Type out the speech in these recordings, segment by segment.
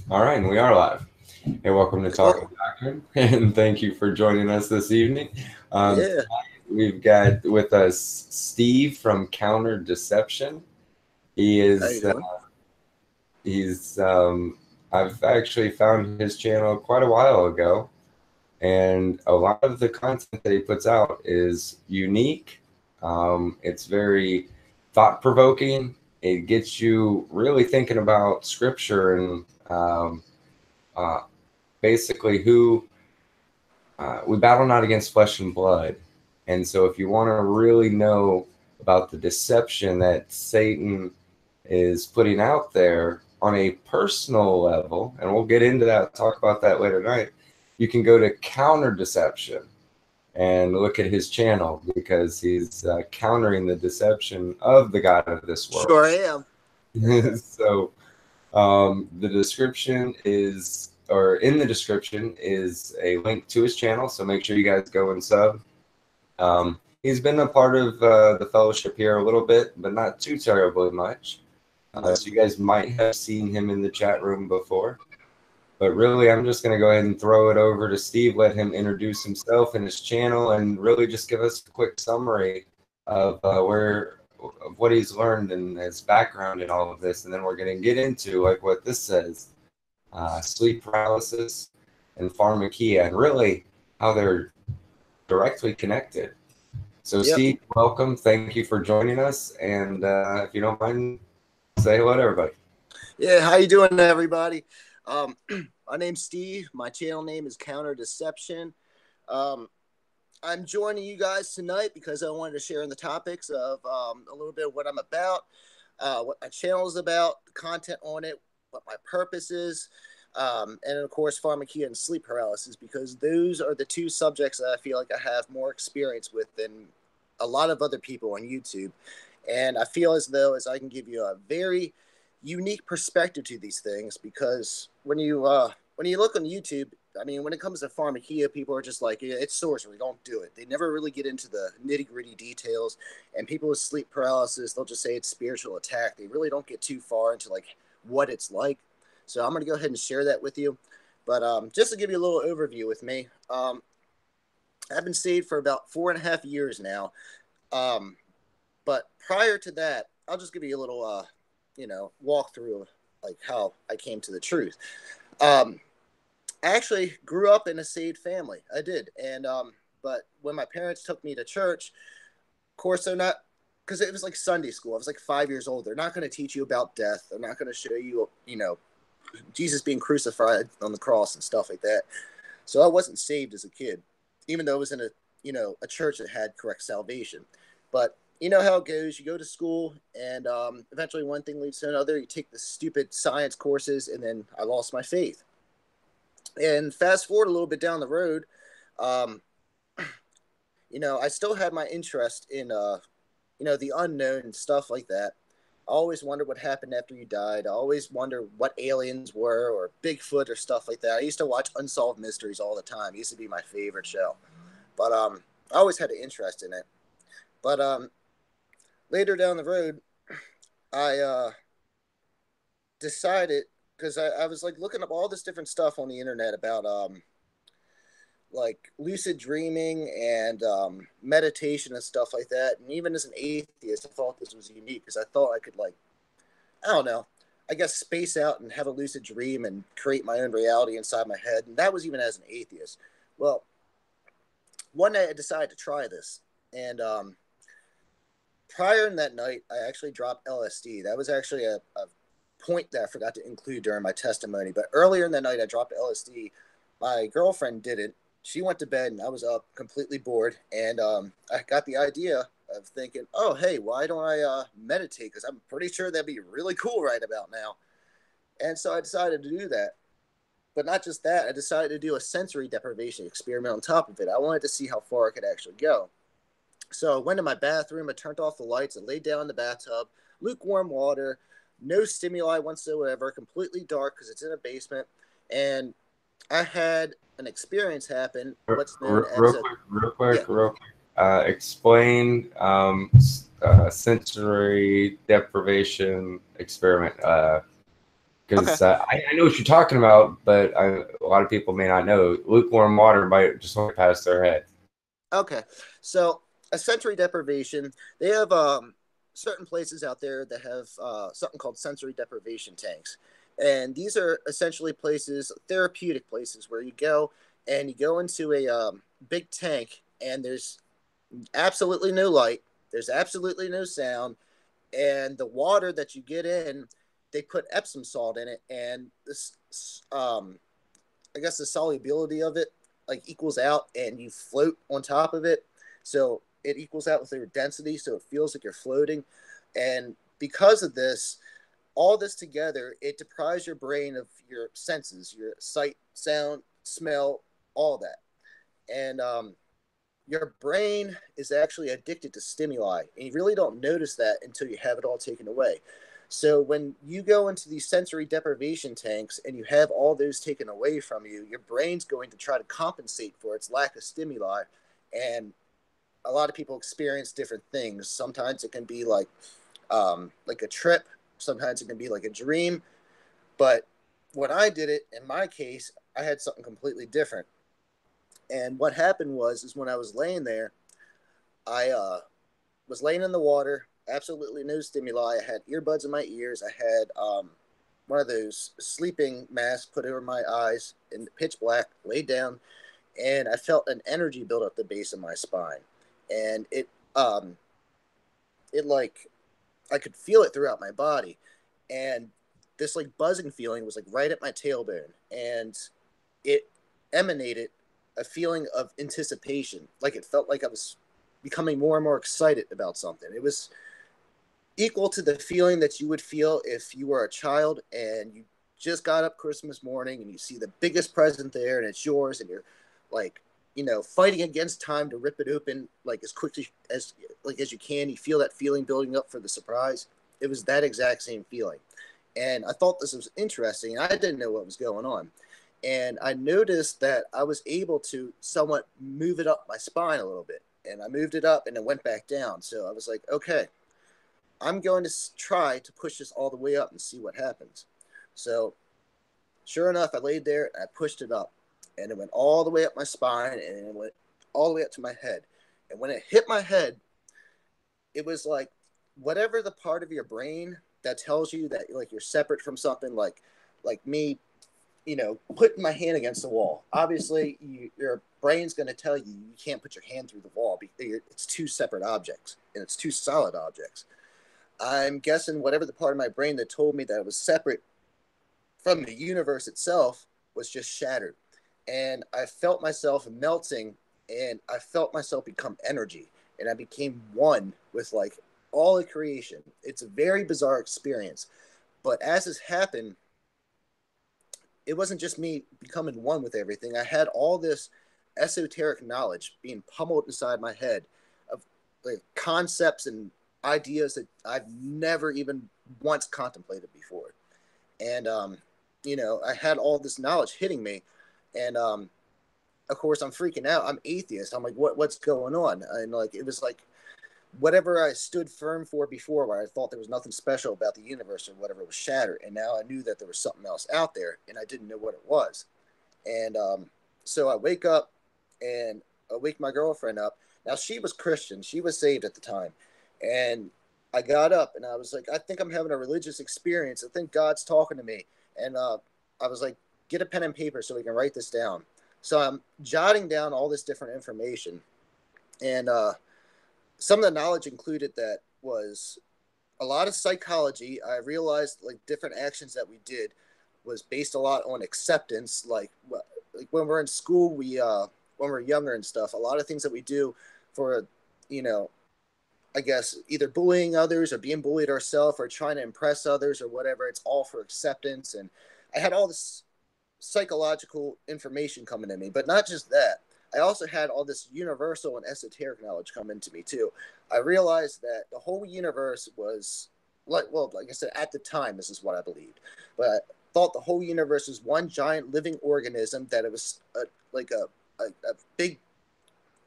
All right, and we are live. Hey, welcome to Talking Cool. Doctrine, and thank you for joining us this evening. Yeah. Tonight we've got with us Steve from Counter Deception. He How you is doing? he's I've actually found his channel quite a while ago, and a lot of the content that he puts out is unique. It's very thought provoking. It gets you really thinking about scripture and uh, basically who we battle not against flesh and blood. And so, if you want to really know about the deception that Satan is putting out there on a personal level, and we'll get into that, talk about that later tonight, you can go to Counter Deception and look at his channel because he's countering the deception of the God of this world. Sure am. So, the description is, or in the description is a link to his channel. So make sure you guys go and sub. He's been a part of the fellowship here a little bit, but not too terribly much. Yeah. So you guys might have seen him in the chat room before. But really, I'm just going to go ahead and throw it over to Steve, let him introduce himself and his channel, and really just give us a quick summary of of what he's learned and his background in all of this. And then we're going to get into like what this says, sleep paralysis and pharmakeia, and really how they're directly connected. So, Yep. Steve, welcome. Thank you for joining us. And if you don't mind, say hello to everybody. Yeah. How you doing, everybody? Um, my name's Steve. My channel name is Counter Deception. Um, I'm joining you guys tonight because I wanted to share in the topics of a little bit of what I'm about, what my channel is about, the content on it, what my purpose is, and of course, pharmakeia and sleep paralysis, because those are the two subjects that I feel like I have more experience with than a lot of other people on YouTube. And I feel as though as I can give you a very unique perspective to these things, because when you look on YouTube, I mean, when it comes to pharmakeia, people are just like, yeah, it's sorcery, don't do it. They never really get into the nitty gritty details. And people with sleep paralysis, they'll just say it's spiritual attack. They really don't get too far into like what it's like. So I'm going to go ahead and share that with you. But just to give you a little overview with me, I've been saved for about 4.5 years now. Um, but prior to that, I'll just give you a little, walkthrough of like how I came to the truth. Um, I actually grew up in a saved family. I did, and but when my parents took me to church, of course they're not, because it was like Sunday school. I was like 5 years old. They're not going to teach you about death. They're not going to show you, Jesus being crucified on the cross and stuff like that. So I wasn't saved as a kid, even though I was in a church that had correct salvation. But you know how it goes. You go to school, and eventually one thing leads to another. You take the stupid science courses, and then I lost my faith. And fast forward a little bit down the road, um, I still had my interest in, the unknown and stuff like that. I always wondered what happened after you died. I always wonder what aliens were or Bigfoot or stuff like that. I used to watch Unsolved Mysteries all the time. It used to be my favorite show. But I always had an interest in it. But later down the road, I decided, because I was like looking up all this different stuff on the internet about like lucid dreaming and meditation and stuff like that. And even as an atheist, I thought this was unique because I thought I could, like, I don't know, I guess space out and have a lucid dream and create my own reality inside my head. And that was even as an atheist. Well, one night I decided to try this. And prior in that night, I actually dropped LSD. That was actually a point that I forgot to include during my testimony. But earlier in the night, I dropped LSD. My girlfriend didn't. She went to bed, and I was up completely bored. And I got the idea of thinking, oh, hey, why don't I meditate? Because I'm pretty sure that'd be really cool right about now. And so I decided to do that. But not just that, I decided to do a sensory deprivation experiment on top of it. I wanted to see how far I could actually go. So I went to my bathroom, I turned off the lights, I laid down in the bathtub, lukewarm water, no stimuli whatsoever, completely dark because it's in a basement. And I had an experience happen, what's known as a, Real yeah, quick, real quick. Explain sensory deprivation experiment. because I know what you're talking about, but a lot of people may not know. Lukewarm water might just want to pass their head. Okay, so a sensory deprivation, they have certain places out there that have something called sensory deprivation tanks. And these are essentially places, therapeutic places, where you go and you go into a big tank, and there's absolutely no light, there's absolutely no sound, and the water that you get in, they put Epsom salt in it, and this, I guess the solubility of it like equals out, and you float on top of it, so it equals out with your density, so it feels like you're floating. And because of this, all this together, it deprives your brain of your senses, your sight, sound, smell, all that. And your brain is actually addicted to stimuli, and you really don't notice that until you have it all taken away. So when you go into these sensory deprivation tanks and you have all those taken away from you, your brain's going to try to compensate for its lack of stimuli. And a lot of people experience different things. Sometimes it can be like a trip, sometimes it can be like a dream. But when I did it, in my case, I had something completely different. And what happened was, is when I was laying there, I was laying in the water, absolutely no stimuli. I had earbuds in my ears. I had one of those sleeping masks put over my eyes in pitch black, laid down, and I felt an energy build up the base of my spine. And it like, I could feel it throughout my body. And this like buzzing feeling was like right at my tailbone. And it emanated a feeling of anticipation. Like it felt like I was becoming more and more excited about something. It was equal to the feeling that you would feel if you were a child and you just got up Christmas morning and you see the biggest present there and it's yours, and you're like, fighting against time to rip it open like as quickly as you can. You feel that feeling building up for the surprise. It was that exact same feeling. And I thought this was interesting. I didn't know what was going on. And I noticed that I was able to somewhat move it up my spine a little bit. And I moved it up and it went back down. So I was like, okay, I'm going to try to push this all the way up and see what happens. So sure enough, I laid there and I pushed it up. And it went all the way up my spine, and it went all the way up to my head. And when it hit my head, it was like whatever the part of your brain that tells you that like you're separate from something, like me, putting my hand against the wall. Obviously, your brain's going to tell you you can't put your hand through the wall because it's two separate objects, and it's two solid objects. I'm guessing whatever the part of my brain that told me that it was separate from the universe itself was just shattered. And I felt myself melting, and I felt myself become energy, and I became one with like all of creation. It's a very bizarre experience. But as this happened, it wasn't just me becoming one with everything. I had all this esoteric knowledge being pummeled inside my head of like concepts and ideas that I've never even once contemplated before. And I had all this knowledge hitting me, and of course I'm freaking out. I'm atheist. I'm like, what's going on? And like it was like whatever I stood firm for before, where I thought there was nothing special about the universe or whatever, was shattered. And now I knew that there was something else out there, and I didn't know what it was. And so I wake up and I wake my girlfriend up. Now she was Christian, she was saved at the time, and I got up and I was like, I think I'm having a religious experience. I think God's talking to me. And I was like, get a pen and paper so we can write this down. So I'm jotting down all this different information, and some of the knowledge included that was a lot of psychology. I realized like different actions that we did was based a lot on acceptance. Like when we're in school, when we're younger and stuff, a lot of things that we do for, you know, I guess either bullying others or being bullied ourselves or trying to impress others or whatever, it's all for acceptance. And I had all this psychological information coming to me, but not just that. I also had all this universal and esoteric knowledge come into me too. I realized that the whole universe was like I said, at the time, this is what I believed, but I thought the whole universe was one giant living organism, that it was a big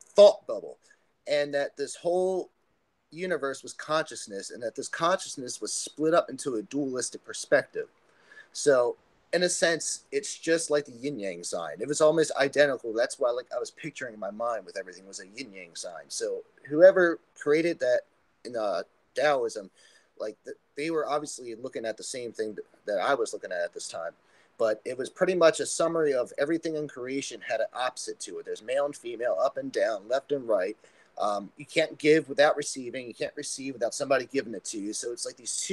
thought bubble, and that this whole universe was consciousness, and that this consciousness was split up into a dualistic perspective. So in a sense, it's just like the yin yang sign. It was almost identical. That's why, like, I was picturing in my mind with everything was a yin yang sign. So whoever created that in Taoism, like they were obviously looking at the same thing that I was looking at this time. But it was pretty much a summary of everything in creation had an opposite to it. There's male and female, up and down, left and right. You can't give without receiving. You can't receive without somebody giving it to you. So it's like these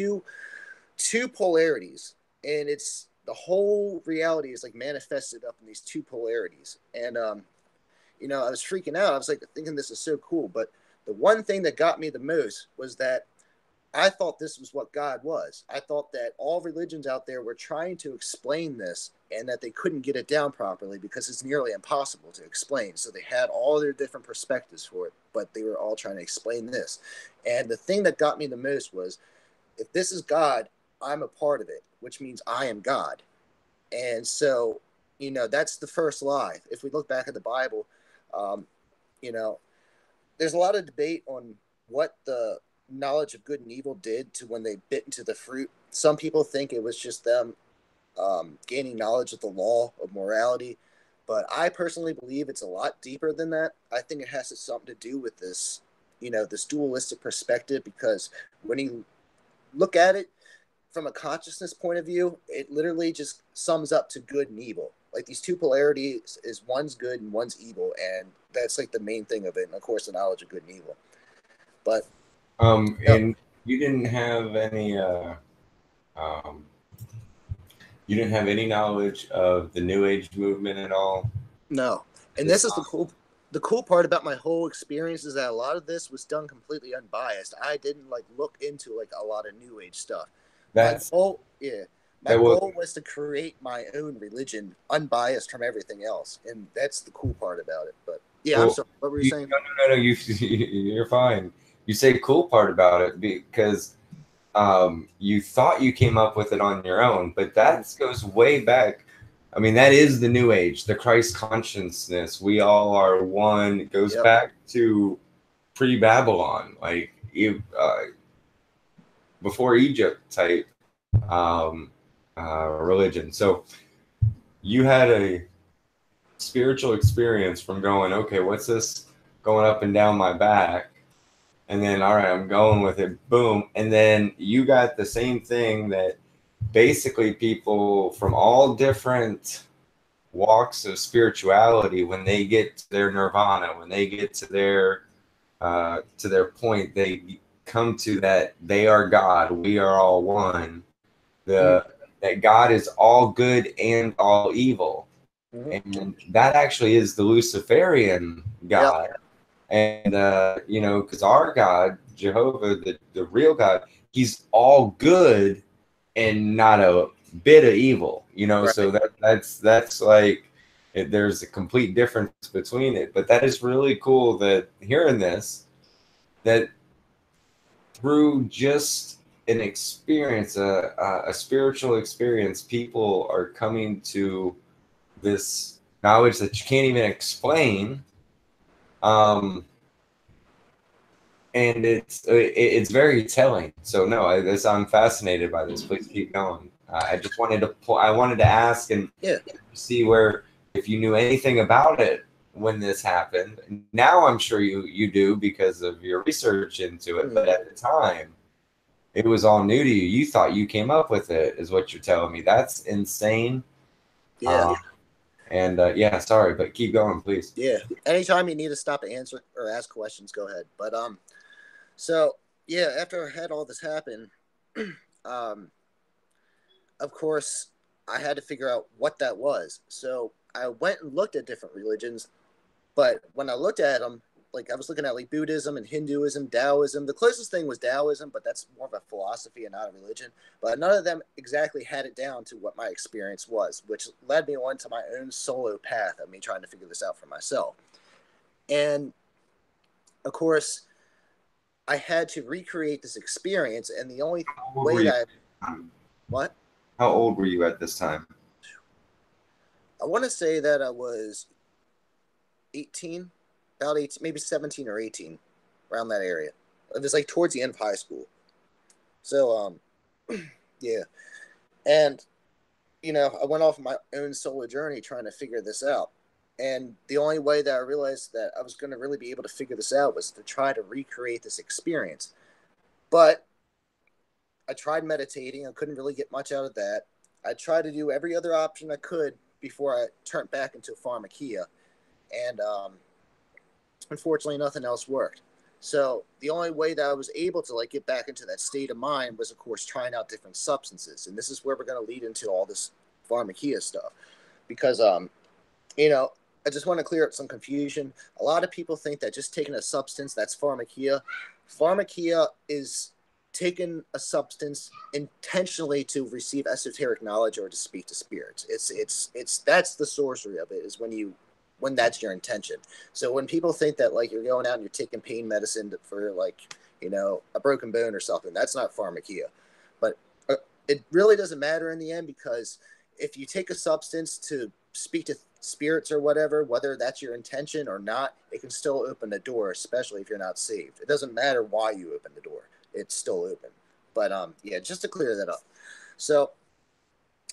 two polarities, and it's the whole reality is like manifested up in these two polarities. And I was freaking out. I was like thinking this is so cool. But the one thing that got me the most was that I thought this was what God was. I thought that all religions out there were trying to explain this and that they couldn't get it down properly because it's nearly impossible to explain. So they had all their different perspectives for it, but they were all trying to explain this. And the thing that got me the most was, if this is God, I'm a part of it, which means I am God. And so, that's the first lie. If we look back at the Bible, um, you know, there's a lot of debate on what the knowledge of good and evil did to when they bit into the fruit. Some people think it was just them gaining knowledge of the law of morality, but I personally believe it's a lot deeper than that. I think it has something to do with this, this dualistic perspective, because when you look at it from a consciousness point of view, it literally just sums up to good and evil. Like these two polarities is one's good and one's evil, and that's like the main thing of it. And of course, the knowledge of good and evil. But And you didn't have any um, you didn't have any knowledge of the New Age movement at all? no, and this is the cool part about my whole experience is that a lot of this was done completely unbiased. I didn't like look into like a lot of New Age stuff. That's My goal was to create my own religion, unbiased from everything else, and that's the cool part about it. But yeah, I'm well, sorry. What were you saying? no, you're fine. You say cool part about it because you thought you came up with it on your own, but that goes way back. I mean, that is the New Age, the Christ consciousness. We all are one. It goes back to pre-Babylon, like before Egypt type religion. So you had a spiritual experience from going, okay, what's this going up and down my back? And then, all right, I'm going with it. Boom. And then you got the same thing that basically people from all different walks of spirituality, when they get to their nirvana, when they get to their point, they come to that they are God, we are all one. That God is all good and all evil. And that actually is the Luciferian God. And because our God, Jehovah, the real God, he's all good and not a bit of evil, Right. So that's like there's a complete difference between it. But that is really cool that hearing this, that through just an experience, a spiritual experience, people are coming to this knowledge that you can't even explain. And it's very telling. So no, I'm fascinated by this. Please keep going. I just wanted to ask and see where, if you knew anything about it when this happened. Now I'm sure you do because of your research into it. But at the time, it was all new to you. You thought you came up with it, is what you're telling me. That's insane. Yeah. Sorry, but keep going, please. Yeah. Anytime you need to stop and answer or ask questions, go ahead. But so yeah, after I had all this happen, of course, I had to figure out what that was. So I went and looked at different religions, but when I looked at them, like I was looking at like Buddhism and Hinduism, Taoism. The closest thing was Taoism, but that's more of a philosophy and not a religion. But none of them exactly had it down to what my experience was, which led me on to my own solo path of me trying to figure this out for myself. And of course, I had to recreate this experience, and the only way that what? How old were you at this time? I want to say that I was 18, about 18, maybe 17 or 18, around that area. It was like towards the end of high school. So, yeah. And I went off my own solo journey trying to figure this out. And the only way that I realized that I was going to really be able to figure this out was to try to recreate this experience. But I tried meditating. I couldn't really get much out of that. I tried to do every other option I could before I turned back into pharmakeia. And unfortunately, nothing else worked. So the only way that I was able to like get back into that state of mind was, of course, trying out different substances. And this is where we're going to lead into all this pharmakeia stuff. Because, I just want to clear up some confusion. A lot of people think that just taking a substance, that's pharmakeia. Pharmakeia is taking a substance intentionally to receive esoteric knowledge or to speak to spirits. It's that's the sorcery of it, is when that's your intention. So when people think that like you're going out and you're taking pain medicine for like, a broken bone or something, that's not pharmakeia. But it really doesn't matter in the end, because if you take a substance to speak to spirits or whatever, whether that's your intention or not, it can still open the door, especially if you're not saved. It doesn't matter why you open the door. It's still open. But yeah, just to clear that up. So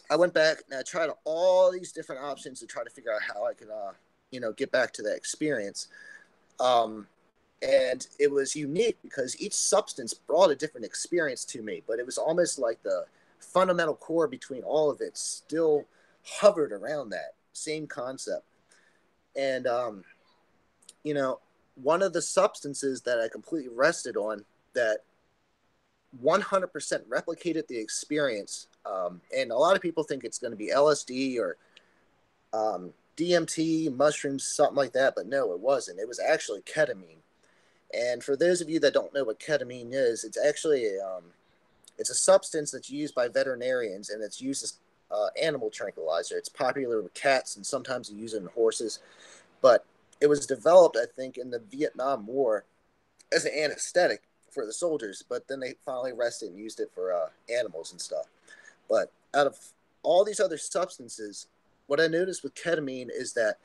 I went back and I tried all these different options to try to figure out how I could, get back to that experience. And it was unique because each substance brought a different experience to me, but it was almost like the fundamental core between all of it still hovered around that same concept. And, one of the substances that I completely rested on that 100% replicated the experience. And a lot of people think it's going to be LSD or DMT, mushrooms, something like that. But no, it wasn't. It was actually ketamine. And for those of you that don't know what ketamine is, it's actually it's a substance that's used by veterinarians, and it's used as animal tranquilizer. It's popular with cats, and sometimes you use it in horses. But it was developed, I think, in the Vietnam War as an anesthetic for the soldiers, but then they finally rested and used it for animals and stuff. But out of all these other substances, what I noticed with ketamine is that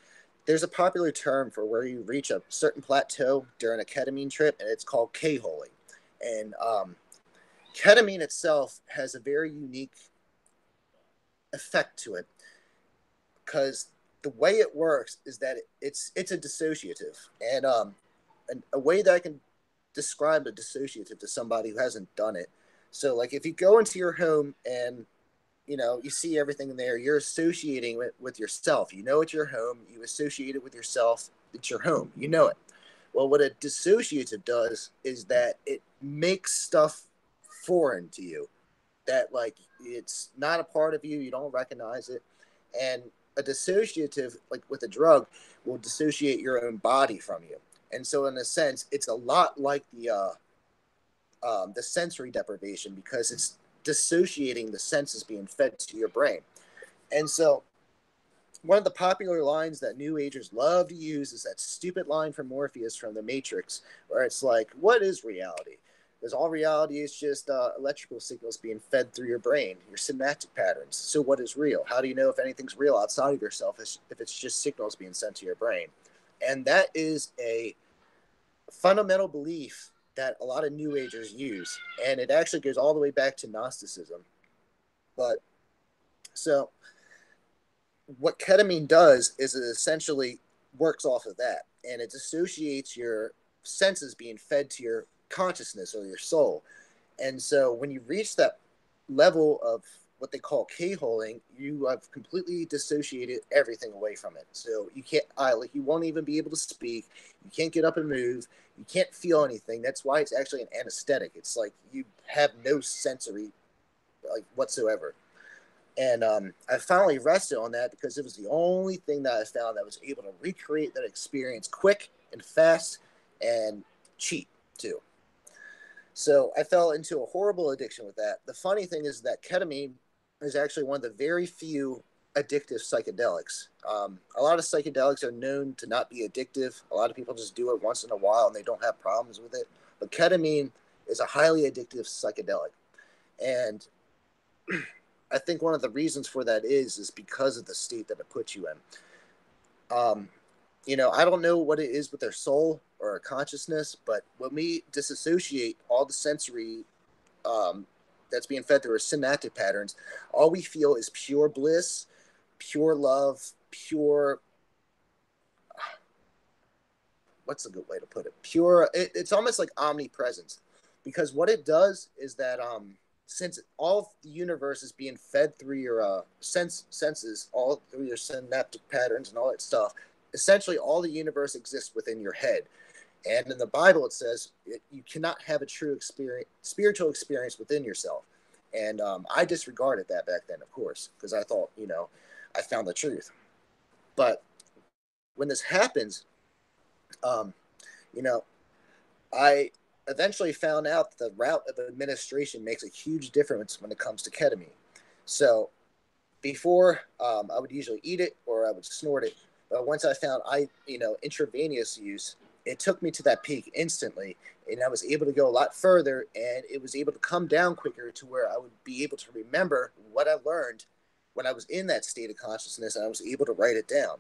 there's a popular term for where you reach a certain plateau during a ketamine trip, and it's called K-holing. And ketamine itself has a very unique effect to it, because the way it works is that it's a dissociative, and a way that I can describe a dissociative to somebody who hasn't done it. So, like, if you go into your home and you see everything in there, you're associating it with yourself. You know it's your home. You associate it with yourself. It's your home. You know it. Well, what a dissociative does is that it makes stuff foreign to you, that like it's not a part of you. You don't recognize it. And a dissociative, like with a drug, will dissociate your own body from you. And so, in a sense, it's a lot like the sensory deprivation, because it's dissociating the senses being fed to your brain. And so, one of the popular lines that New Agers love to use is that stupid line from Morpheus from The Matrix, where it's like, "What is reality?" Because all reality is just electrical signals being fed through your brain, your synaptic patterns. So what is real? How do you know if anything's real outside of yourself if it's just signals being sent to your brain? And that is a fundamental belief that a lot of New Agers use. And it actually goes all the way back to Gnosticism. But so what ketamine does is it essentially works off of that. And it dissociates your senses being fed to your consciousness or your soul. And so when you reach that level of what they call K-holing, you have completely dissociated everything away from it. So you can't, you won't even be able to speak. You can't get up and move. You can't feel anything. That's why it's actually an anesthetic. It's like you have no sensory, like, whatsoever. And I finally rested on that because it was the only thing that I found that was able to recreate that experience quick and fast and cheap too. So I fell into a horrible addiction with that. The funny thing is that ketamine is actually one of the very few addictive psychedelics. A lot of psychedelics are known to not be addictive. A lot of people just do it once in a while and they don't have problems with it. But ketamine is a highly addictive psychedelic. And I think one of the reasons for that is because of the state that it puts you in. I don't know what it is with their soul or consciousness, but when we disassociate all the sensory that's being fed through our synaptic patterns, all we feel is pure bliss, pure love, pure, what's a good way to put it? Pure, it's almost like omnipresence, because what it does is that since all the universe is being fed through your senses, all through your synaptic patterns and all that stuff, essentially all the universe exists within your head. And in the Bible, it says you cannot have a true experience, spiritual experience within yourself. And I disregarded that back then, of course, because I thought, I found the truth. But when this happens, um, you know, I eventually found out that the route of administration makes a huge difference when it comes to ketamine. So before, I would usually eat it or I would snort it. But once I found intravenous use, it took me to that peak instantly, and I was able to go a lot further, and it was able to come down quicker to where I would be able to remember what I learned when I was in that state of consciousness, and I was able to write it down.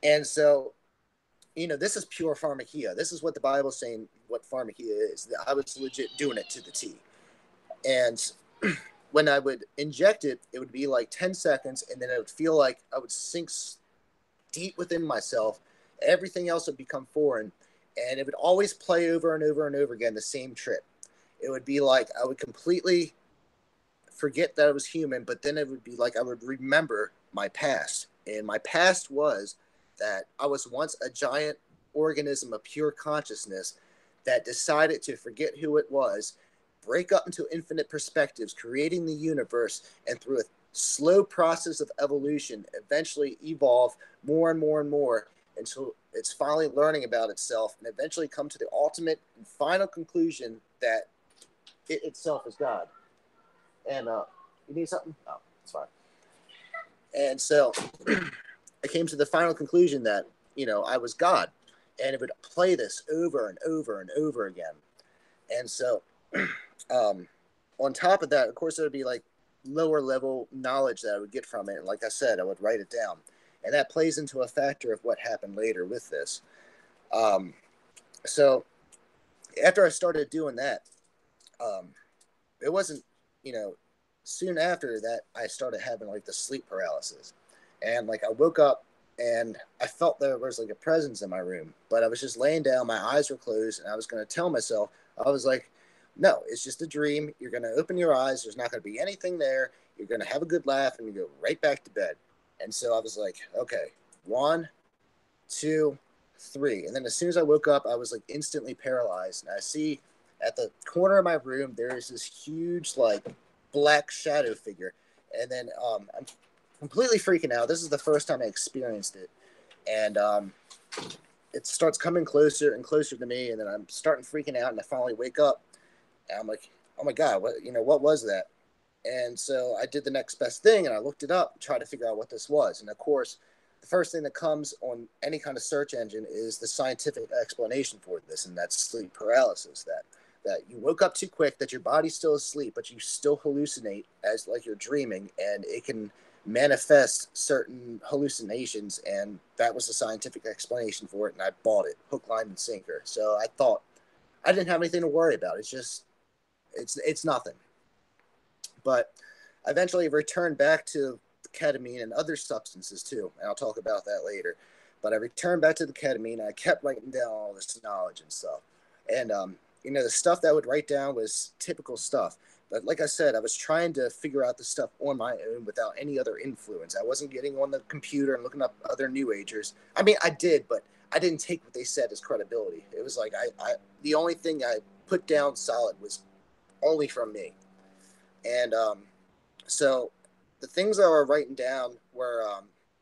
And so, this is pure pharmakeia. This is what the Bible's saying what pharmakeia is. I was legit doing it to the T. And when I would inject it, it would be like 10 seconds, and then it would feel like I would sink deep within myself. Everything else would become foreign, and it would always play over and over and over again the same trip. It would be like I would completely forget that I was human, but then it would be like I would remember my past. And my past was that I was once a giant organism of pure consciousness that decided to forget who it was, break up into infinite perspectives, creating the universe, and through a slow process of evolution, eventually evolve more and more and more until it's finally learning about itself and eventually come to the ultimate and final conclusion that it itself is God. And you need something? Oh, it's fine. And so I came to the final conclusion that, I was God. And it would play this over and over and over again. And so on top of that, of course, there would be like lower level knowledge that I would get from it. And like I said, I would write it down. And that plays into a factor of what happened later with this. So after I started doing that, it wasn't, soon after that, I started having like the sleep paralysis. And like I woke up and I felt there was like a presence in my room, but I was just laying down, my eyes were closed, and I was going to tell myself, I was like, no, it's just a dream. You're going to open your eyes. There's not going to be anything there. You're going to have a good laugh and you go right back to bed. And so I was like, okay, 1, 2, 3. And then as soon as I woke up, I was like instantly paralyzed. And I see at the corner of my room, there is this huge like black shadow figure. And then I'm completely freaking out. This is the first time I experienced it. And it starts coming closer and closer to me. And then I'm starting freaking out, and I finally wake up. And I'm like, oh my God, what was that? And so I did the next best thing, and I looked it up, tried to figure out what this was. And of course, the first thing that comes on any kind of search engine is the scientific explanation for this, and that's sleep paralysis. That you woke up too quick, that your body's still asleep, but you still hallucinate as like you're dreaming, and it can manifest certain hallucinations. And that was the scientific explanation for it, and I bought it, hook, line, and sinker. So I thought I didn't have anything to worry about. It's nothing. But I eventually returned back to ketamine and other substances too, and I'll talk about that later. But I returned back to the ketamine, and I kept writing down all this knowledge and stuff. And the stuff that I would write down was typical stuff. But like I said, I was trying to figure out the stuff on my own without any other influence. I wasn't getting on the computer and looking up other New Agers. I mean, I did, but I didn't take what they said as credibility. It was like the only thing I put down solid was only from me. And so the things I were writing down were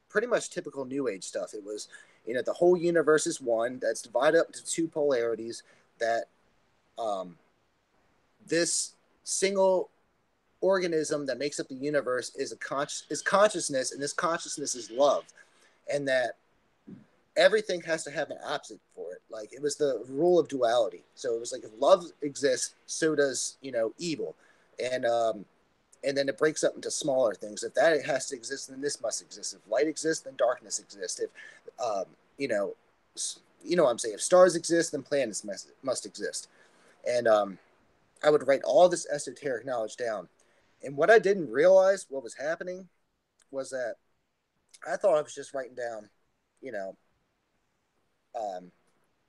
pretty much typical New Age stuff. It was, the whole universe is one, that's divided up into two polarities, that this single organism that makes up the universe is consciousness, and this consciousness is love, and that everything has to have an opposite for it. Like, it was the rule of duality. So it was like, if love exists, so does evil. And then it breaks up into smaller things. If that has to exist, then this must exist. If light exists, then darkness exists. If what I'm saying, if stars exist, then planets must exist. And I would write all this esoteric knowledge down. And what I didn't realize what was happening was that I thought I was just writing down, you know, um,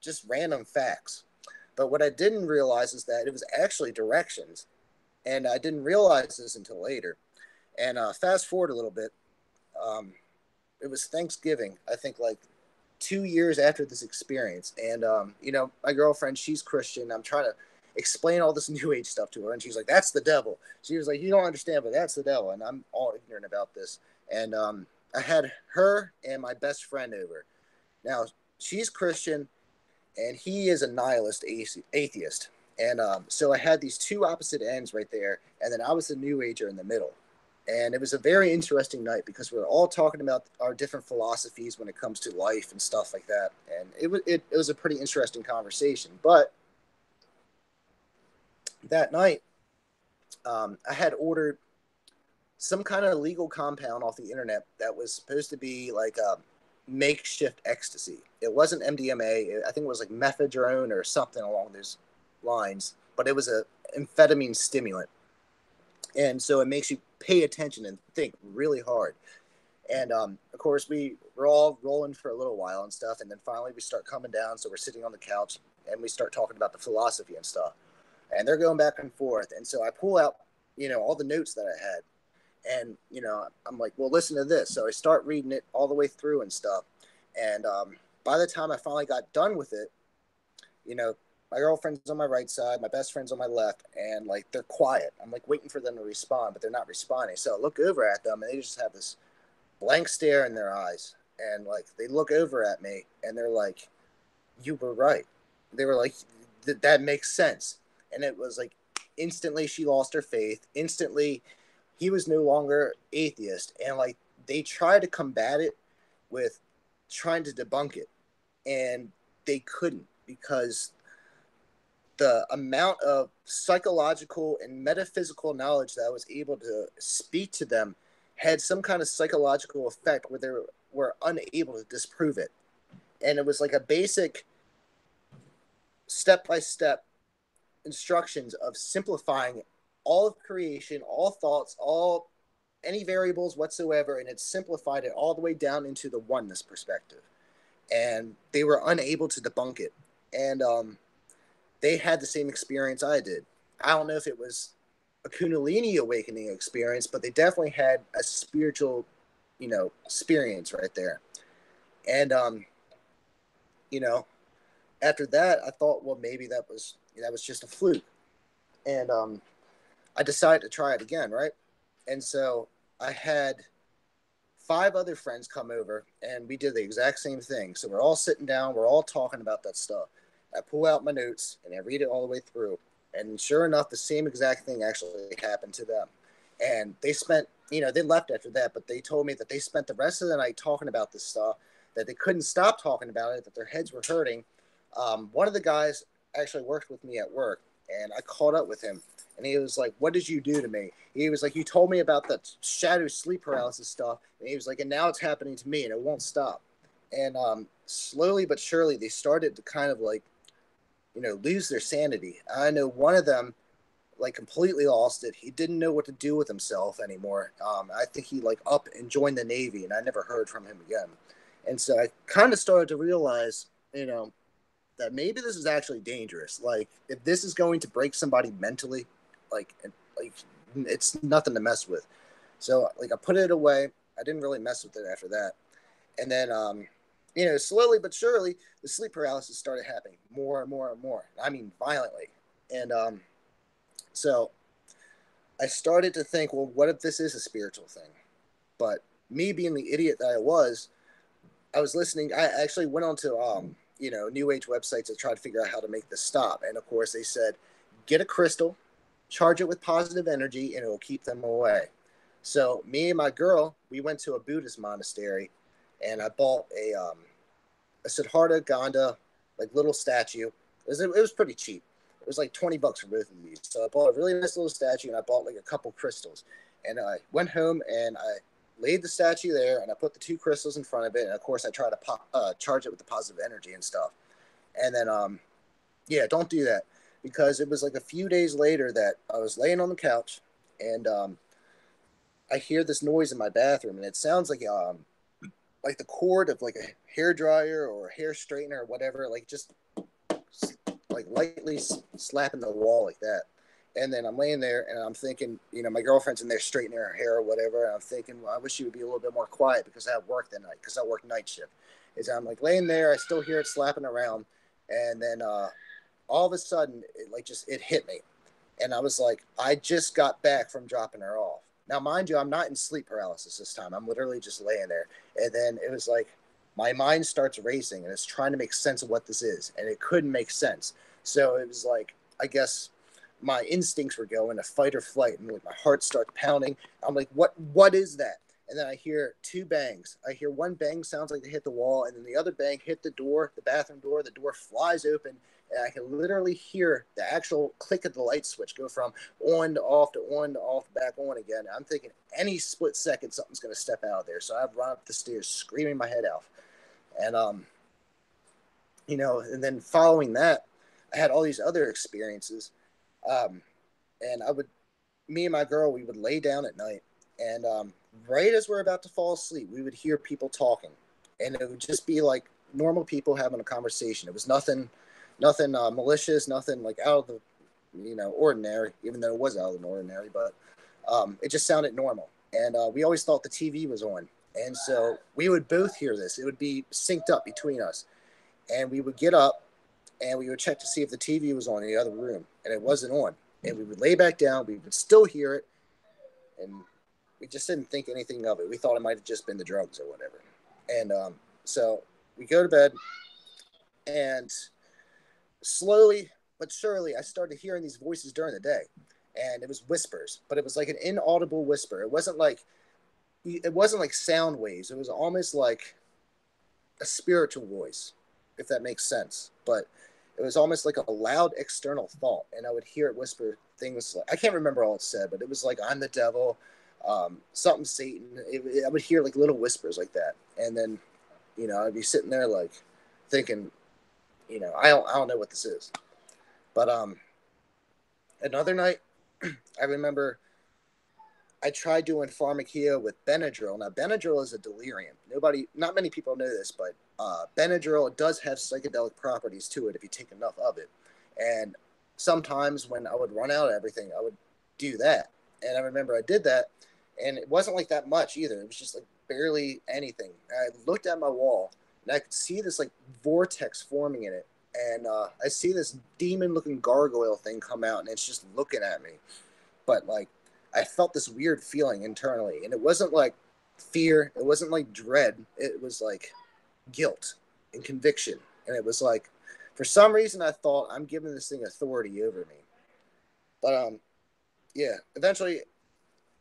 just random facts. But what I didn't realize is that it was actually directions. And I didn't realize this until later. And fast forward a little bit, um, it was Thanksgiving, I think like 2 years after this experience. And, my girlfriend, she's Christian. I'm trying to explain all this New Age stuff to her. And she's like, that's the devil. She was like, you don't understand, but that's the devil. And I'm all ignorant about this. And I had her and my best friend over. Now, she's Christian, and he is a nihilist atheist. And so I had these two opposite ends right there, and then I was the New Ager in the middle. And it was a very interesting night because we were all talking about our different philosophies when it comes to life and stuff like that. And it was a pretty interesting conversation. But that night, I had ordered some kind of legal compound off the internet that was supposed to be like a makeshift ecstasy. It wasn't MDMA. I think it was like methadone or something along those lines. But it was a amphetamine stimulant, and so it makes you pay attention and think really hard. And of course, we were all rolling for a little while and stuff, and then finally we start coming down. So we're sitting on the couch and we start talking about the philosophy and stuff. And they're going back and forth. And so I pull out, all the notes that I had. And, I'm like, well, listen to this. So I start reading it all the way through and stuff. And by the time I finally got done with it, my girlfriend's on my right side, my best friend's on my left, and like they're quiet. I'm like waiting for them to respond, but they're not responding. So I look over at them and they just have this blank stare in their eyes. And like they look over at me and they're like, you were right. They were like, that makes sense. And it was like instantly she lost her faith. Instantly he was no longer atheist. And like they tried to combat it with trying to debunk it. And they couldn't, because the amount of psychological and metaphysical knowledge that I was able to speak to them had some kind of psychological effect where they were unable to disprove it. And it was like a basic step-by-step instructions of simplifying all of creation, all thoughts, all any variables whatsoever, and it simplified it all the way down into the oneness perspective. And they were unable to debunk it. And they had the same experience I did. I don't know if it was a Kundalini awakening experience, but they definitely had a spiritual, experience right there. And after that, I thought, well, maybe that was just a fluke. And I decided to try it again, right? And so I had 5 other friends come over, and we did the exact same thing. So we're all sitting down, we're all talking about that stuff. I pull out my notes and I read it all the way through. And sure enough, the same exact thing actually happened to them. And they spent, they left after that, but they told me that they spent the rest of the night talking about this stuff, that they couldn't stop talking about it, that their heads were hurting. One of the guys actually worked with me at work, and I caught up with him. And he was like, what did you do to me? He was like, you told me about the shadow sleep paralysis stuff. And he was like, and now it's happening to me, and it won't stop. And slowly but surely, they started to kind of like, lose their sanity. I know one of them like completely lost it. He didn't know what to do with himself anymore. I think he like up and joined the Navy, and I never heard from him again. And so I kind of started to realize, that maybe this is actually dangerous. Like if this is going to break somebody mentally, like it's nothing to mess with. So like I put it away. I didn't really mess with it after that. And then slowly but surely, the sleep paralysis started happening more and more and more. I mean, violently. And so I started to think, well, what if this is a spiritual thing? But me being the idiot that I was listening. I actually went on to, New Age websites to try to figure out how to make this stop. And of course, they said, get a crystal, charge it with positive energy, and it will keep them away. So me and my girl, we went to a Buddhist monastery, and I bought a Siddhartha Ganda like little statue. It was pretty cheap. It was like $20 for both of these. So I bought a really nice little statue, and I bought like a couple crystals. And I went home and I laid the statue there, and I put the 2 crystals in front of it. And of course, I tried to charge it with the positive energy and stuff. And then, yeah, don't do that. because it was like a few days later that I was laying on the couch, and I hear this noise in my bathroom, and it sounds like the cord of like a hair dryer or a hair straightener or whatever, like just like lightly slapping the wall like that. And then I'm laying there and I'm thinking, my girlfriend's in there straightening her hair or whatever. And I'm thinking, well, I wish she would be a little bit more quiet because I have work that night, because I work night shift. Is I'm like laying there, I still hear it slapping around. And then all of a sudden, it hit me. And I was like, I just got back from dropping her off. Now, mind you, I'm not in sleep paralysis this time. I'm literally just laying there. And then it was like my mind starts racing and it's trying to make sense of what this is. And it couldn't make sense. So it was like, I guess my instincts were going to fight or flight. And like my heart starts pounding. I'm like, what is that? And then I hear two bangs. I hear one bang sounds like they hit the wall. And then the other bang hit the door, the bathroom door. The door flies open. And I can literally hear the actual click of the light switch go from on to off to on to off, back on again. I'm thinking any split second something's going to step out of there. So I run up the stairs screaming my head off. And, and then following that, I had all these other experiences. And me and my girl, we would lay down at night. And right as we're about to fall asleep, we would hear people talking. And it would just be like normal people having a conversation. It was nothing malicious, nothing like out of the ordinary, even though it was out of the ordinary, but it just sounded normal. And we always thought the TV was on, and so we would both hear this. It would be synced up between us, and we would get up and we would check to see if the TV was on in the other room, and it wasn't on. And we would lay back down, we would still hear it, and we just didn't think anything of it. We thought it might have just been the drugs or whatever. And so we go to bed, and slowly but surely, I started hearing these voices during the day, and it was whispers, but it was like an inaudible whisper. It wasn't like sound waves. It was almost like a spiritual voice, if that makes sense. But it was almost like a loud external thought, and I would hear it whisper things like, I can't remember all it said, but it was like, I'm the devil, something Satan. I would hear like little whispers like that, and then I'd be sitting there like thinking, I don't know what this is. But another night, I remember I tried doing pharmakeia with Benadryl. Now, Benadryl is a delirium. Not many people know this, but Benadryl does have psychedelic properties to it if you take enough of it. And sometimes when I would run out of everything, I would do that. And I remember I did that, and it wasn't like that much either. It was just like barely anything. I looked at my wall, and I could see this like vortex forming in it. And I see this demon-looking gargoyle thing come out, and it's just looking at me. But like, I felt this weird feeling internally, and it wasn't like fear, it wasn't like dread, it was like guilt and conviction. And it was like, for some reason, I thought, I'm giving this thing authority over me. But yeah, eventually,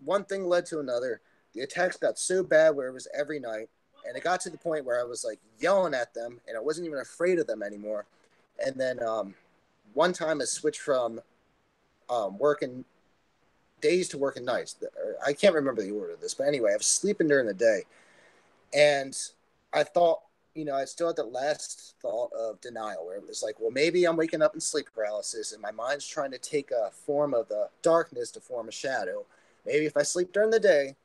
one thing led to another. The attacks got so bad where it was every night, and it got to the point where I was like yelling at them, and I wasn't even afraid of them anymore. And then one time I switched from working days to working nights. I can't remember the order of this, but anyway, I was sleeping during the day, and I thought, I still had the last thought of denial, where it was like, well, maybe I'm waking up in sleep paralysis, and my mind's trying to take a form of the darkness to form a shadow. Maybe if I sleep during the day,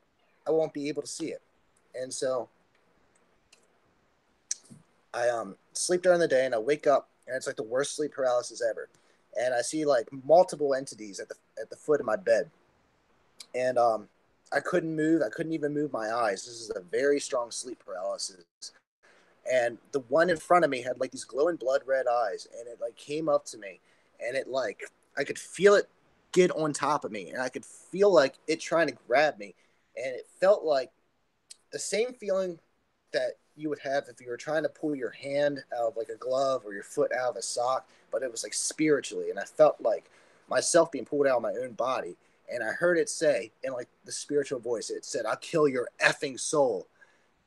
I won't be able to see it. And so I sleep during the day, and I wake up, and it's like the worst sleep paralysis ever. And I see like multiple entities at the foot of my bed. And I couldn't move. I couldn't even move my eyes. This is a very strong sleep paralysis. And the one in front of me had like these glowing blood red eyes, and it like came up to me, and it like, I could feel it get on top of me, and I could feel like it trying to grab me. And it felt like the same feeling that you would have if you were trying to pull your hand out of like a glove or your foot out of a sock, but it was like spiritually. And I felt like myself being pulled out of my own body. And I heard it say in like the spiritual voice, it said, "I'll kill your effing soul."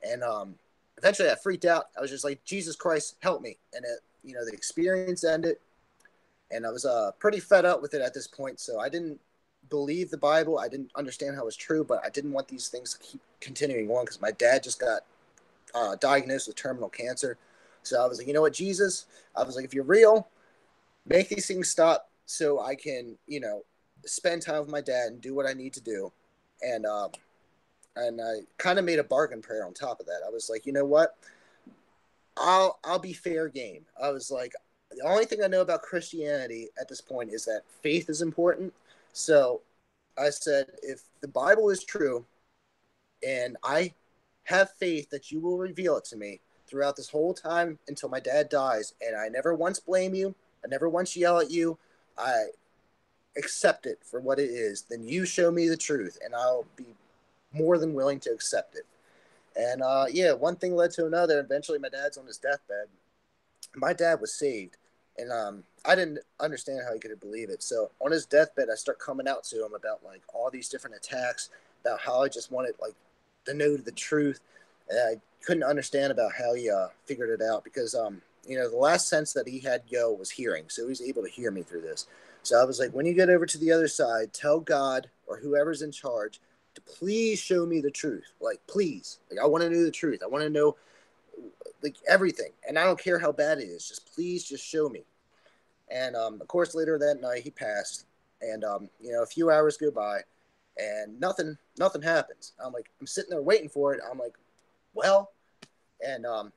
And eventually I freaked out. I was just like, Jesus Christ, help me. And the experience ended. And I was pretty fed up with it at this point. So I didn't believe the Bible. I didn't understand how it was true, but I didn't want these things to keep continuing on, because my dad just got diagnosed with terminal cancer. So I was like, you know what, Jesus? I was like, if you're real, make these things stop. so I can, spend time with my dad and do what I need to do. And and I kind of made a bargain prayer on top of that. I was like, you know what? I'll be fair game. I was like, the only thing I know about Christianity at this point is that faith is important. So I said, if the Bible is true, and I have faith that you will reveal it to me throughout this whole time until my dad dies, and I never once blame you, I never once yell at you, I accept it for what it is, then you show me the truth, and I'll be more than willing to accept it. And yeah, one thing led to another. Eventually, my dad's on his deathbed. My dad was saved, and I didn't understand how he could believe it. So on his deathbed, I start coming out to him about like all these different attacks, about how I just wanted like to know the truth. And I couldn't understand about how he figured it out because the last sense that he had was hearing, so he was able to hear me through this. So I was like, when you get over to the other side, tell God or whoever's in charge to please show me the truth. Like, please, like I want to know the truth. I want to know like everything, and I don't care how bad it is. Just please, just show me. And of course, later that night he passed, and a few hours go by, and nothing happens. I'm sitting there waiting for it. I'm like, well, and now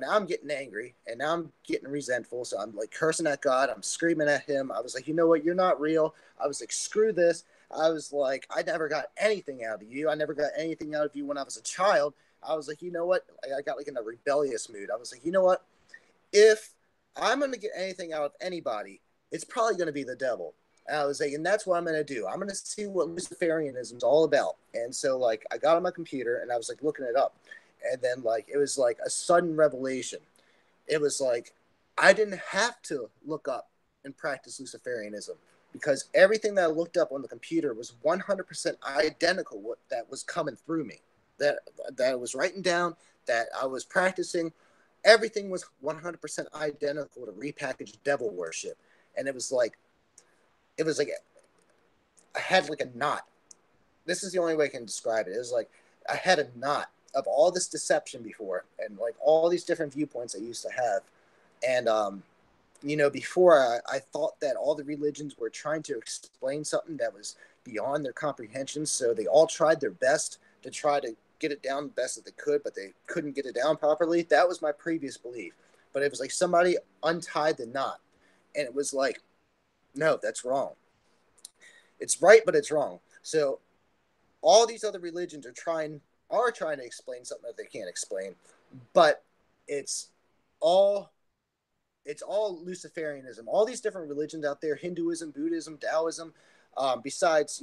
I'm getting angry, and now I'm getting resentful. So I'm like cursing at God. I'm screaming at him. I was like, you know what? You're not real. I was like, screw this. I was like, I never got anything out of you. I never got anything out of you when I was a child. I was like, you know what? I got like in a rebellious mood. I was like, you know what? If I'm going to get anything out of anybody, it's probably going to be the devil. And I was like, and that's what I'm going to do. I'm going to see what Luciferianism is all about. And so, like, I got on my computer and I was like looking it up. And then, like, it was like a sudden revelation. It was like, I didn't have to look up and practice Luciferianism because everything that I looked up on the computer was 100% identical what that was coming through me. That I was writing down, that I was practicing, everything was 100% identical to repackaged devil worship. And it was like I had like a knot. This is the only way I can describe it. It was like I had a knot of all this deception before, and like all these different viewpoints I used to have. And before I thought that all the religions were trying to explain something that was beyond their comprehension, so they all tried their best to try to get it down the best that they could, but they couldn't get it down properly. That was my previous belief. But it was like somebody untied the knot, and it was like, no, that's wrong. It's right, but it's wrong. So all these other religions are trying to explain something that they can't explain, but it's all it's all Luciferianism. All these different religions out there, Hinduism, Buddhism, Taoism, besides,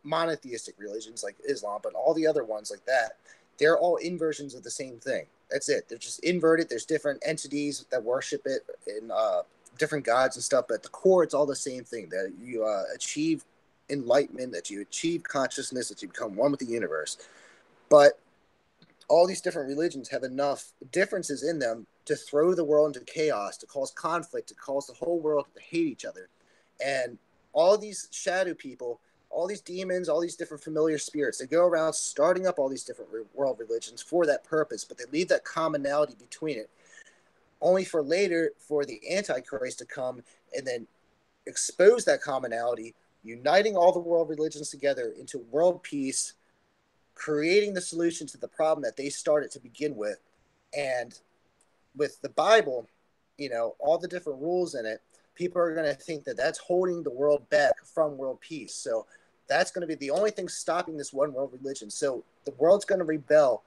monotheistic religions like Islam, but all the other ones like that, they're all inversions of the same thing. That's it. They're just inverted. There's different entities that worship it and different gods and stuff, but at the core, it's all the same thing, that you achieve enlightenment, that you achieve consciousness, that you become one with the universe. But all these different religions have enough differences in them to throw the world into chaos, to cause conflict, to cause the whole world to hate each other. And all these shadow people, all these demons, all these different familiar spirits, they go around starting up all these different world religions for that purpose, but they leave that commonality between it, only for later for the Antichrist to come and then expose that commonality, uniting all the world religions together into world peace, creating the solution to the problem that they started to begin with. And with the Bible, all the different rules in it, people are going to think that that's holding the world back from world peace. So that's going to be the only thing stopping this one world religion. So the world's going to rebel,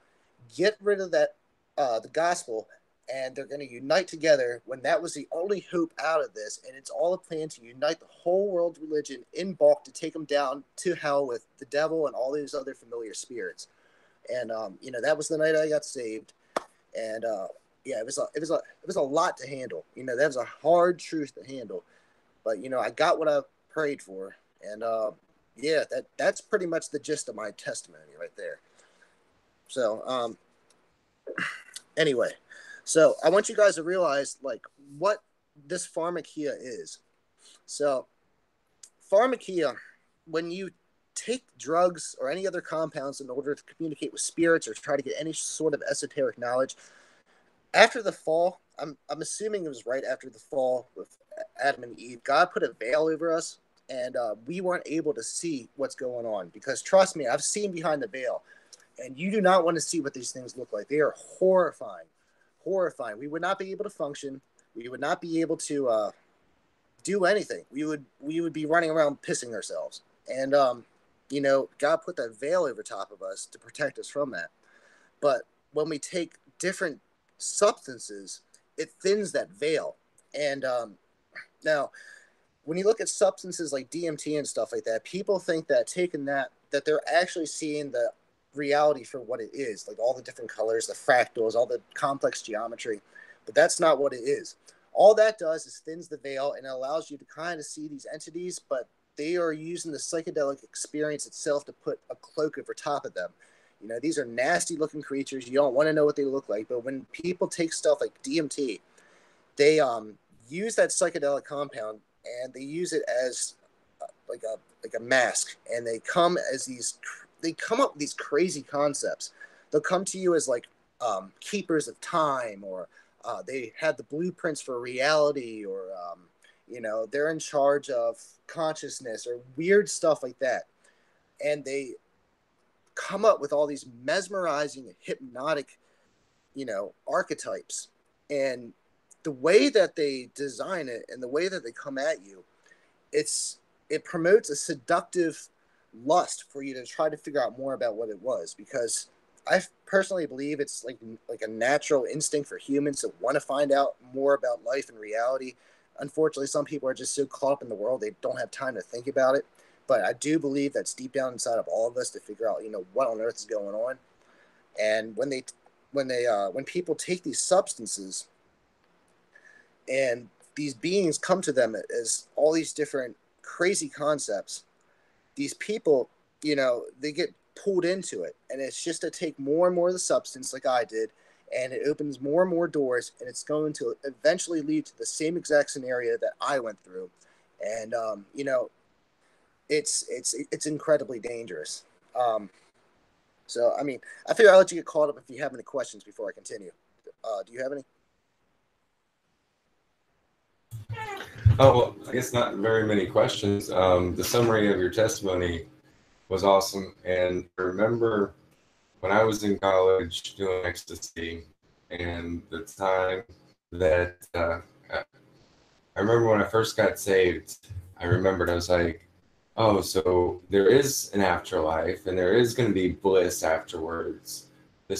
get rid of that, the gospel, and they're going to unite together when that was the only hope out of this. And it's all a plan to unite the whole world religion in bulk to take them down to hell with the devil and all these other familiar spirits. And, that was the night I got saved. And, yeah, it was a lot to handle. That was a hard truth to handle, but I got what I prayed for, and yeah, that's pretty much the gist of my testimony right there. So anyway, so I want you guys to realize like what this pharmakeia is. So pharmakeia, when you take drugs or any other compounds in order to communicate with spirits or try to get any sort of esoteric knowledge, after the fall, I'm assuming it was right after the fall with Adam and Eve, God put a veil over us, and we weren't able to see what's going on. Because trust me, I've seen behind the veil, and you do not want to see what these things look like. They are horrifying, horrifying. We would not be able to function. We would not be able to do anything. We would be running around pissing ourselves. And you know, God put that veil over top of us to protect us from that. But when we take different substances, it thins that veil. And now, when you look at substances like DMT and stuff like that, people think that taking that they're actually seeing the reality for what it is, like all the different colors, the fractals, all the complex geometry. But that's not what it is. All that does is thins the veil, and it allows you to kind of see these entities, but they are using the psychedelic experience itself to put a cloak over top of them. You know, these are nasty looking creatures. You don't want to know what they look like. But when people take stuff like DMT, they use that psychedelic compound, and they use it as like a mask, and they come up with these crazy concepts. They'll come to you as like keepers of time, or they have the blueprints for reality, or you know, they're in charge of consciousness, or weird stuff like that. And they come up with all these mesmerizing, hypnotic, you know, archetypes. And the way that they design it and the way that they come at you, it promotes a seductive lust for you to try to figure out more about what it was. Because I personally believe it's like a natural instinct for humans to want to find out more about life and reality. Unfortunately, some people are just so caught up in the world they don't have time to think about it. But I do believe that's deep down inside of all of us to figure out, you know, what on earth is going on. And when people take these substances and these beings come to them as all these different crazy concepts, these people, you know, they get pulled into it, and it's just to take more and more of the substance, like I did, and it opens more and more doors, and it's going to eventually lead to the same exact scenario that I went through. And you know, it's incredibly dangerous. So I mean, I figure I'll let you get caught up if you have any questions before I continue. Do you have any? Oh, well, I guess not very many questions. The summary of your testimony was awesome. And I remember when I was in college doing ecstasy, and the time that I remember when I first got saved, I remembered I was like, oh, so there is an afterlife and there is going to be bliss afterwards.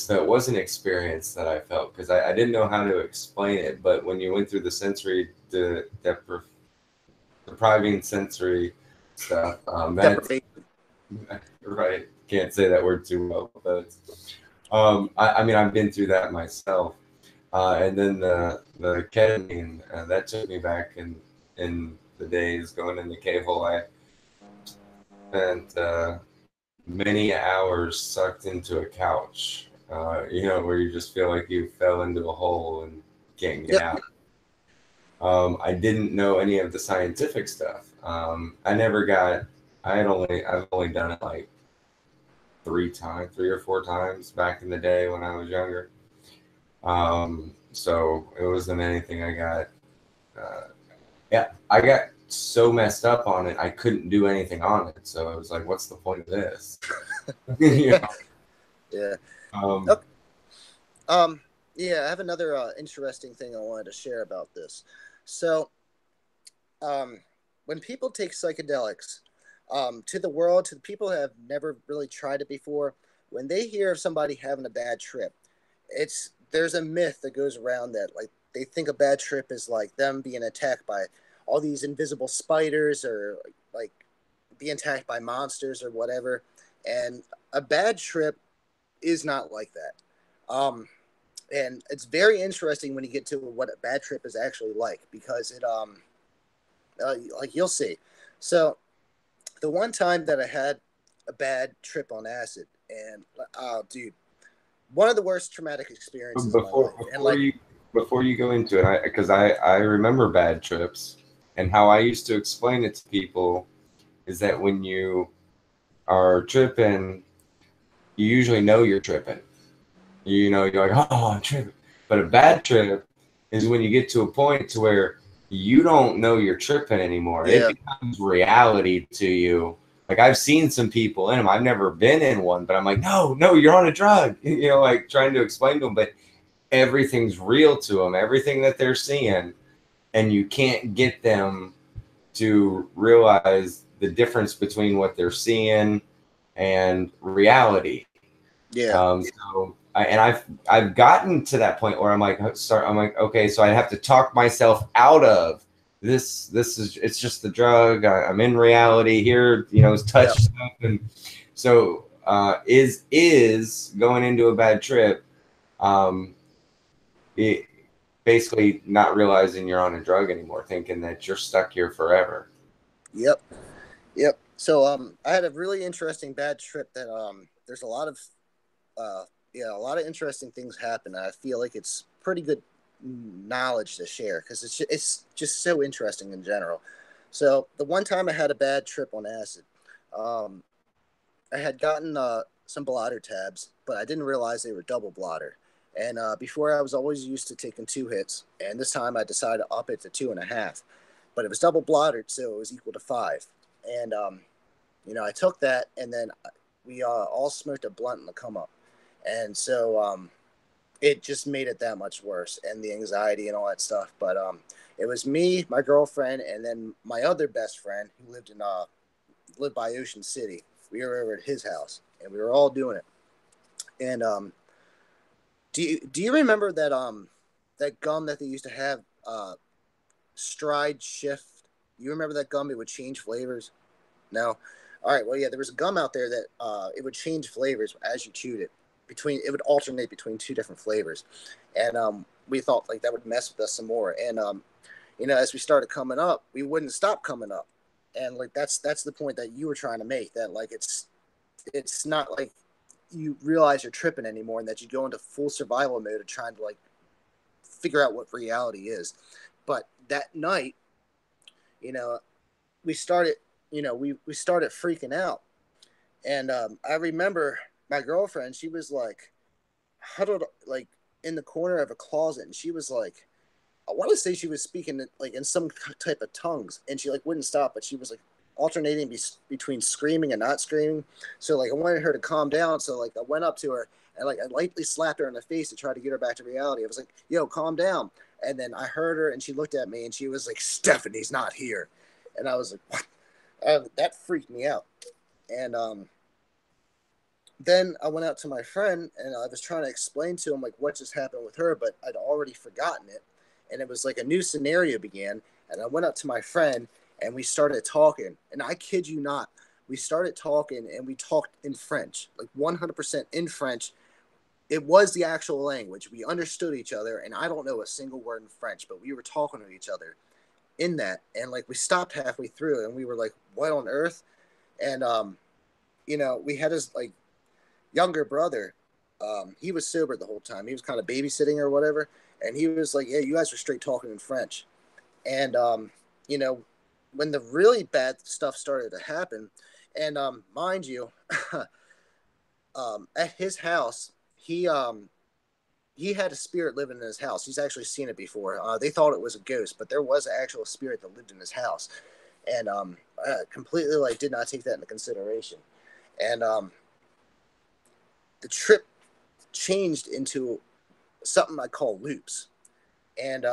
That was an experience that I felt, because I didn't know how to explain it. But when you went through the sensory, depriving sensory stuff, that's right. Can't say that word too well, but I mean, I've been through that myself. And then the ketamine, that took me back in the days going in the cave hole. I spent many hours sucked into a couch, you know, where you just feel like you fell into a hole and can't get out. I didn't know any of the scientific stuff. I've only done it like 3 or 4 times back in the day when I was younger. So it wasn't anything I got. I got so messed up on it, I couldn't do anything on it. So I was like, what's the point of this? You know? Yeah. Yeah, I have another interesting thing I wanted to share about this. So, when people take psychedelics, to the world, to the people who have never really tried it before, when they hear of somebody having a bad trip, there's a myth that goes around that, like, they think a bad trip is like them being attacked by all these invisible spiders, or like being attacked by monsters or whatever. And a bad trip is not like that. And it's very interesting when you get to what a bad trip is actually like, because it like, you'll see. So the one time that I had a bad trip on acid, and dude, one of the worst traumatic experiences of my life. And like, before you go into it, because I remember bad trips, and how I used to explain it to people is that when you are tripping, you usually know you're tripping. You know, you're like, oh, I'm tripping. But a bad trip is when you get to a point to where you don't know you're tripping anymore. Yeah. It becomes reality to you. Like I've seen some people in them. I've never been in one, but I'm like, no, you're on a drug. You know, like trying to explain to them, but everything's real to them. Everything that they're seeing, and you can't get them to realize the difference between what they're seeing and reality. Yeah. I've gotten to that point where I'm like, okay, so I have to talk myself out of this. This is, it's just the drug. I'm in reality here. You know, it's touch Yep. stuff, and so is going into a bad trip. It basically not realizing you're on a drug anymore, thinking that you're stuck here forever. Yep. Yep. So I had a really interesting bad trip that there's a lot of a lot of interesting things happen. I feel like it's pretty good knowledge to share because it's just so interesting in general. So the one time I had a bad trip on acid, um, I had gotten some blotter tabs, but I didn't realize they were double blotter. And before I was always used to taking 2 hits, and this time I decided to up it to 2.5. But it was double blottered, so it was equal to 5. And I took that, and then we all smoked a blunt in the come up, and so it just made it that much worse, and the anxiety and all that stuff. But it was me, my girlfriend, and then my other best friend who lived by Ocean City. We were over at his house, and we were all doing it. And do you remember that gum that they used to have, Stride Shift? You remember that gum? It would change flavors. No. All right. Well, yeah, there was a gum out there that it would change flavors as you chewed it. It would alternate between two different flavors, and we thought like that would mess with us some more. And as we started coming up, we wouldn't stop coming up, and like that's the point that you were trying to make. That like it's not like you realize you're tripping anymore, and that you go into full survival mode of trying to like figure out what reality is. But that night, you know, we started, we started freaking out. And I remember my girlfriend, she was like huddled like in the corner of a closet, and she was like, I want to say she was speaking like in some type of tongues, and she like wouldn't stop, but she was like alternating between screaming and not screaming. So like I wanted her to calm down, so like I went up to her and like I lightly slapped her in the face to try to get her back to reality. I was like, "Yo, calm down." And then I heard her, and she looked at me, and she was like, "Stephanie's not here," and I was like, "What?" That freaked me out. And then I went out to my friend, and I was trying to explain to him like what just happened with her, but I'd already forgotten it. And it was like a new scenario began, and I went up to my friend, and we started talking. And I kid you not, we started talking, and we talked in French, like 100% in French. It was the actual language. We understood each other, and I don't know a single word in French, but we were talking to each other in that. And like we stopped halfway through, and we were like, "What on earth?" And we had his like younger brother. He was sober the whole time. He was kind of babysitting or whatever, and he was like, "Yeah, you guys are straight talking in French." And you know, when the really bad stuff started to happen, and mind you, at his house, he had a spirit living in his house. He's actually seen it before. They thought it was a ghost, but there was an actual spirit that lived in his house, and completely like did not take that into consideration. And the trip changed into something I call loops. And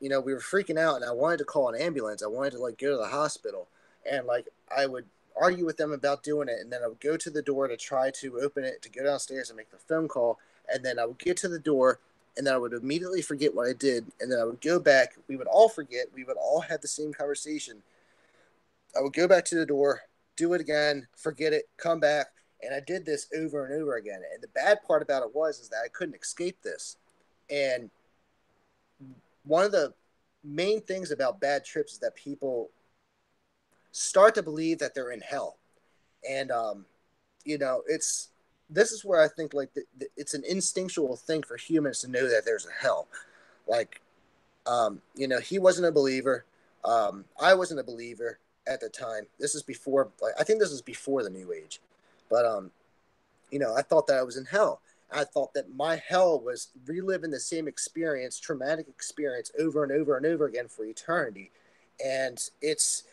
we were freaking out, and I wanted to call an ambulance. I wanted to like go to the hospital, and like I would argue with them about doing it, and then I would go to the door to try to open it to go downstairs and make the phone call, and then I would get to the door, and then I would immediately forget what I did, and then I would go back. We would all forget. We would all have the same conversation. I would go back to the door, do it again, forget it, come back, and I did this over and over again. And the bad part about it was is that I couldn't escape this. And one of the main things about bad trips is that people start to believe that they're in hell. And it's this is where I think like it's an instinctual thing for humans to know that there's a hell. Like he wasn't a believer. I wasn't a believer at the time. This is before, like, I think this is before the New Age, but I thought that I was in hell, I thought that my hell was reliving the same experience, traumatic experience, over and over and over again for eternity. And it's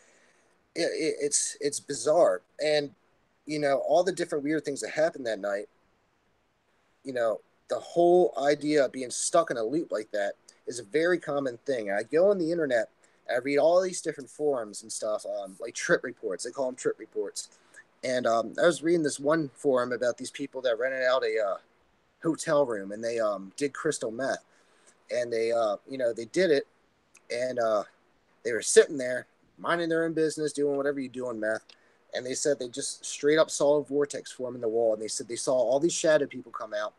bizarre. And all the different weird things that happened that night, the whole idea of being stuck in a loop like that is a very common thing. I go on the internet, I read all these different forums and stuff, like trip reports. They call them trip reports. And I was reading this one forum about these people that rented out a hotel room, and they did crystal meth. And they did it, and they were sitting there minding their own business, doing whatever you do on meth. And they said they just straight up saw a vortex form in the wall. And they said they saw all these shadow people come out,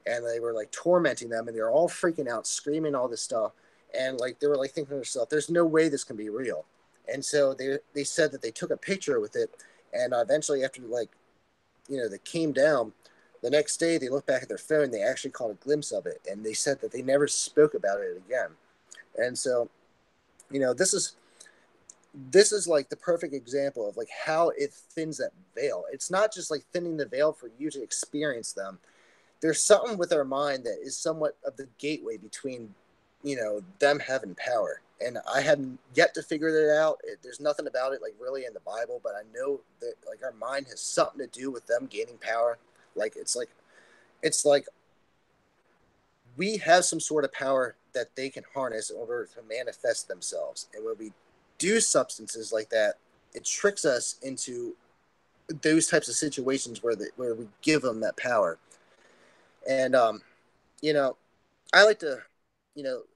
and they were like tormenting them, and they were all freaking out, screaming all this stuff. And like they were like thinking to themselves, there's no way this can be real. And so they said that they took a picture with it, and eventually after they came down, the next day they looked back at their phone, they actually caught a glimpse of it, and they said that they never spoke about it again. And so, this is like the perfect example of like how it thins that veil. It's not just like thinning the veil for you to experience them. There's something with our mind that is somewhat of the gateway between, them having power. And I haven't yet to figure that out. There's nothing about it like really in the Bible, but I know that like our mind has something to do with them gaining power. Like it's like we have some sort of power that they can harness in order to manifest themselves. And when we do substances like that, it tricks us into those types of situations where we give them that power. And I like to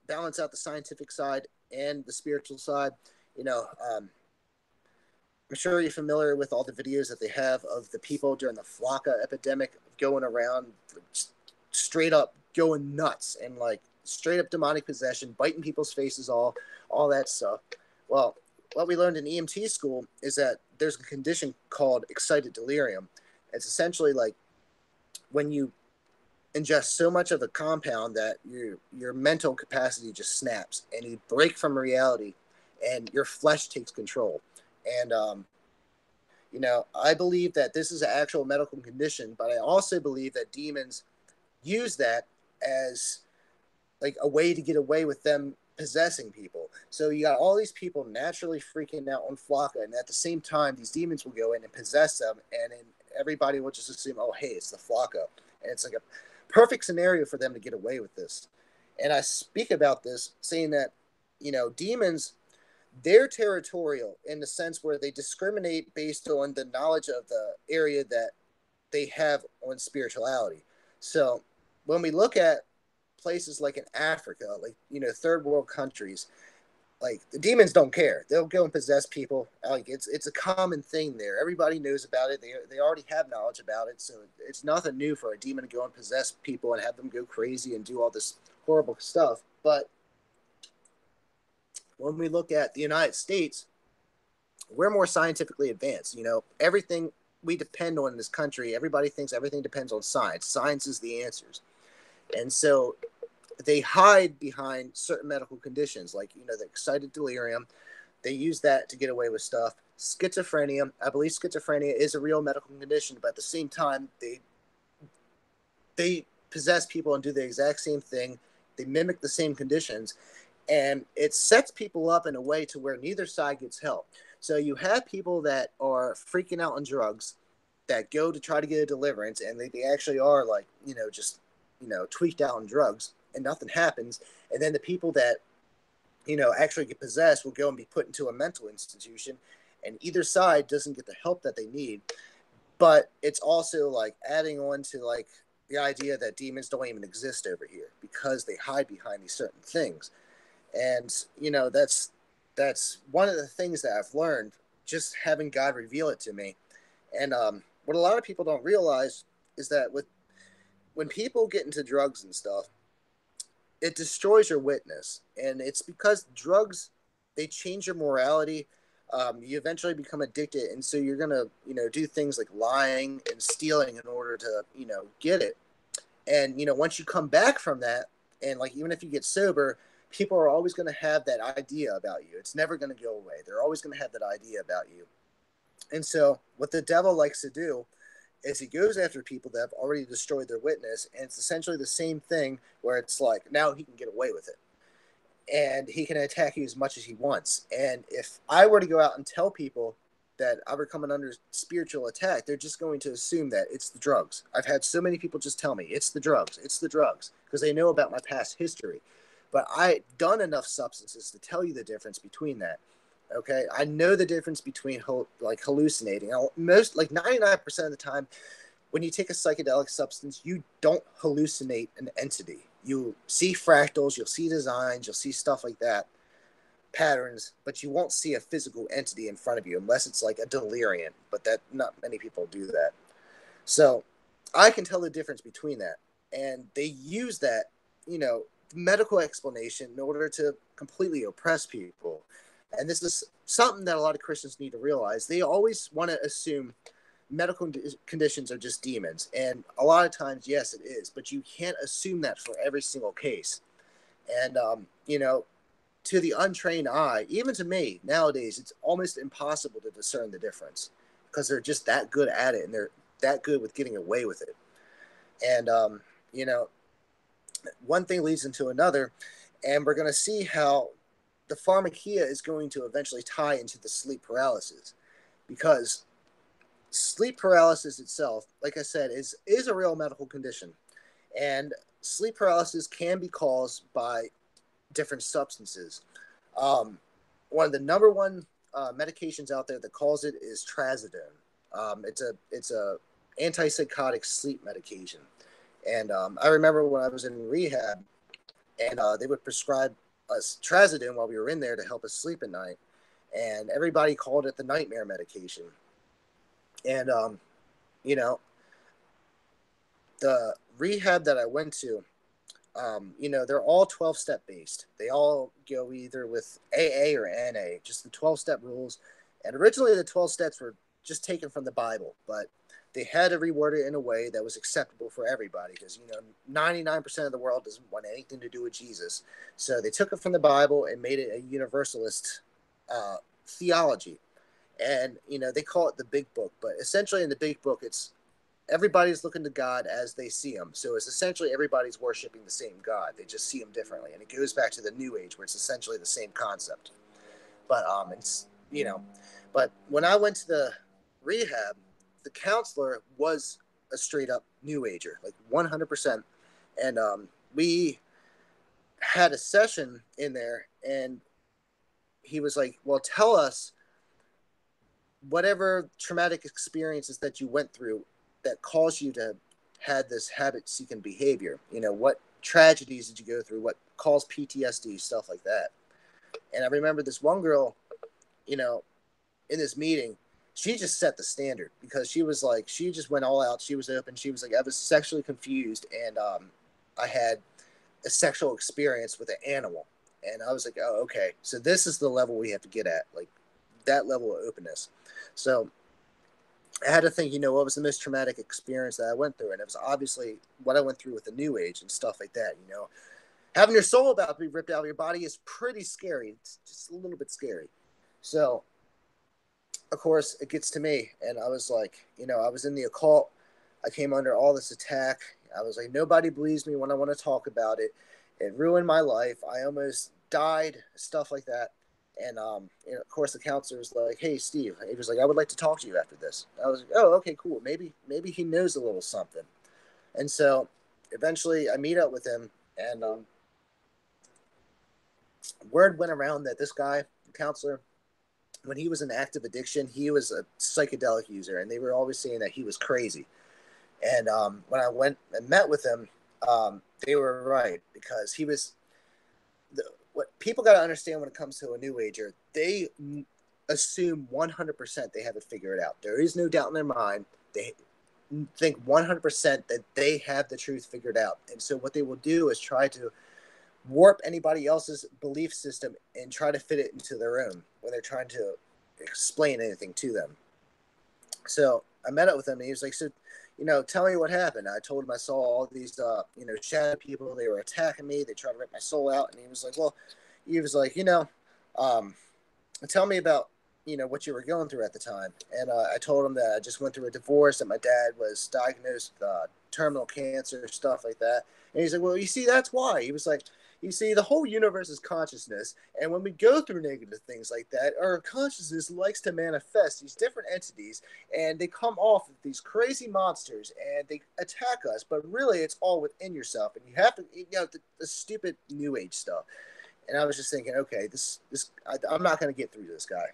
balance out the scientific side and the spiritual side. I'm sure you're familiar with all the videos that they have of the people during the Flocka epidemic going around straight up going nuts and like straight up demonic possession, biting people's faces, all that stuff. Well, what we learned in EMT school is that there's a condition called excited delirium. It's essentially like when you ingest so much of a compound that your mental capacity just snaps and you break from reality and your flesh takes control. And I believe that this is an actual medical condition, but I also believe that demons use that as like a way to get away with them possessing people. So you got all these people naturally freaking out on Flocka, and at the same time, these demons will go in and possess them, and then everybody will just assume, oh, hey, it's the Flocka. And it's like a perfect scenario for them to get away with this. And I speak about this saying that, demons, they're territorial in the sense where they discriminate based on the knowledge of the area that they have on spirituality. So when we look at places like in Africa, like, third world countries, like the demons don't care. They'll go and possess people. Like it's a common thing there. Everybody knows about it. They already have knowledge about it. So it's nothing new for a demon to go and possess people and have them go crazy and do all this horrible stuff. But when we look at the United States, we're more scientifically advanced. Everything we depend on in this country, everybody thinks everything depends on science. Science is the answers. And so they hide behind certain medical conditions, like, the excited delirium. They use that to get away with stuff. Schizophrenia, I believe schizophrenia is a real medical condition, but at the same time, they possess people and do the exact same thing. They mimic the same conditions, and it sets people up in a way to where neither side gets help. So you have people that are freaking out on drugs that go to try to get a deliverance, and they actually are like, just, tweaked out on drugs, and nothing happens. And then the people that, actually get possessed will go and be put into a mental institution, and either side doesn't get the help that they need. But it's also like adding on to like the idea that demons don't even exist over here because they hide behind these certain things. And, that's one of the things that I've learned just having God reveal it to me. And what a lot of people don't realize is that when people get into drugs and stuff, it destroys your witness. And it's because drugs, they change your morality. You eventually become addicted. And so you're going to, do things like lying and stealing in order to, get it. And, once you come back from that, and like, even if you get sober, people are always going to have that idea about you. It's never going to go away. They're always going to have that idea about you. And so what the devil likes to do is he goes after people that have already destroyed their witness, and it's essentially the same thing where it's like now he can get away with it, and he can attack you as much as he wants. And if I were to go out and tell people that I were coming under spiritual attack, they're just going to assume that it's the drugs. I've had so many people just tell me it's the drugs, because they know about my past history. But I've done enough substances to tell you the difference between that. Okay, I know the difference between like hallucinating. Most, like 99% of the time, when you take a psychedelic substance, you don't hallucinate an entity. You see fractals, you'll see designs, you'll see stuff like that, patterns, but you won't see a physical entity in front of you unless it's like a delirium. But that not many people do that. So I can tell the difference between that, and they use that, medical explanation in order to completely oppress people. And this is something that a lot of Christians need to realize. They always want to assume medical conditions are just demons. And a lot of times, yes, it is. But you can't assume that for every single case. And, to the untrained eye, even to me nowadays, it's almost impossible to discern the difference because they're just that good at it and they're that good with getting away with it. And, one thing leads into another. And we're going to see how the pharmakeia is going to eventually tie into the sleep paralysis, because sleep paralysis itself, like I said, is a real medical condition, and sleep paralysis can be caused by different substances. One of the number one medications out there that cause it is trazodone. It's a antipsychotic sleep medication, and I remember when I was in rehab, and they would prescribe us trazodone while we were in there to help us sleep at night, and everybody called it the nightmare medication. And the rehab that I went to, they're all 12-step based. They all go either with AA or NA, just the 12-step rules. And originally the 12 steps were just taken from the Bible, but they had to reword it in a way that was acceptable for everybody, because 99% of the world doesn't want anything to do with Jesus. So they took it from the Bible and made it a universalist theology. And they call it the big book, but essentially in the big book, it's everybody's looking to God as they see him. So it's essentially everybody's worshiping the same God. They just see him differently. And it goes back to the New Age, where it's essentially the same concept. But but when I went to the rehab, the counselor was a straight up New Ager, like 100%. And we had a session in there, and he was like, well, tell us whatever traumatic experiences that you went through that caused you to have this habit-seeking behavior. What tragedies did you go through? What caused PTSD, stuff like that. And I remember this one girl, in this meeting, she just set the standard, because she was like, she just went all out. She was open. She was like, I was sexually confused, and I had a sexual experience with an animal. And I was like, oh, okay. So this is the level we have to get at, like that level of openness. So I had to think, what was the most traumatic experience that I went through? And it was obviously what I went through with the New Age and stuff like that. Having your soul about to be ripped out of your body is pretty scary. It's just a little bit scary. So, of course, it gets to me. And I was like, I was in the occult. I came under all this attack. I was like, nobody believes me when I want to talk about it. It ruined my life. I almost died, stuff like that. And, of course, the counselor was like, hey, Steve. He was like, I would like to talk to you after this. I was like, oh, okay, cool. Maybe he knows a little something. And so eventually I meet up with him, and word went around that this guy, the counselor, when he was in active addiction, he was a psychedelic user, and they were always saying that he was crazy. And when I went and met with him, they were right, because he was what people got to understand when it comes to a New Ager. They assume 100% they have it figured out. There is no doubt in their mind. They think 100% that they have the truth figured out. And so what they will do is try to warp anybody else's belief system and try to fit it into their own when they're trying to explain anything to them. So I met up with him, and he was like, so, tell me what happened. I told him I saw all these, shadow people. They were attacking me. They tried to rip my soul out. And he was like, tell me about what you were going through at the time. And I told him that I just went through a divorce, that my dad was diagnosed with terminal cancer, stuff like that. And he's like, well, you see, that's why. He was like, you see, the whole universe is consciousness. And when we go through negative things like that, our consciousness likes to manifest these different entities, and they come off of these crazy monsters and they attack us. But really, it's all within yourself. And you have to, the stupid new age stuff. And I was just thinking, okay, I'm not going to get through this guy.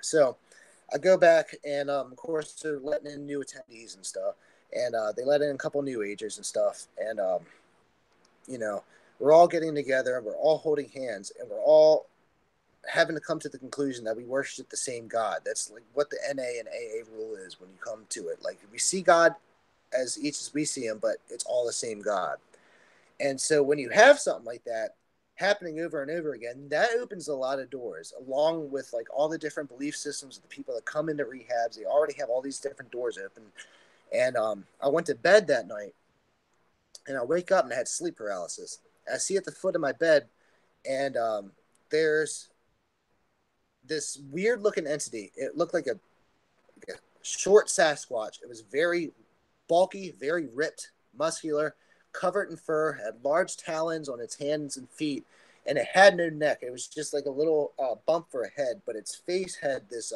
So I go back, and of course they're letting in new attendees and stuff, and they let in a couple new agers and stuff, and you know, we're all getting together and we're all holding hands, and we're all having to come to the conclusion that we worship the same God. That's like what the NA and AA rule is when you come to it. Like, we see God as each as we see him, but it's all the same God. And so when you have something like that happening over and over again, that opens a lot of doors, along with like all the different belief systems of the people that come into rehabs. They already have all these different doors open. And I went to bed that night, and I wake up and I had sleep paralysis. I see at the foot of my bed, and there's this weird looking entity. It looked like a short Sasquatch. It was very bulky, very ripped, muscular, covered in fur, had large talons on its hands and feet, and it had no neck. It was just like a little bump for a head, but its face had this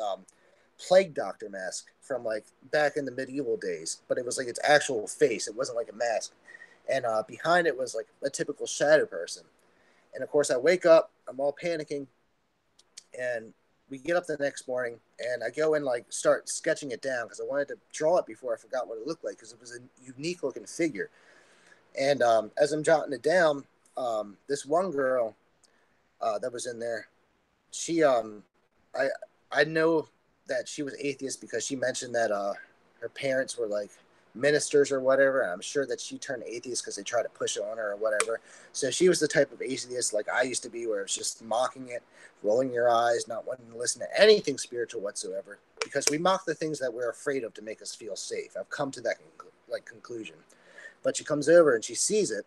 plague doctor mask from like back in the medieval days, but it was like its actual face. It wasn't like a mask. And behind it was like a typical shadow person. And of course, I wake up, I'm all panicking, and we get up the next morning, and I go and like start sketching it down because I wanted to draw it before I forgot what it looked like, because it was a unique looking figure. And as I'm jotting it down, this one girl that was in there, she I know that she was atheist because she mentioned that her parents were like ministers or whatever. And I'm sure that she turned atheist because they tried to push it on her or whatever. So she was the type of atheist like I used to be, where it's just mocking it, rolling your eyes, not wanting to listen to anything spiritual whatsoever, because we mock the things that we're afraid of to make us feel safe. I've come to that conclusion. But she comes over and she sees it,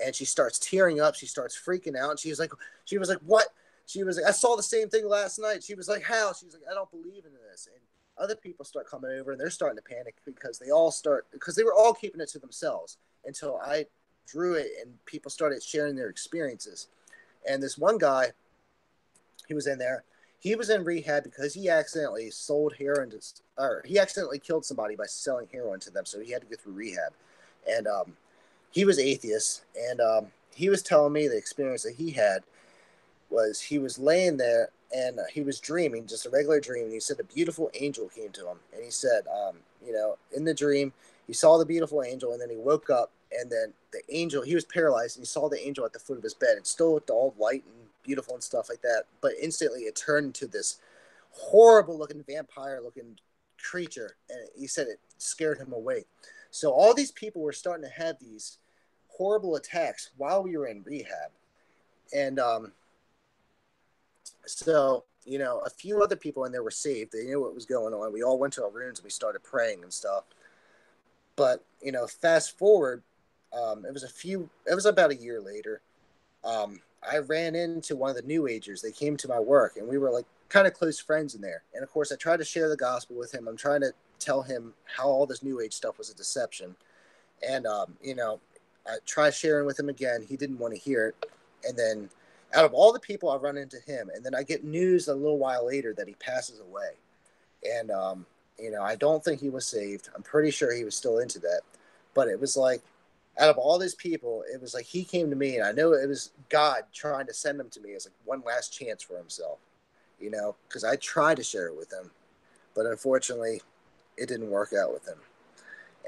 and she starts tearing up. She starts freaking out. And she was like, what? She was like, I saw the same thing last night. She was like, how? She was like, I don't believe in this. And other people start coming over, and they're starting to panic because they were all keeping it to themselves until I drew it and people started sharing their experiences. And this one guy, he was in there. He was in rehab because he accidentally sold heroin or he accidentally killed somebody by selling heroin to them. So he had to go through rehab. And he was atheist, and he was telling me the experience that he had was he was laying there, and he was dreaming, just a regular dream. And he said a beautiful angel came to him, and he said, in the dream, he saw the beautiful angel, and then he woke up, and then the angel, he was paralyzed, and he saw the angel at the foot of his bed. It still looked all white and beautiful and stuff like that, but instantly it turned into this horrible looking vampire looking creature, and he said it scared him away. So all these people were starting to have these horrible attacks while we were in rehab. And so, a few other people in there were saved. They knew what was going on. We all went to our rooms and we started praying and stuff. But, fast forward, it was about a year later. I ran into one of the new agers. They came to my work, and we were like kind of close friends in there. And of course, I tried to share the gospel with him. I'm trying to tell him how all this new age stuff was a deception. And, I tried sharing with him again. He didn't want to hear it. And then out of all the people, I run into him. And then I get news a little while later that he passes away. And, I don't think he was saved. I'm pretty sure he was still into that. But it was like, out of all these people, it was like he came to me, and I know it was God trying to send him to me as like one last chance for himself, because I tried to share it with him, but unfortunately, it didn't work out with him.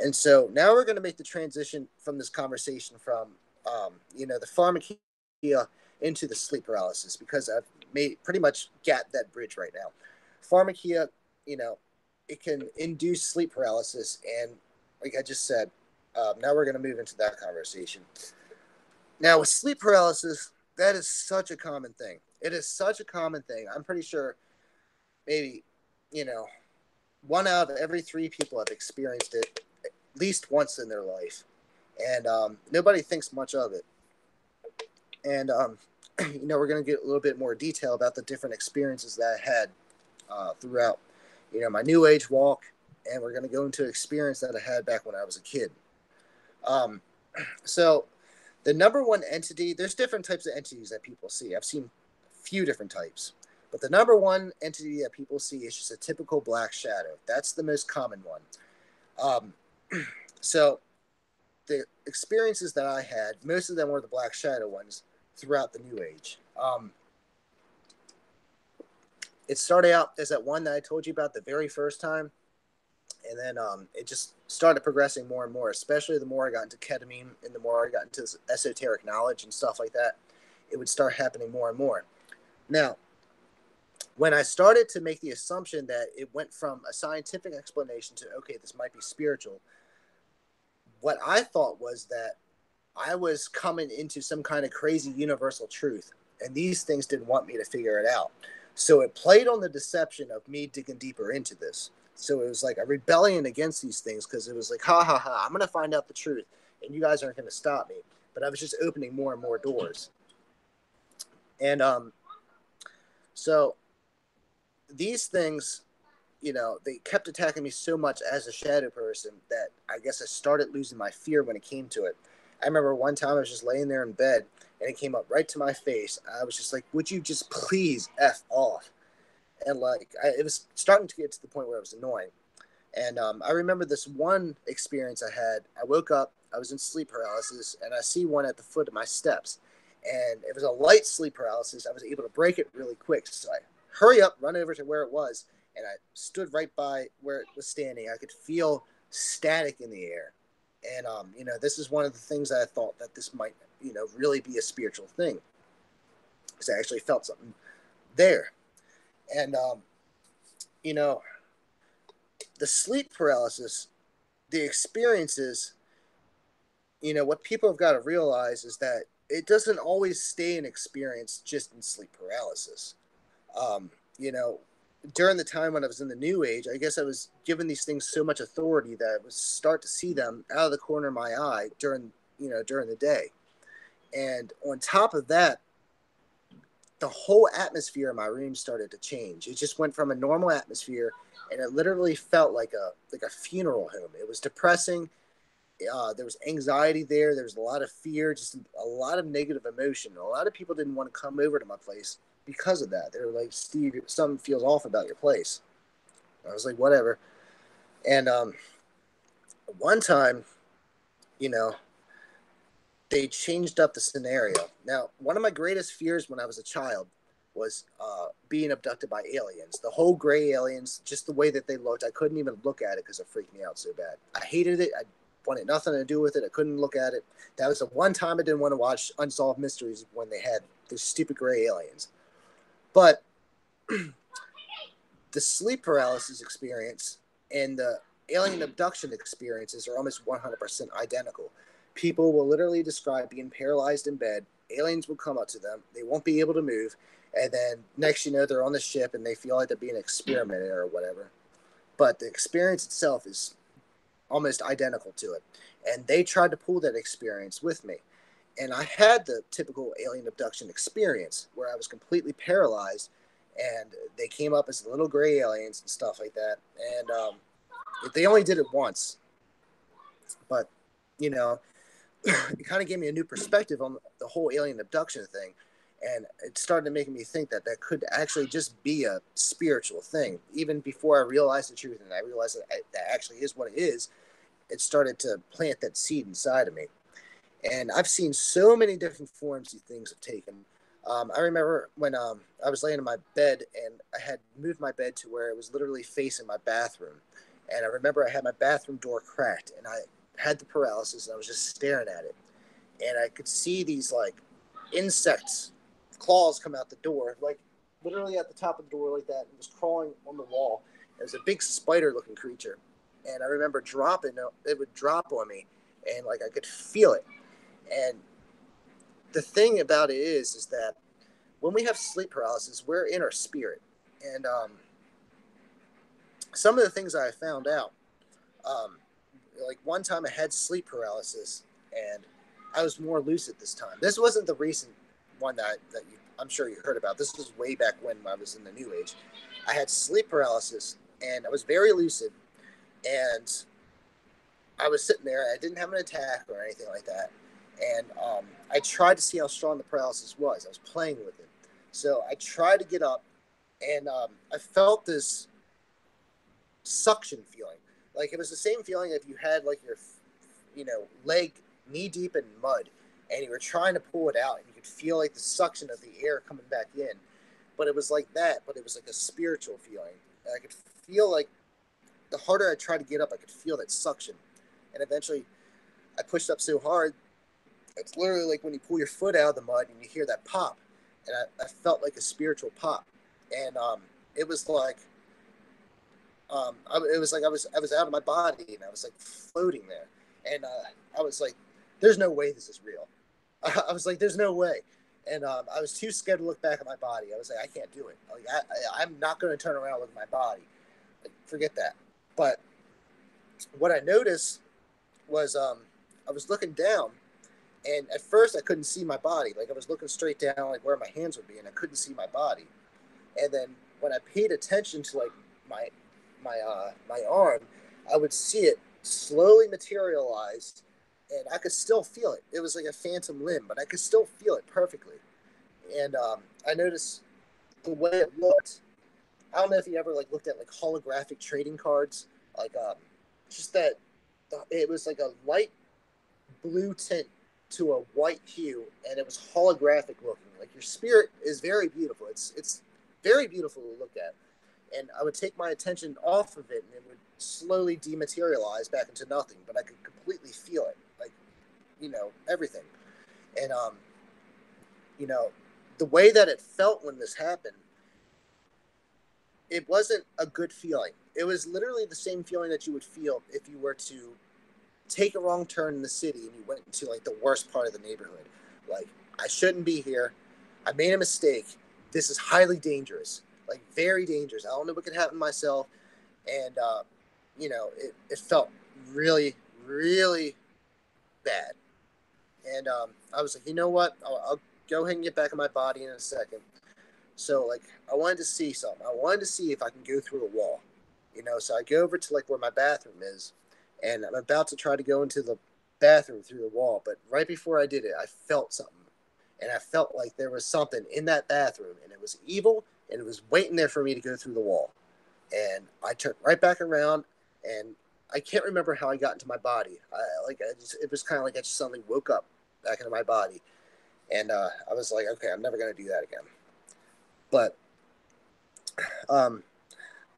And so now we're going to make the transition from this conversation from, the pharmakeia into the sleep paralysis, because I've pretty much gapped that bridge right now. Pharmakeia, it can induce sleep paralysis, and like I just said, now we're going to move into that conversation. Now, with sleep paralysis, that is such a common thing. It is such a common thing. I'm pretty sure maybe, one out of every three people have experienced it at least once in their life. And nobody thinks much of it. And, we're going to get a little bit more detail about the different experiences that I had throughout, my New Age walk, and we're going to go into an experience that I had back when I was a kid. So the number one entity, there's different types of entities that people see. I've seen a few different types, but the number one entity that people see is just a typical black shadow. That's the most common one. So the experiences that I had, most of them were the black shadow ones throughout the New Age. It started out as that one that I told you about the very first time, and then it just started progressing more and more, especially the more I got into ketamine and the more I got into esoteric knowledge and stuff like that. It would start happening more and more. Now, when I started to make the assumption that it went from a scientific explanation to, okay, this might be spiritual, what I thought was that I was coming into some kind of crazy universal truth, and these things didn't want me to figure it out. So it played on the deception of me digging deeper into this. So it was like a rebellion against these things, because it was like, ha ha ha, I'm going to find out the truth, and you guys aren't going to stop me. But I was just opening more and more doors. And so these things, they kept attacking me so much as a shadow person that I guess I started losing my fear when it came to it. I remember one time I was just laying there in bed, and it came up right to my face. I was just like, would you just please F off? And it was starting to get to the point where it was annoying. And I remember this one experience I had. I woke up, I was in sleep paralysis, and I see one at the foot of my steps. And it was a light sleep paralysis. I was able to break it really quick. So I hurry up, run over to where it was, and I stood right by where it was standing. I could feel static in the air. And, this is one of the things that I thought that this might, really be a spiritual thing. Because I actually felt something there. And, the sleep paralysis, the experiences, what people have got to realize is that it doesn't always stay an experience just in sleep paralysis. Um, you know, During the time when I was in the New Age, I guess I was given these things so much authority that I would start to see them out of the corner of my eye during the day. And on top of that, the whole atmosphere in my room started to change. It just went from a normal atmosphere, and it literally felt like a funeral home. It was depressing. There was anxiety there. There was a lot of fear, just a lot of negative emotion. A lot of people didn't want to come over to my place because of that. They were like, Steve, something feels off about your place. I was like, whatever. And one time, you know, they changed up the scenario. Now, one of my greatest fears when I was a child was being abducted by aliens. The whole gray aliens, just the way that they looked, I couldn't even look at it because it freaked me out so bad. I hated it. I wanted nothing to do with it. I couldn't look at it. That was the one time I didn't want to watch Unsolved Mysteries, when they had those stupid gray aliens. But the sleep paralysis experience and the alien abduction experiences are almost 100% identical. People will literally describe being paralyzed in bed. Aliens will come up to them. They won't be able to move. And then next, they're on the ship and they feel like they're being experimented or whatever. But the experience itself is almost identical to it. And they tried to pull that experience with me. And I had the typical alien abduction experience where I was completely paralyzed, and they came up as little gray aliens and stuff like that. And they only did it once. But, it kind of gave me a new perspective on the whole alien abduction thing. And it started making me think that could actually just be a spiritual thing. Even before I realized the truth and I realized that actually is what it is, it started to plant that seed inside of me. And I've seen so many different forms these things have taken. I remember when I was laying in my bed and I had moved my bed to where it was literally facing my bathroom. And I remember I had my bathroom door cracked and I had the paralysis and I was just staring at it. And I could see these like insects, claws come out the door, like literally at the top of the door like that, and was crawling on the wall. It was a big spider looking creature. And I remember it would drop on me and like I could feel it. And the thing about it is that when we have sleep paralysis, we're in our spirit. And some of the things I found out, like one time I had sleep paralysis and I was more lucid this time. This wasn't the recent one that I'm sure you heard about. This was way back when I was in the New Age. I had sleep paralysis, and I was very lucid, and I was sitting there. I didn't have an attack or anything like that, and I tried to see how strong the paralysis was. I was playing with it, so I tried to get up, and I felt this suction feeling. Like it was the same feeling if you had like your, leg knee deep in mud, and you were trying to pull it out, and you could feel like the suction of the air coming back in. But it was like that, but it was like a spiritual feeling. And I could feel like the harder I tried to get up, I could feel that suction. And eventually, I pushed up so hard, it's literally like when you pull your foot out of the mud and you hear that pop. And I felt like a spiritual pop. And it was like, it was like I was out of my body and I was like floating there. And I was like, there's no way this is real. I was like, there's no way. And I was too scared to look back at my body. I was like, I can't do it. Like, I'm not going to turn around and look at my body. Like, forget that. But what I noticed was I was looking down, and at first I couldn't see my body. Like I was looking straight down, like where my hands would be, and I couldn't see my body. And then when I paid attention to like my arm, I would see it slowly materialize, and I could still feel it. It was like a phantom limb, but I could still feel it perfectly. And I noticed the way it looked. I don't know if you ever like looked at like holographic trading cards, like just that it was like a light blue tint to a white hue, and it was holographic looking. Like your spirit is very beautiful. It's very beautiful to look at. And I would take my attention off of it, and it would slowly dematerialize back into nothing. But I could completely feel it, like everything. And the way that it felt when this happened, it wasn't a good feeling. It was literally the same feeling that you would feel if you were to take a wrong turn in the city and you went into like the worst part of the neighborhood. Like, I shouldn't be here. I made a mistake. This is highly dangerous, like very dangerous. I don't know what could happen to myself. And, it felt really, really bad. And I was like, you know what? I'll go ahead and get back in my body in a second. So, like, I wanted to see something. I wanted to see if I can go through a wall, So I go over to, like, where my bathroom is, and I'm about to try to go into the bathroom through the wall. But right before I did it, I felt something. And I felt like there was something in that bathroom, and it was evil, and it was waiting there for me to go through the wall. And I turned right back around, and I can't remember how I got into my body. It was kind of like I just suddenly woke up back into my body. And I was like, okay, I'm never going to do that again. But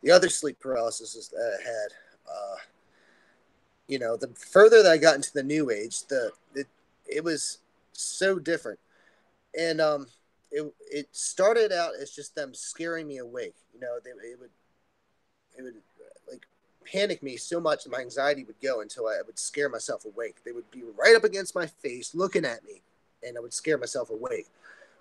the other sleep paralysis that I had, the further that I got into the new age, it was so different. And it started out as just them scaring me awake. It would like panic me so much that my anxiety would go until I would scare myself awake. They would be right up against my face looking at me, and I would scare myself awake.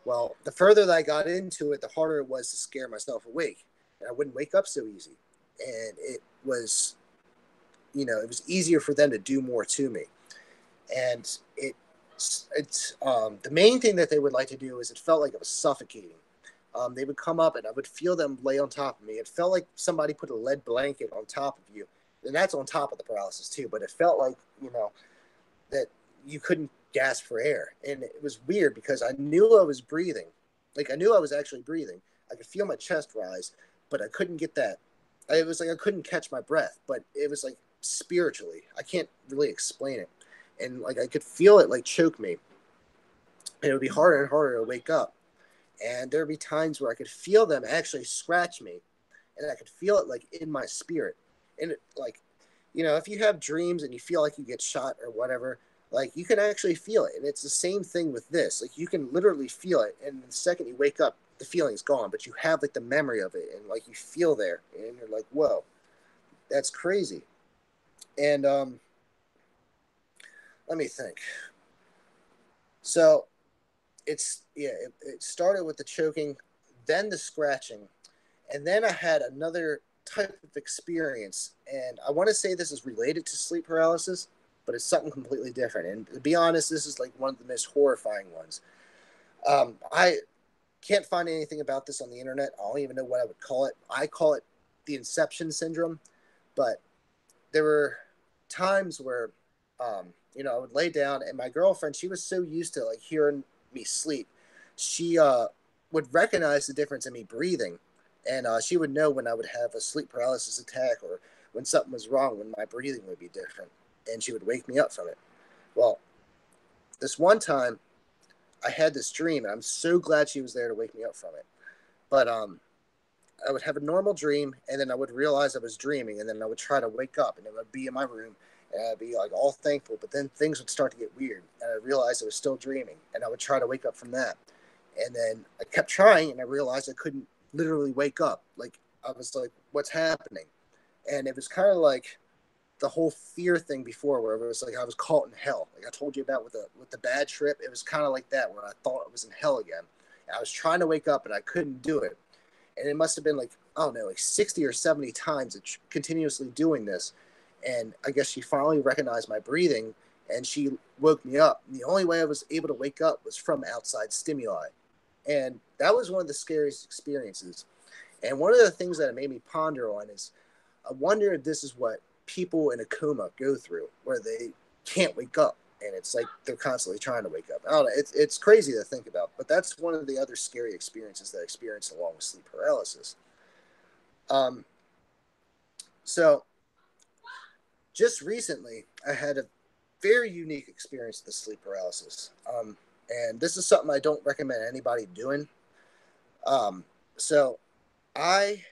Well, the further that I got into it, the harder it was to scare myself awake. And I wouldn't wake up so easy. And it was easier for them to do more to me. And it's the main thing that they would like to do is it felt like it was suffocating. They would come up and I would feel them lay on top of me. It felt like somebody put a lead blanket on top of you. And that's on top of the paralysis too. But it felt like, that you couldn't gasp for air. And it was weird because I knew I was breathing. Like I knew I was actually breathing. I could feel my chest rise, but I couldn't get that. It was like I couldn't catch my breath, but it was like spiritually. I can't really explain it. And like I could feel it like choke me. And it would be harder and harder to wake up. And there'd be times where I could feel them actually scratch me. And I could feel it like in my spirit. And it, like, if you have dreams and you feel like you get shot or whatever, like you can actually feel it. And it's the same thing with this. Like you can literally feel it. And the second you wake up, the feeling's gone, but you have like the memory of it. And like you feel there and you're like, whoa, that's crazy. And let me think. So it started with the choking, then the scratching. And then I had another type of experience, and I want to say this is related to sleep paralysis, but it's something completely different. And to be honest, this is like one of the most horrifying ones. I can't find anything about this on the internet. I don't even know what I would call it. I call it the Inception syndrome. But there were times where, I would lay down, and my girlfriend, she was so used to like hearing me sleep, she would recognize the difference in me breathing, and she would know when I would have a sleep paralysis attack or when something was wrong, when my breathing would be different, and she would wake me up from it. Well, this one time, I had this dream, and I'm so glad she was there to wake me up from it. But I would have a normal dream, and then I would realize I was dreaming, and then I would try to wake up, and it would be in my room, and I'd be like all thankful. But then things would start to get weird, and I realized I was still dreaming, and I would try to wake up from that, and then I kept trying, and I realized I couldn't literally wake up. Like I was like, "What's happening?" And it was kind of like the whole fear thing before, where it was like I was caught in hell. Like I told you about with the bad trip, it was kind of like that, where I thought I was in hell again. And I was trying to wake up, and I couldn't do it, and it must have been like, I don't know, like 60 or 70 times it's continuously doing this. And I guess she finally recognized my breathing, and she woke me up. And the only way I was able to wake up was from outside stimuli. And that was one of the scariest experiences. And one of the things that it made me ponder on is, I wonder if this is what people in a coma go through, where they can't wake up, and it's like they're constantly trying to wake up. I don't know, it's crazy to think about, but that's one of the other scary experiences that I experienced along with sleep paralysis. Um, so just recently, I had a very unique experience with the sleep paralysis, and this is something I don't recommend anybody doing. Um, so I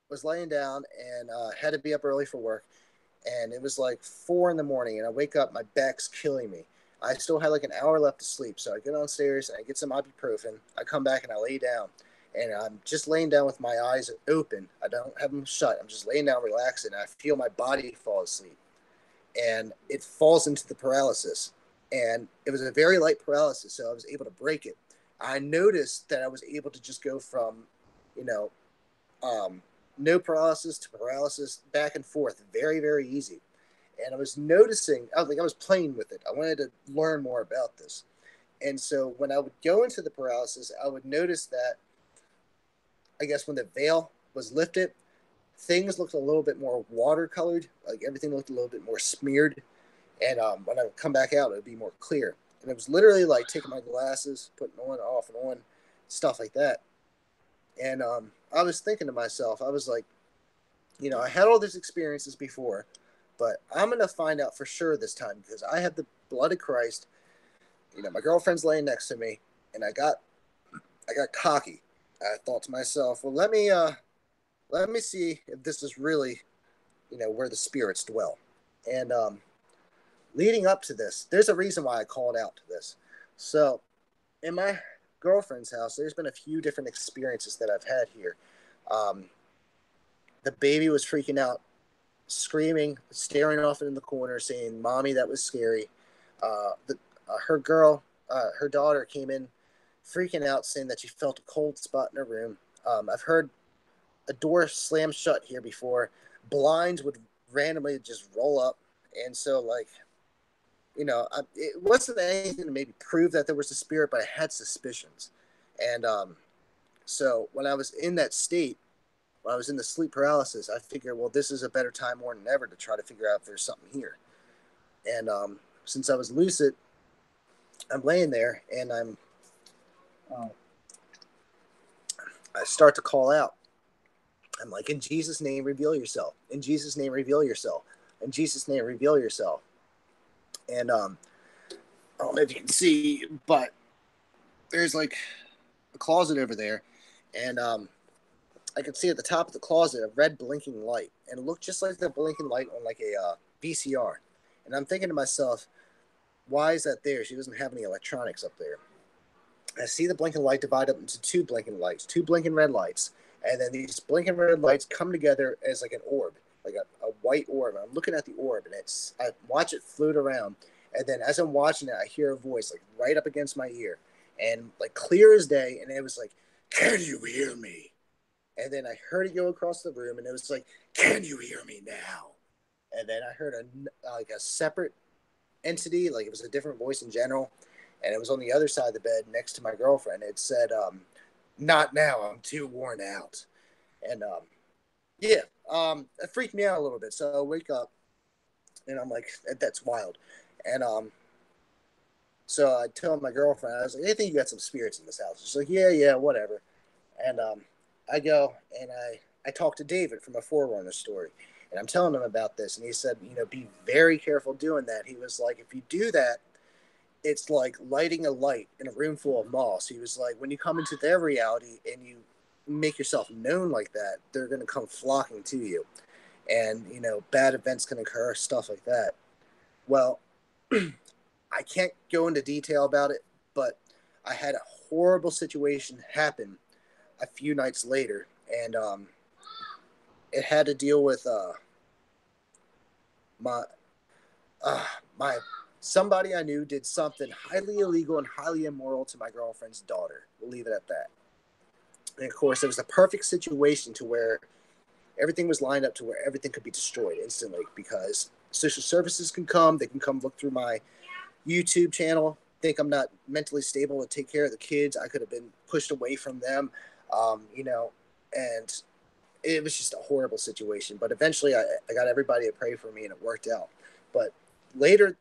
was laying down and had to be up early for work, and it was like 4 in the morning, and I wake up, my back's killing me. I still had like an hour left to sleep, so I get downstairs and I get some ibuprofen. I come back and I lay down, and I'm just laying down with my eyes open. I don't have them shut. I'm just laying down, relaxing. And I feel my body fall asleep, and it falls into the paralysis. And it was a very light paralysis, so I was able to break it. I noticed that I was able to just go from, you know, um, no paralysis to paralysis, back and forth, very, very easy. And I was noticing, I was playing with it. I wanted to learn more about this. And so when I would go into the paralysis, I would notice that, I guess, when the veil was lifted, things looked a little bit more watercolored, like everything looked a little bit more smeared. And when I would come back out, it would be more clear. And it was literally like taking my glasses, putting on, off, and on, stuff like that. And I was thinking to myself, I was like, I had all these experiences before, but I'm going to find out for sure this time, because I have the blood of Christ. My girlfriend's laying next to me, and I got cocky. I thought to myself, well, let me see if this is really, where the spirits dwell. And leading up to this, there's a reason why I called out to this. So in my girlfriend's house, there's been a few different experiences that I've had here. Um, the baby was freaking out, screaming, staring off in the corner, saying, "Mommy, that was scary." Her daughter came in freaking out, saying that she felt a cold spot in her room. I've heard a door slam shut here before. Blinds would randomly just roll up. And so, like, it wasn't anything to maybe prove that there was a spirit, but I had suspicions. And so when I was in that state, when I was in the sleep paralysis, I figured, well, this is a better time more than ever to try to figure out if there's something here. And since I was lucid, I'm laying there, and I start to call out. I'm like, in Jesus' name, reveal yourself. In Jesus' name, reveal yourself. In Jesus' name, reveal yourself. And I don't know if you can see, but there's like a closet over there, and I could see at the top of the closet a red blinking light, and it looked just like the blinking light on like a VCR. And I'm thinking to myself, why is that there? She doesn't have any electronics up there. I see the blinking light divide up into two blinking lights, two blinking red lights, and then these blinking red lights come together as like an orb, like a white orb. I'm looking at the orb, and I watch it float around, and then as I'm watching it, I hear a voice like right up against my ear, and like clear as day, and it was like, "Can you hear me?" And then I heard it go across the room, and it was like, "Can you hear me now?" And then I heard a separate entity, like it was a different voice in general, and it was on the other side of the bed next to my girlfriend. It said, "Not now. I'm too worn out." And yeah, it freaked me out a little bit. So I wake up, and I'm like, "That's wild." And so I tell my girlfriend, I was like, "I think you got some spirits in this house." She's like, "Yeah, yeah, whatever." And I go and I talk to David from a Forerunner story, and I'm telling him about this, and he said, be very careful doing that. He was like, if you do that, it's like lighting a light in a room full of moths. He was like, when you come into their reality and you make yourself known like that, they're going to come flocking to you, and bad events can occur, stuff like that. Well, I can't go into detail about it, but I had a horrible situation happen a few nights later, and it had to deal with my uh, my somebody I knew did something highly illegal and highly immoral to my girlfriend's daughter. We'll leave it at that. And of course, it was the perfect situation to where everything was lined up to where everything could be destroyed instantly, because social services can come. They can come look through my YouTube channel, think I'm not mentally stable to take care of the kids. I could have been pushed away from them, and it was just a horrible situation. But eventually I got everybody to pray for me, and it worked out. But later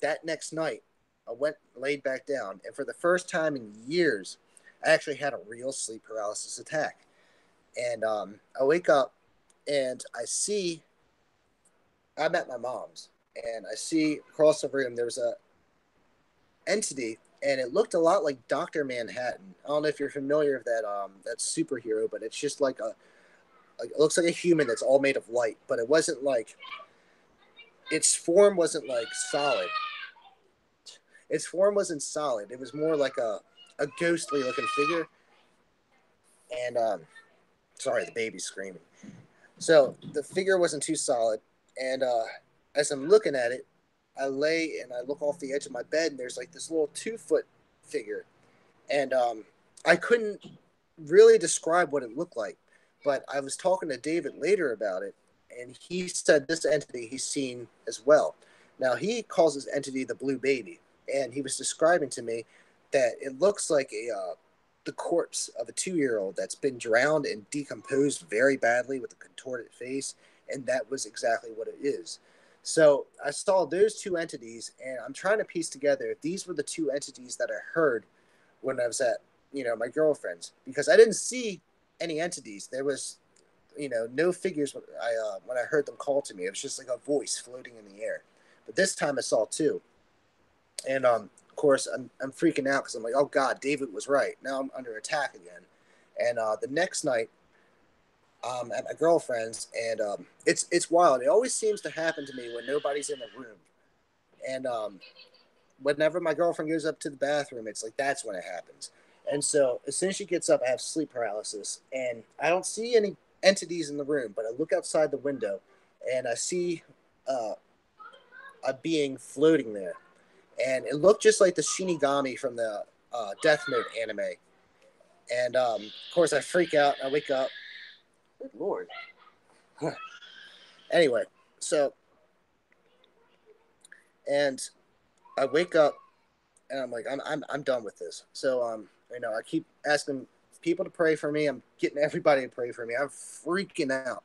that next night, I went laid back down, and for the first time in years, I actually had a real sleep paralysis attack. And I wake up and I'm at my mom's, and I see across the room there was a entity, and it looked a lot like Dr. Manhattan. I don't know if you're familiar with that superhero, but it's just like it looks like a human that's all made of light, but it wasn't like its form wasn't like solid. Its form wasn't solid. It was more like a ghostly looking figure. And sorry, the baby's screaming. So the figure wasn't too solid, and as I'm looking at it, I lay and I look off the edge of my bed, and there's like this little 2 foot figure, and I couldn't really describe what it looked like, but I was talking to David later about it, and he said this entity he's seen as well. Now he calls this entity the Blue Baby, and he was describing to me that it looks like the corpse of a 2-year-old that's been drowned and decomposed very badly with a contorted face, and that was exactly what it is. So I saw those two entities, and I'm trying to piece together if these were the two entities that I heard when I was at my girlfriend's, because I didn't see any entities. There was no figures when I heard them call to me. It was just like a voice floating in the air. But this time I saw two, and of course I'm freaking out because I'm like, oh God, David was right. Now I'm under attack again. And the next night at my girlfriend's, and it's wild. It always seems to happen to me when nobody's in the room, and whenever my girlfriend goes up to the bathroom, it's like that's when it happens. And so as soon as she gets up, I have sleep paralysis, and I don't see any entities in the room, but I look outside the window, and I see uh, a being floating there, and it looked just like the Shinigami from the Death Note anime. And of course, I freak out. I wake up. Good lord. Anyway, so and I wake up and I'm like, I'm done with this. So I keep asking people to pray for me. I'm getting everybody to pray for me. I'm freaking out,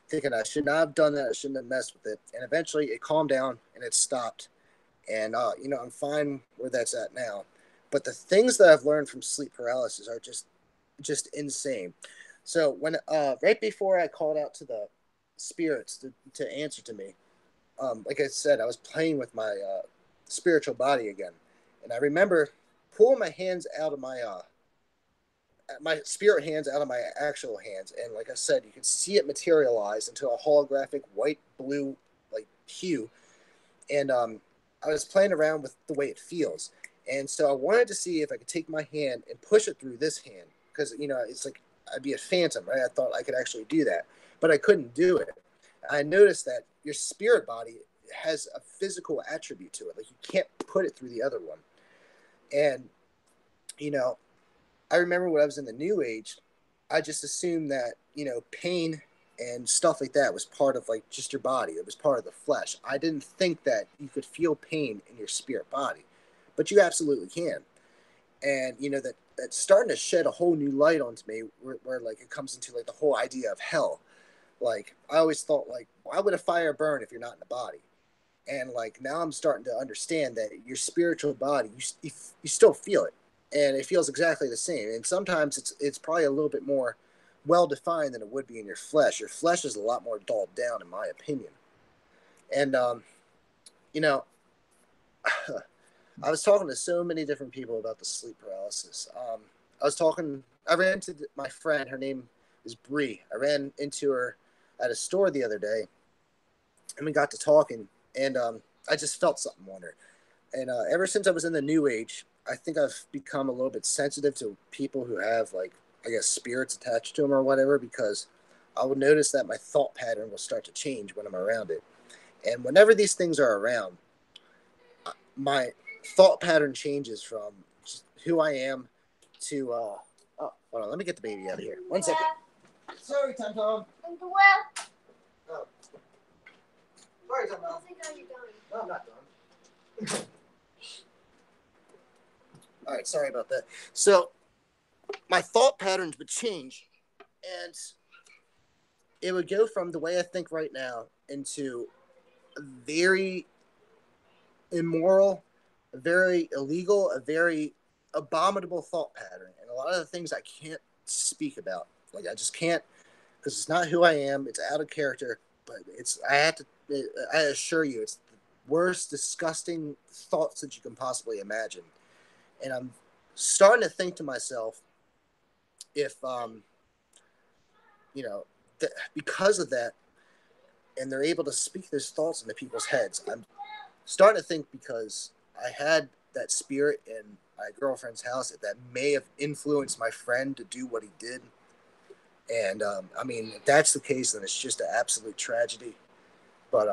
thinking I should not have done that. I shouldn't have messed with it. And eventually, it calmed down and it stopped. And I'm fine where that's at now. But the things that I've learned from sleep paralysis are just insane. So when right before I called out to the spirits to answer to me, like I said, I was playing with my spiritual body again, and I remember pulling my hands out of my spirit hands out of my actual hands, and like I said, you could see it materialize into a holographic white blue like hue, and I was playing around with the way it feels, and so I wanted to see if I could take my hand and push it through this hand, because it's like I'd be a phantom, right? I thought I could actually do that, but I couldn't do it. I noticed that your spirit body has a physical attribute to it. Like you can't put it through the other one. And, you know, I remember when I was in the new age, I just assumed that, pain and stuff like that was part of like just your body. It was part of the flesh. I didn't think that you could feel pain in your spirit body. but you absolutely can. And that's starting to shed a whole new light onto me, where like it comes into like the whole idea of hell. Like I always thought, like, why would a fire burn if you're not in the body? And like now I'm starting to understand that your spiritual body, you still feel it, and it feels exactly the same. And sometimes it's probably a little bit more well defined than it would be in your flesh. Your flesh is a lot more dulled down, in my opinion. And you know, I was talking to so many different people about the sleep paralysis. I ran into my friend. Her name is Bree. I ran into her at a store the other day, and we got to talking, and I just felt something on her. And ever since I was in the new age, I think I've become a little bit sensitive to people who have, like, I guess, spirits attached to them or whatever, because I will notice that my thought pattern will start to change when I'm around it. And whenever these things are around, my thought pattern changes from just who I am to, oh, hold on, let me get the baby out of here. 1 second. Sorry, Tom Tom. Oh. Sorry, Tom Tom. I think you're done. No, I'm not done. All right, sorry about that. So my thought patterns would change, and it would go from the way I think right now into a very immoral, a very illegal, a very abominable thought pattern. And a lot of the things I can't speak about. Like, I just can't, because it's not who I am. It's out of character. But I assure you, it's the worst, disgusting thoughts that you can possibly imagine. And I'm starting to think to myself, if, because of that, and they're able to speak those thoughts into people's heads, I'm starting to think, because I had that spirit in my girlfriend's house, that may have influenced my friend to do what he did. And I mean, if that's the case, then it's just an absolute tragedy. But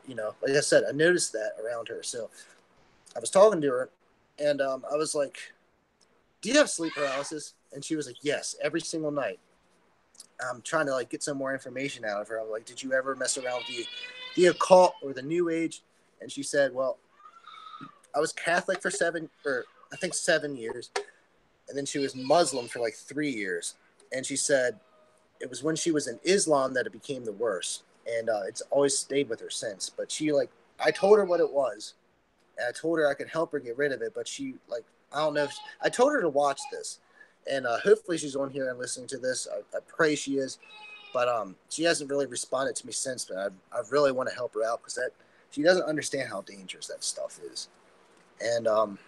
like I said, I noticed that around her. So I was talking to her, and I was like, "Do you have sleep paralysis?" And she was like, "Yes, every single night." I'm trying to like get some more information out of her. I'm like, "Did you ever mess around with the occult or the New Age?" And she said, "Well, I was Catholic for 7 years, and then she was Muslim for like 3 years." And she said it was when she was in Islam that it became the worst, and it's always stayed with her since. But I told her what it was, and I told her I could help her get rid of it. But she, like, I don't know. I told her to watch this, and hopefully she's on here and listening to this. I pray she is, but she hasn't really responded to me since. But I really want to help her out, because she doesn't understand how dangerous that stuff is. And I'm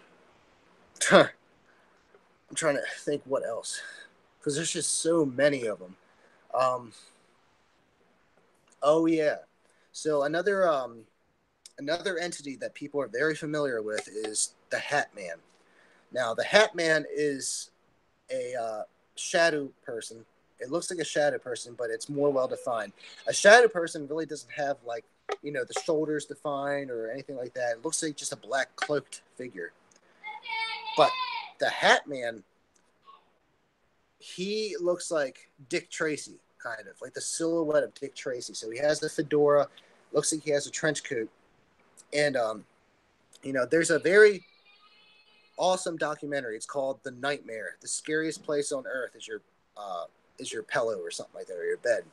trying to think what else, because there's just so many of them. Oh yeah. So another entity that people are very familiar with is the Hat Man. Now, the Hat Man is a shadow person. It looks like a shadow person, but it's more well defined. A shadow person really doesn't have, like, the shoulders defined or anything like that. It looks like just a black cloaked figure. But the Hat Man, he looks like Dick Tracy, kind of like the silhouette of Dick Tracy. So he has the fedora, looks like he has a trench coat, and there's a very awesome documentary. It's called The Nightmare. The scariest place on earth is your pillow or something like that, or your bed,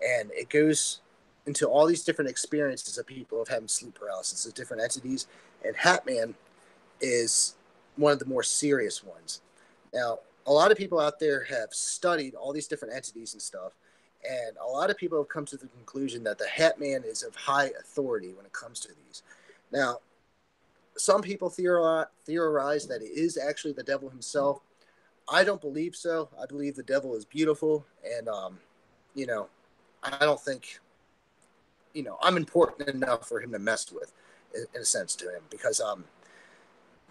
and it goes into all these different experiences of people of having sleep paralysis, of different entities, and Hat Man is one of the more serious ones. Now, a lot of people out there have studied all these different entities and stuff, and a lot of people have come to the conclusion that the Hat Man is of high authority when it comes to these. Now, some people theorize that it is actually the devil himself. I don't believe so. I believe the devil is beautiful, and I don't think I'm important enough for him to mess with, in a sense, to him, because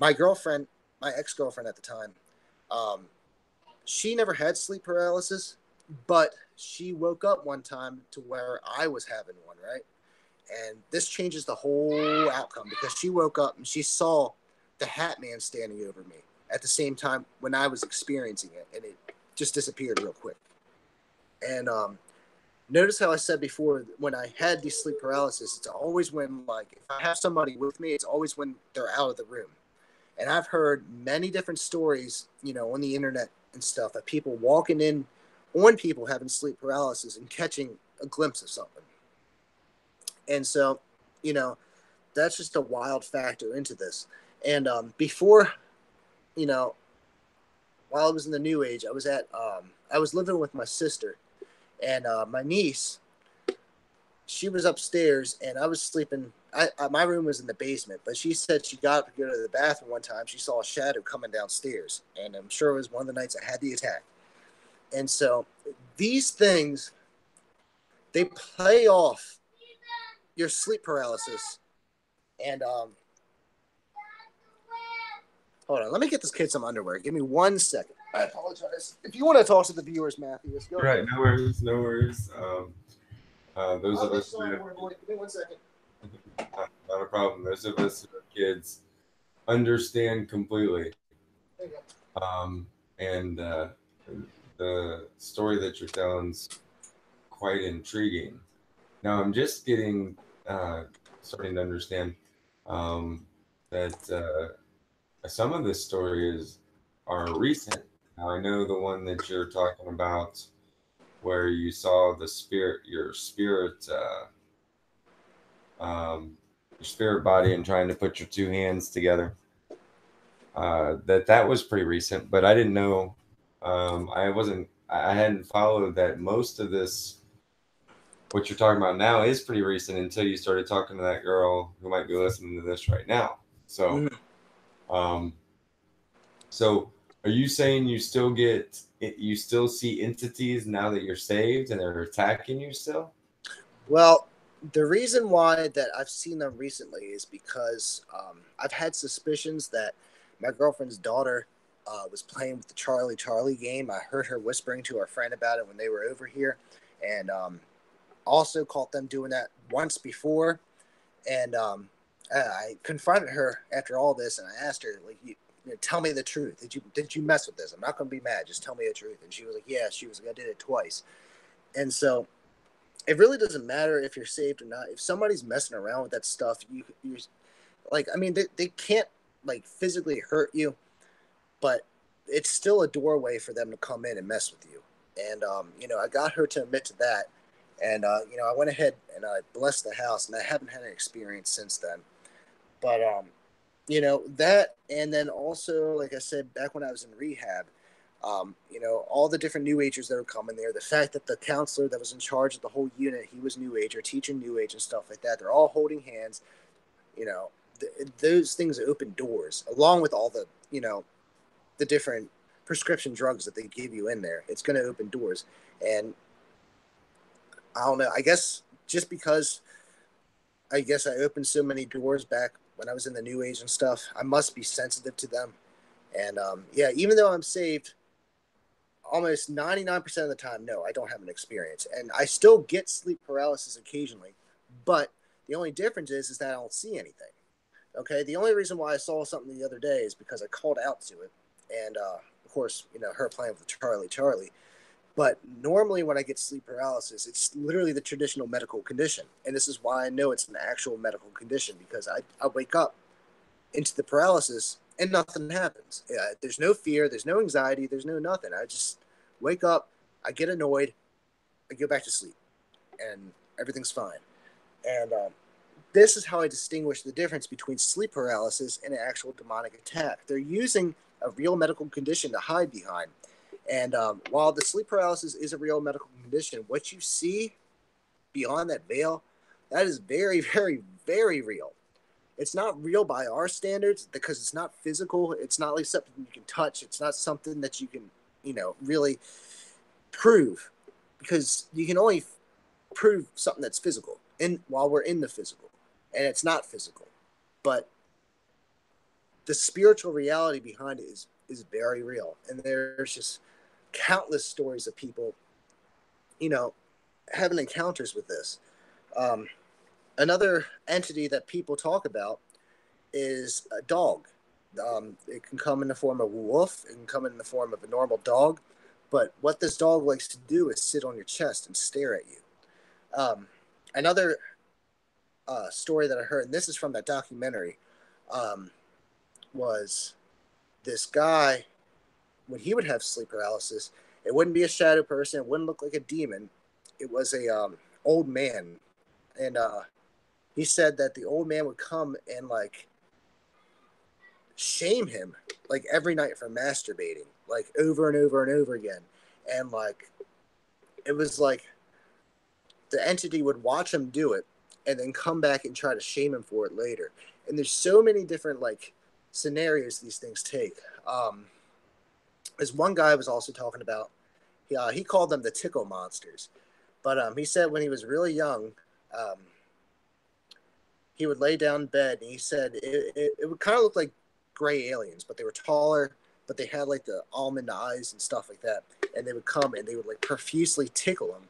my girlfriend, my ex-girlfriend at the time, she never had sleep paralysis, but she woke up one time to where I was having one, right? And this changes the whole outcome, because she woke up and she saw the Hat Man standing over me at the same time when I was experiencing it, and it just disappeared real quick. And notice how I said before, when I had these sleep paralysis, it's always when, like, if I have somebody with me, it's always when they're out of the room. And I've heard many different stories, on the internet and stuff, of people walking in on people having sleep paralysis and catching a glimpse of something. And so, you know, that's just a wild factor into this. And before, you know, while I was in the new age, I was living with my sister, and my niece, she was upstairs and I was sleeping. My room was in the basement, but she said she got up to go to the bathroom one time. She saw a shadow coming downstairs, and I'm sure it was one of the nights I had the attack. And so these things, they play off your sleep paralysis. And hold on, let me get this kid some underwear. Give me 1 second. I apologize. If you want to talk to the viewers, Matthew, let's go. Right, no worries, no worries. Those of us, give me 1 second. not a problem. Those of us who have kids understand completely. And the story that you're telling is quite intriguing. Now I'm just starting to understand that some of the stories are recent. Now I know the one that you're talking about, where you saw your spirit body, and trying to put your two hands together. That was pretty recent, but I didn't know. I hadn't followed that. Most of this, what you're talking about now, is pretty recent until you started talking to that girl who might be listening to this right now. So, um, so are you saying you still see entities now that you're saved and they're attacking you still? Well, the reason why that I've seen them recently is because I've had suspicions that my girlfriend's daughter was playing with the Charlie game. I heard her whispering to our friend about it when they were over here, and also caught them doing that once before. And I confronted her after all this, and I asked her, like, tell me the truth. Did you mess with this? I'm not going to be mad. Just tell me the truth. And she was like, yeah. She was like, I did it twice. And so it really doesn't matter if you're saved or not. If somebody's messing around with that stuff, you like, I mean, they can't like physically hurt you, but it's still a doorway for them to come in and mess with you. And I got her to admit to that, and I went ahead and I blessed the house, and I haven't had an experience since then. But that, and then also, like I said, back when I was in rehab, all the different new agers that were coming there, the fact that the counselor that was in charge of the whole unit, he was new ager, teaching new age and stuff like that. They're all holding hands. Those things open doors, along with all the different prescription drugs that they give you in there. It's going to open doors. And I don't know, I guess just because I opened so many doors back when I was in the new age and stuff, I must be sensitive to them. And even though I'm saved, almost 99% of the time, no, I don't have an experience. And I still get sleep paralysis occasionally, but the only difference is that I don't see anything. Okay, the only reason why I saw something the other day is because I called out to it. And of course, her playing with Charlie. But normally when I get sleep paralysis, it's literally the traditional medical condition. And this is why I know it's an actual medical condition, because I wake up into the paralysis and nothing happens. There's no fear, there's no anxiety, there's no nothing. I just wake up, I get annoyed, I go back to sleep, and everything's fine. And this is how I distinguish the difference between sleep paralysis and an actual demonic attack. They're using a real medical condition to hide behind. And while the sleep paralysis is a real medical condition, what you see beyond that veil, that is very, very, very real. It's not real by our standards because it's not physical. It's not like something you can touch. It's not something that you can, really prove, because you can only prove something that's physical while we're in the physical, and it's not physical. But the spiritual reality behind it is very real. And there's just countless stories of people, having encounters with this. Another entity that people talk about is a dog. It can come in the form of a wolf. It can come in the form of a normal dog. But what this dog likes to do is sit on your chest and stare at you. Another story that I heard, and this is from that documentary, was this guy, when he would have sleep paralysis, it wouldn't be a shadow person. It wouldn't look like a demon. It was a old man, and he said that the old man would come and like shame him like every night for masturbating, like over and over and over again, and like it was like the entity would watch him do it and then come back and try to shame him for it later. And there's so many different like scenarios these things take. As one guy was also talking about, he called them the tickle monsters. But he said when he was really young, um, he would lay down in bed and he said it would kind of look like gray aliens, but they were taller, but they had like the almond eyes and stuff like that. And they would come and they would like profusely tickle him.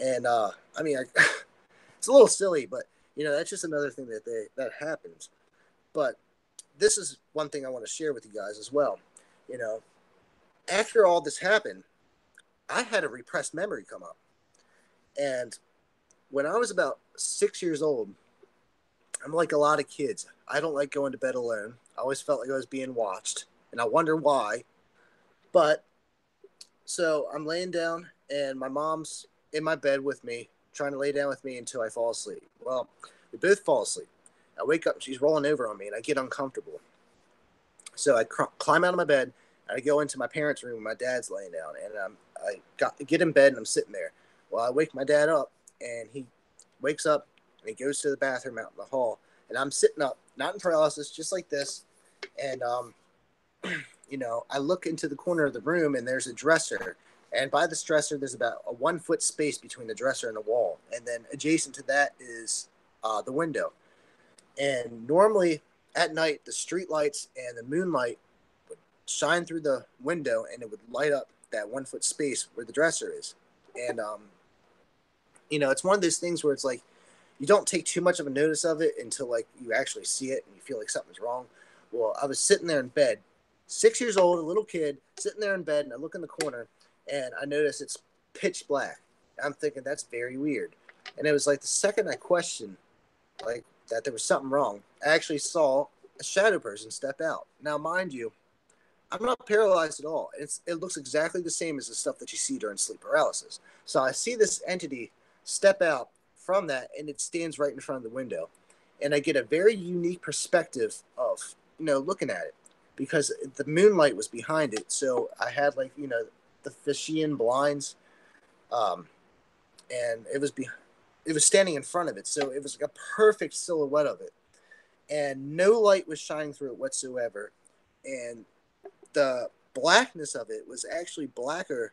And I mean, it's a little silly, but that's just another thing that happens. But this is one thing I want to share with you guys as well. After all this happened, I had a repressed memory come up. And when I was about 6 years old, I'm like a lot of kids. I don't like going to bed alone. I always felt like I was being watched, and I wonder why. But so I'm laying down, and my mom's in my bed with me, trying to lay down with me until I fall asleep. Well, we both fall asleep. I wake up, and she's rolling over on me, and I get uncomfortable. So I climb out of my bed, and I go into my parents' room. My dad's laying down, and I get in bed, and I'm sitting there. Well, I wake my dad up, and he wakes up, and he goes to the bathroom out in the hall, and I'm sitting up, not in paralysis, just like this, and I look into the corner of the room, and there's a dresser, and by this dresser, there's about a 1 foot space between the dresser and the wall, and then adjacent to that is the window. And normally at night, the street lights and the moonlight would shine through the window, and it would light up that 1 foot space where the dresser is. And it's one of those things where it's like you don't take too much of a notice of it until like you actually see it and you feel like something's wrong. Well, I was sitting there in bed, 6 years old, a little kid, sitting there in bed, and I look in the corner, and I notice it's pitch black. I'm thinking that's very weird. And it was like the second I questioned, like that there was something wrong, I actually saw a shadow person step out. Now, mind you, I'm not paralyzed at all. It looks exactly the same as the stuff that you see during sleep paralysis. So I see this entity step out from that, and it stands right in front of the window. And I get a very unique perspective of, looking at it because the moonlight was behind it. So I had like, the Fishian blinds, and it was standing in front of it. So it was like a perfect silhouette of it. And no light was shining through it whatsoever. And the blackness of it was actually blacker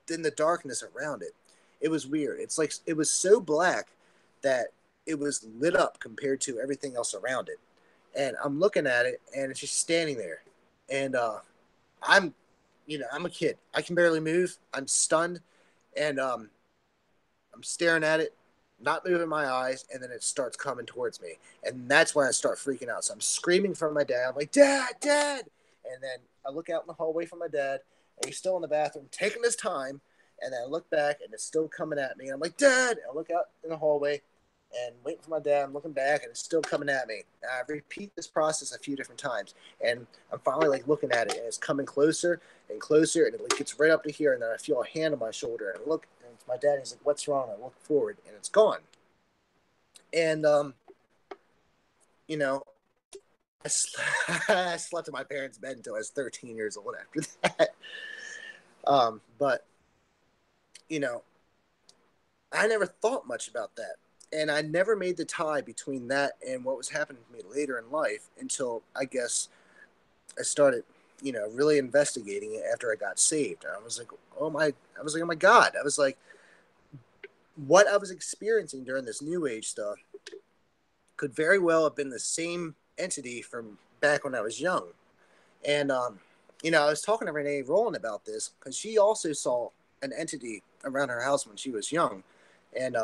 than the darkness around it. It was weird. It's like it was so black that it was lit up compared to everything else around it. And I'm looking at it, and it's just standing there. And I'm a kid. I can barely move. I'm stunned, and I'm staring at it, not moving my eyes, and then it starts coming towards me. And that's when I start freaking out. So I'm screaming for my dad. I'm like, Dad, Dad! And then I look out in the hallway for my dad, and he's still in the bathroom taking his time. And then I look back, and it's still coming at me. And I'm like, Dad! And I look out in the hallway and waiting for my dad. I'm looking back, and it's still coming at me. And I repeat this process a few different times. And I'm finally like looking at it, and it's coming closer and closer, and it like gets right up to here. And then I feel a hand on my shoulder, and I look, and it's my dad. And he's like, "What's wrong?" I look forward, and it's gone. And I slept in my parents' bed until I was 13 years old after that. But I never thought much about that. And I never made the tie between that and what was happening to me later in life until I guess I started, really investigating it after I got saved. And I was like, oh my God. I was like, what I was experiencing during this new age stuff could very well have been the same entity from back when I was young. And, I was talking to Renee Rowland about this because she also saw an entity around her house when she was young. And,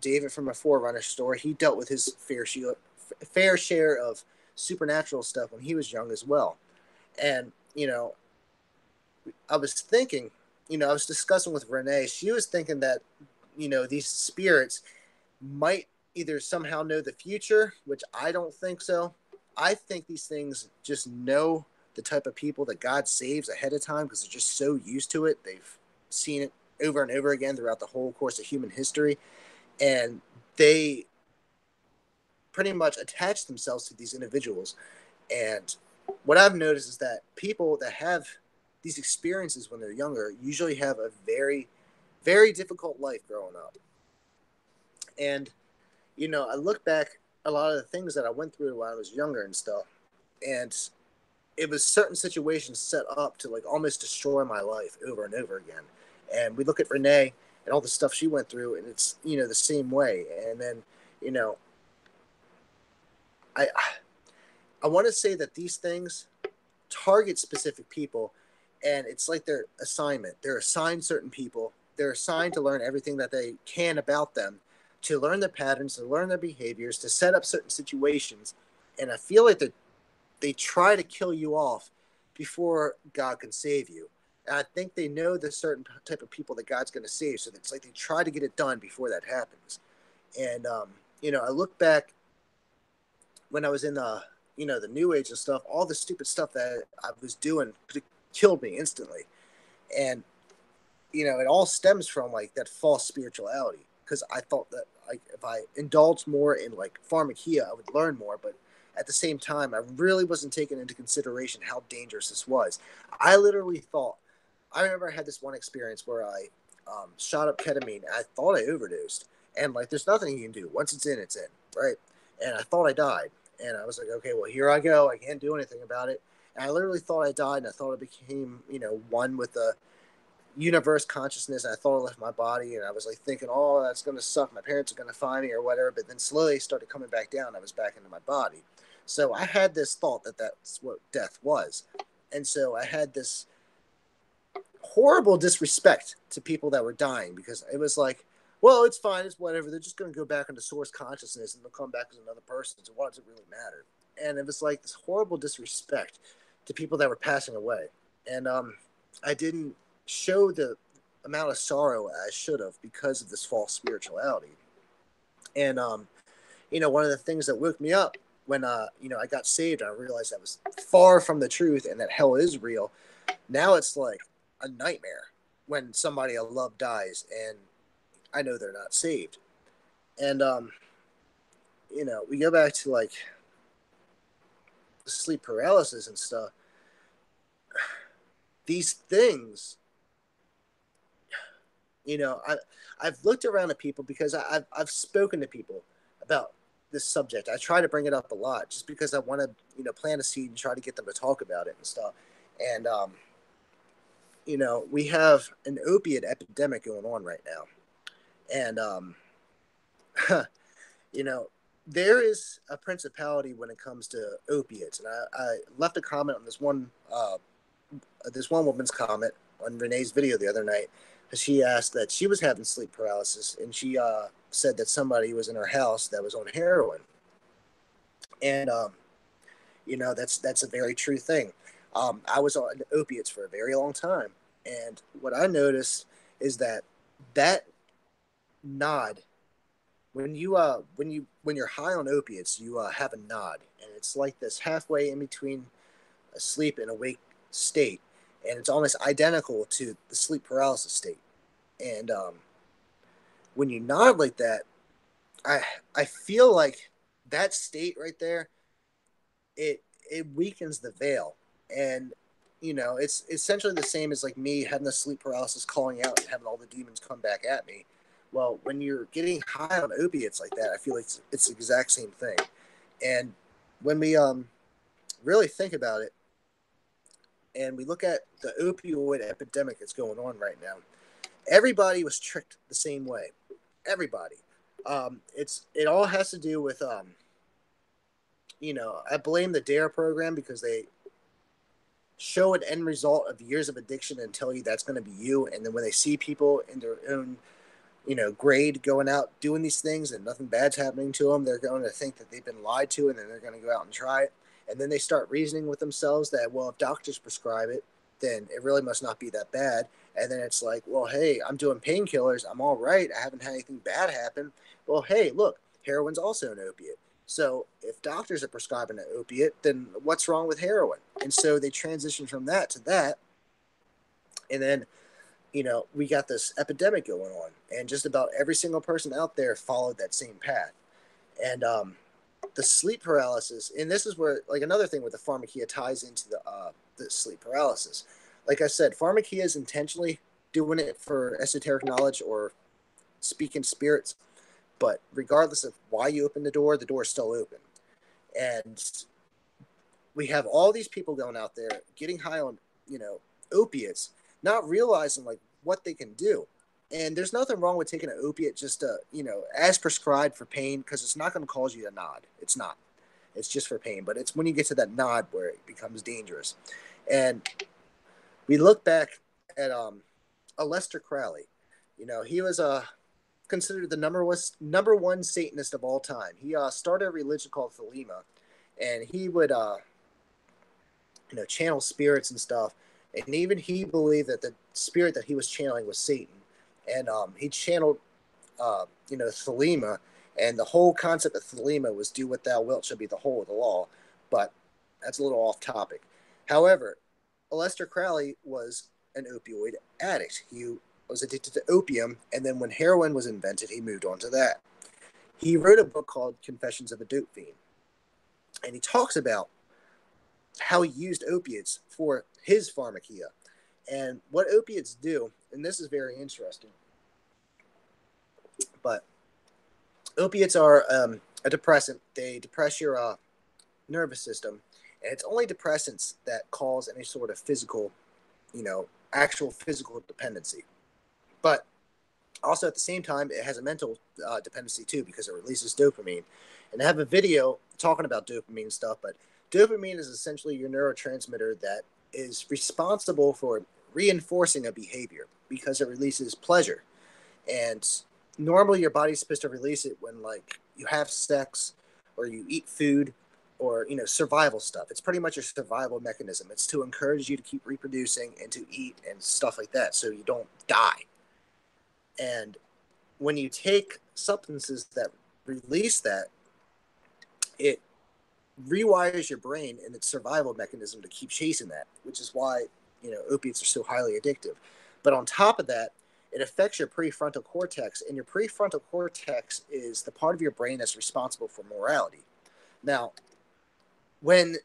David from a Forerunner store, he dealt with his fair share of supernatural stuff when he was young as well. And, I was thinking, I was discussing with Renee, she was thinking that, these spirits might either somehow know the future, which I don't think so, I think these things just know the type of people that God saves ahead of time because they're just so used to it. They've seen it over and over again throughout the whole course of human history. And they pretty much attach themselves to these individuals. And what I've noticed is that people that have these experiences when they're younger usually have a very, very difficult life growing up. And, I look back a lot of the things that I went through when I was younger and stuff. And it was certain situations set up to like almost destroy my life over and over again. And we look at Renee and all the stuff she went through, and it's the same way. And then you know I I want to say that these things target specific people, and it's like their assignment. They're assigned certain people. They're assigned to learn everything that they can about them, to learn their patterns, to learn their behaviors, to set up certain situations. And I feel like they try to kill you off before God can save you. And I think they know the certain type of people that God's going to save. So it's like they try to get it done before that happens. And, I look back when I was in the new age and stuff, all the stupid stuff that I was doing killed me instantly. And, it all stems from like that false spirituality. Because I thought that like if I indulged more in like pharmakeia, I would learn more. But at the same time, I really wasn't taking into consideration how dangerous this was. I literally thought, I remember I had this one experience where I shot up ketamine. I thought I overdosed. And like, there's nothing you can do. Once it's in, right? And I thought I died. And I was like, okay, well, here I go. I can't do anything about it. And I literally thought I died, and I thought I became, one with the universe consciousness. And I thought I left my body, and I was like thinking, oh, that's going to suck. My parents are going to find me or whatever. But then slowly started coming back down. I was back into my body. So I had this thought that that's what death was. And so I had this horrible disrespect to people that were dying because it was like, well, it's fine, it's whatever. They're just going to go back into source consciousness and they'll come back as another person. So what does it really matter? And it was like this horrible disrespect to people that were passing away. And I didn't show the amount of sorrow I should have because of this false spirituality. And one of the things that woke me up when I got saved and I realized I was far from the truth and that hell is real. Now it's like a nightmare when somebody I love dies and I know they're not saved. And we go back to like sleep paralysis and stuff. These things, I've looked around at people because I've spoken to people about this subject. I try to bring it up a lot just because I want to, plant a seed and try to get them to talk about it and stuff. And we have an opiate epidemic going on right now. And there is a principality when it comes to opiates. And I left a comment on this one woman's comment on Renee's video the other night. She asked that she was having sleep paralysis, and she said that somebody was in her house that was on heroin. And that's a very true thing. I was on opiates for a very long time, and what I noticed is that nod when you're high on opiates, you have a nod, and it's like this halfway in between a sleep and awake state, and it's almost identical to the sleep paralysis state. And when you nod like that, I feel like that state right there, it weakens the veil, and it's essentially the same as like me having the sleep paralysis, calling out and having all the demons come back at me. Well, when you're getting high on opiates like that, I feel like it's the exact same thing. And when we really think about it, and we look at the opioid epidemic that's going on right now, everybody was tricked the same way. Everybody. It all has to do with I blame the DARE program because they show an end result of years of addiction and tell you that's going to be you, and then when they see people in their own grade going out doing these things and nothing bad's happening to them, they're going to think that they've been lied to, and then they're going to go out and try it. And then they start reasoning with themselves that, well, if doctors prescribe it, then it really must not be that bad. And then it's like, well, hey, I'm doing painkillers. I'm all right. I haven't had anything bad happen. Well, hey, look, heroin's also an opiate. So if doctors are prescribing an opiate, then what's wrong with heroin? And so they transition from that to that. And then, we got this epidemic going on, and just about every single person out there followed that same path. And the sleep paralysis, and this is where, like, another thing with the pharmakeia ties into the sleep paralysis. Like I said, pharmakeia is intentionally doing it for esoteric knowledge or speaking spirits, but regardless of why you open the door is still open. And we have all these people going out there getting high on, opiates, not realizing like what they can do. And there's nothing wrong with taking an opiate just as prescribed for pain, because it's not going to cause you to nod. It's not. It's just for pain. But it's when you get to that nod where it becomes dangerous. And we look back at Aleister Crowley. He was considered the number one Satanist of all time. He started a religion called Thelema, and he would channel spirits and stuff. And even he believed that the spirit that he was channeling was Satan. And he channeled, Thelema. And the whole concept of Thelema was do what thou wilt shall be the whole of the law. But that's a little off topic. However, Aleister Crowley was an opioid addict. He was addicted to opium. And then when heroin was invented, he moved on to that. He wrote a book called Confessions of a Dope Fiend. And he talks about how he used opiates for his pharmakeia. And what opiates do, and this is very interesting, but opiates are a depressant. They depress your nervous system, and it's only depressants that cause any sort of physical, actual physical dependency. But also at the same time, it has a mental dependency too, because it releases dopamine. And I have a video talking about dopamine stuff, but dopamine is essentially your neurotransmitter that is responsible for reinforcing a behavior because it releases pleasure. And normally your body's supposed to release it when, like, you have sex or you eat food or, survival stuff. It's pretty much your survival mechanism. It's to encourage you to keep reproducing and to eat and stuff like that so you don't die. And when you take substances that release that, it rewires your brain and its survival mechanism to keep chasing that, which is why, opiates are so highly addictive. But on top of that, it affects your prefrontal cortex, and your prefrontal cortex is the part of your brain that's responsible for morality. Now, when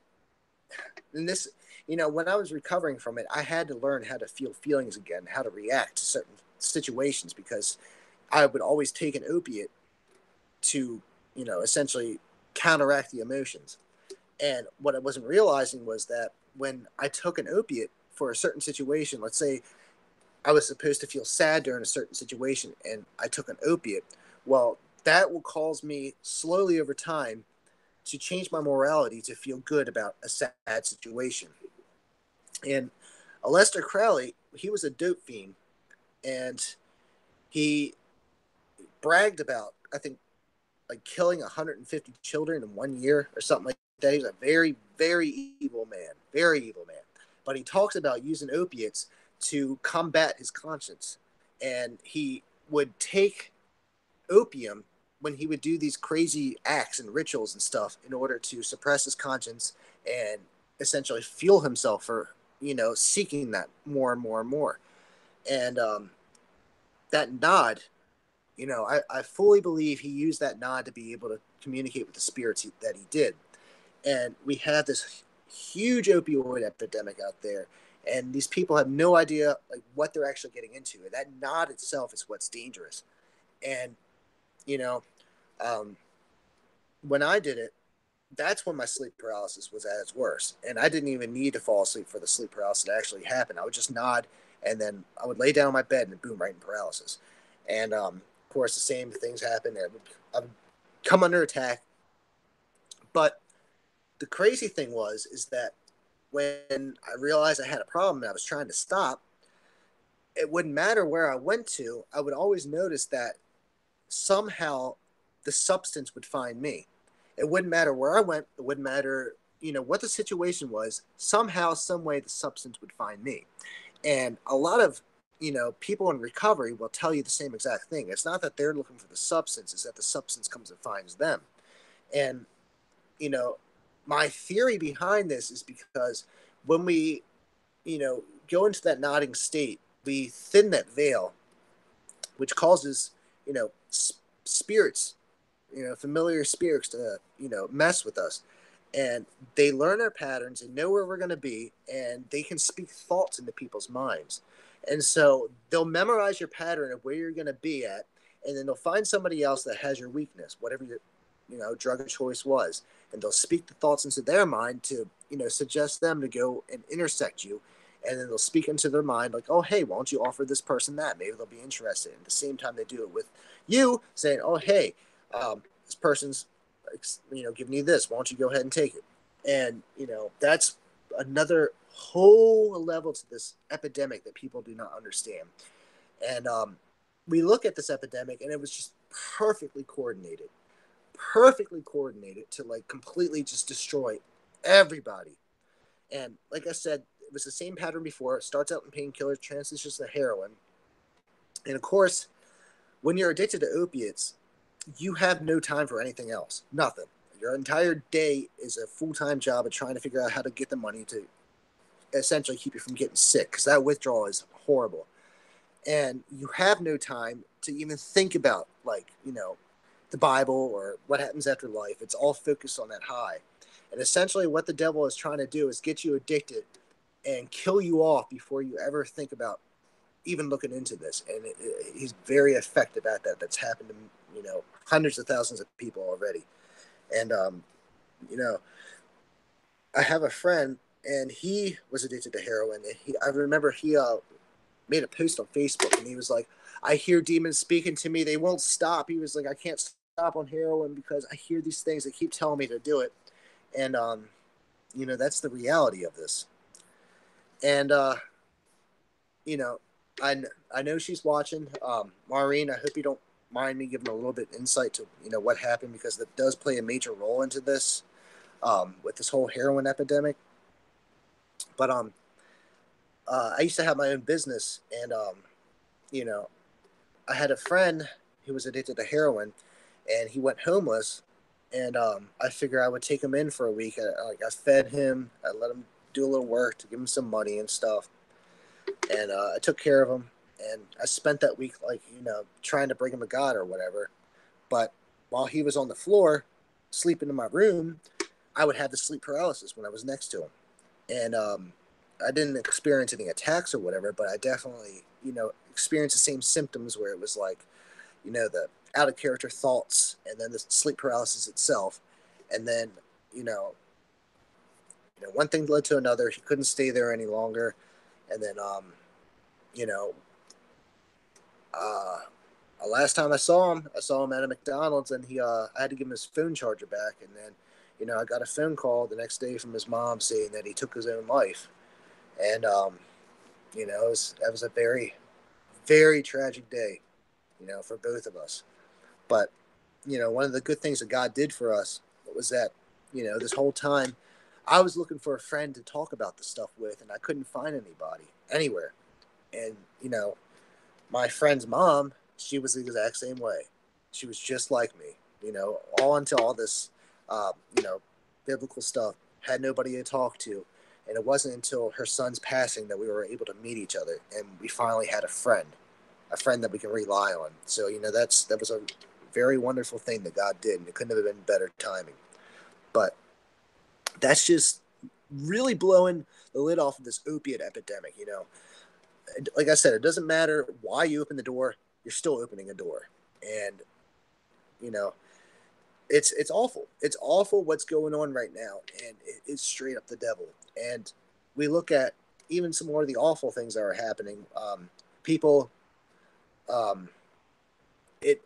I was recovering from it, I had to learn how to feel feelings again, how to react to certain situations, because I would always take an opiate to, essentially counteract the emotions. And what I wasn't realizing was that when I took an opiate for a certain situation, let's say I was supposed to feel sad during a certain situation and I took an opiate, well, that will cause me slowly over time to change my morality to feel good about a sad situation. And Aleister Crowley, he was a dope fiend, and he bragged about, I think, like killing 150 children in 1 year or something like that. He's a very, very evil man, very evil man. But he talks about using opiates to combat his conscience. And he would take opium when he would do these crazy acts and rituals and stuff in order to suppress his conscience and essentially fuel himself for, seeking that more and more and more. And that nod, I fully believe he used that nod to be able to communicate with the spirits that he did. And we have this huge opioid epidemic out there, and these people have no idea like what they're actually getting into. And that nod itself is what's dangerous. And you know, um, when I did it, that's when my sleep paralysis was at its worst, and I didn't even need to fall asleep for the sleep paralysis to actually happen. I would just nod, and then I would lay down on my bed, and boom, right in paralysis. And of course, the same things happened. I would come under attack. But the crazy thing is that when I realized I had a problem and I was trying to stop, it wouldn't matter where I went to. I would always notice that somehow the substance would find me. It wouldn't matter where I went. It wouldn't matter, what the situation was. Somehow, some way, the substance would find me. And a lot of, people in recovery will tell you the same exact thing. It's not that they're looking for the substance; it's that the substance comes and finds them. And my theory behind this is because when we, go into that nodding state, we thin that veil, which causes, spirits, familiar spirits to, mess with us. And they learn our patterns and know where we're going to be, and they can speak thoughts into people's minds. And so they'll memorize your pattern of where you're going to be at, and then they'll find somebody else that has your weakness, whatever your, drug of choice was, and they'll speak the thoughts into their mind to, suggest them to go and intersect you. And then they'll speak into their mind like, oh, hey, why don't you offer this person that? Maybe they'll be interested. At the same time, they do it with you, saying, oh, hey, this person's, giving you this. Why don't you go ahead and take it? And, that's another whole level to this epidemic that people do not understand. And we look at this epidemic, and it was just perfectly coordinated to like completely just destroy everybody. And like I said, it was the same pattern before. It starts out in painkillers, transitions to heroin. And of course, when you're addicted to opiates, you have no time for anything else. Nothing. Your entire day is a full-time job of trying to figure out how to get the money to essentially keep you from getting sick, because that withdrawal is horrible. And you have no time to even think about, like, the Bible or what happens after life. It's all focused on that high. And essentially what the devil is trying to do is get you addicted and kill you off before you ever think about even looking into this. And he's very effective at that. That's happened to, hundreds of thousands of people already. And, you know, I have a friend, and he was addicted to heroin. And I remember he made a post on Facebook, and he was like, I hear demons speaking to me. They won't stop. He was like, I can't stop on heroin because I hear these things that keep telling me to do it. And, that's the reality of this. And, you know, I know she's watching. Maureen, I hope you don't mind me giving a little bit insight to, what happened, because that does play a major role into this, with this whole heroin epidemic. But, I used to have my own business, and, I had a friend who was addicted to heroin, and he went homeless, and, I figured I would take him in for a week. I fed him, I let him do a little work to give him some money and stuff. And I took care of him, and I spent that week like trying to bring him to God or whatever. But while he was on the floor sleeping in my room, I would have the sleep paralysis when I was next to him. And I didn't experience any attacks or whatever, but I definitely experienced the same symptoms, where it was like the out of character thoughts, and then the sleep paralysis itself. And then one thing led to another. He couldn't stay there any longer. And then, you know, last time I saw him at a McDonald's, and I had to give him his phone charger back. And then, I got a phone call the next day from his mom saying that he took his own life. And, that was a very, very tragic day, for both of us. But, one of the good things that God did for us was that, this whole time I was looking for a friend to talk about this stuff with, and I couldn't find anybody anywhere. And, my friend's mom, she was the exact same way. She was just like me, all into all this, biblical stuff, had nobody to talk to. And it wasn't until her son's passing that we were able to meet each other, and we finally had a friend that we can rely on. So, that was a very wonderful thing that God did, and it couldn't have been better timing. But that's just really blowing the lid off of this opiate epidemic. Like I said, it doesn't matter why you open the door, you're still opening a door. And it's awful. It's awful what's going on right now, and it's straight up the devil. And we look at even some more of the awful things that are happening. People it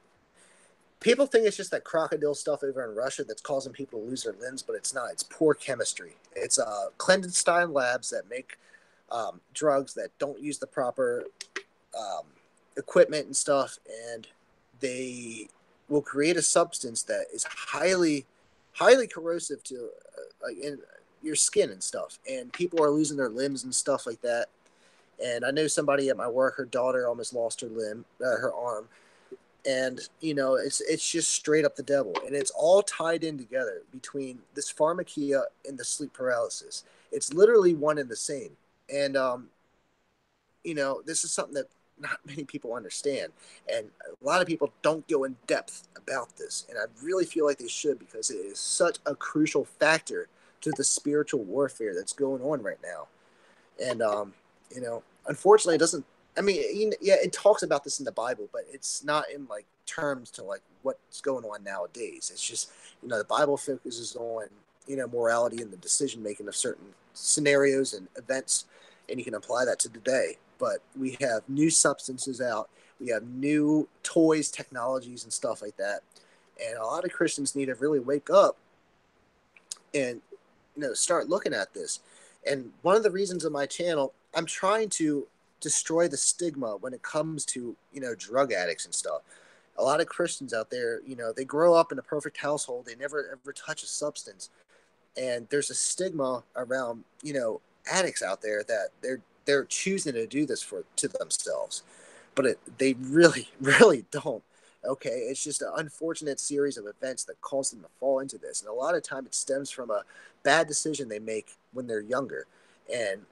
People think it's just that crocodile stuff over in Russia that's causing people to lose their limbs, but it's not. It's poor chemistry. It's clandestine labs that make drugs that don't use the proper equipment and stuff, and they will create a substance that is highly, highly corrosive to in your skin and stuff. And people are losing their limbs and stuff like that. And I know somebody at my work, her daughter almost lost her limb, her arm, And it's just straight up the devil, and it's all tied in together between this pharmakeia and the sleep paralysis. It's literally one and the same. And this is something that not many people understand, and a lot of people don't go in depth about this, and I really feel like they should, because it is such a crucial factor to the spiritual warfare that's going on right now. And unfortunately, it doesn't. I mean, yeah, it talks about this in the Bible, but it's not in like terms to like what's going on nowadays. It's just, the Bible focuses on morality and the decision making of certain scenarios and events, and you can apply that to today. But we have new substances out, we have new toys, technologies, and stuff like that, and a lot of Christians need to really wake up and start looking at this. And one of the reasons of my channel, I'm trying to destroy the stigma when it comes to drug addicts and stuff. A lot of Christians out there, they grow up in a perfect household, they never ever touch a substance, and there's a stigma around addicts out there that they're choosing to do this to themselves, but they really really don't. Okay, it's just an unfortunate series of events that cause them to fall into this, and a lot of time it stems from a bad decision they make when they're younger, and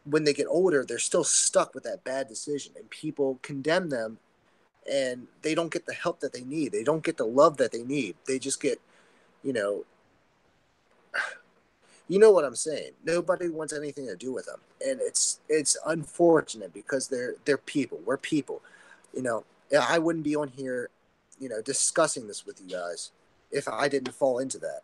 when they get older they're still stuck with that bad decision, and people condemn them, and they don't get the help that they need, they don't get the love that they need, they just get you know what I'm saying. Nobody wants anything to do with them, and it's unfortunate, because they're people. We're people. Yeah, I wouldn't be on here, discussing this with you guys if I didn't fall into that.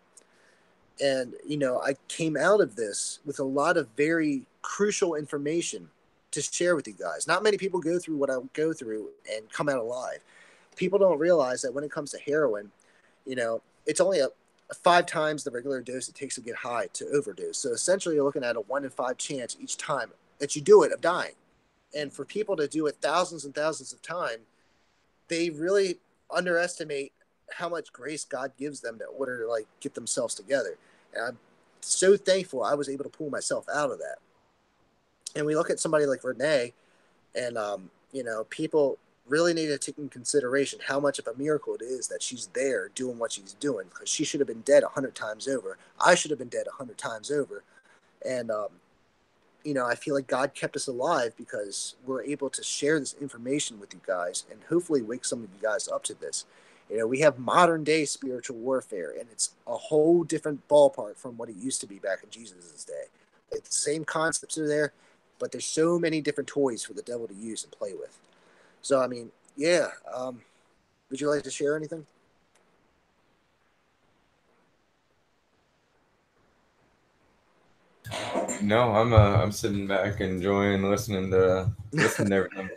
And I came out of this with a lot of very crucial information to share with you guys. Not many people go through what I go through and come out alive. People don't realize that when it comes to heroin, it's only a 5 times the regular dose it takes to get high to overdose. So essentially, you're looking at a 1 in 5 chance each time that you do it of dying. And for people to do it thousands and thousands of times, they really underestimate how much grace God gives them in order to like get themselves together. And I'm so thankful I was able to pull myself out of that. And we look at somebody like Renee, and people really need to take in consideration how much of a miracle it is that she's there doing what she's doing, because she should have been dead 100 times over. I should have been dead 100 times over. And I feel like God kept us alive because we're able to share this information with you guys, and hopefully wake some of you guys up to this. We have modern day spiritual warfare, and it's a whole different ballpark from what it used to be back in Jesus' day. Like, the same concepts are there, but there's so many different toys for the devil to use and play with. So, I mean, yeah. Would you like to share anything? No, I'm sitting back enjoying listening to everything.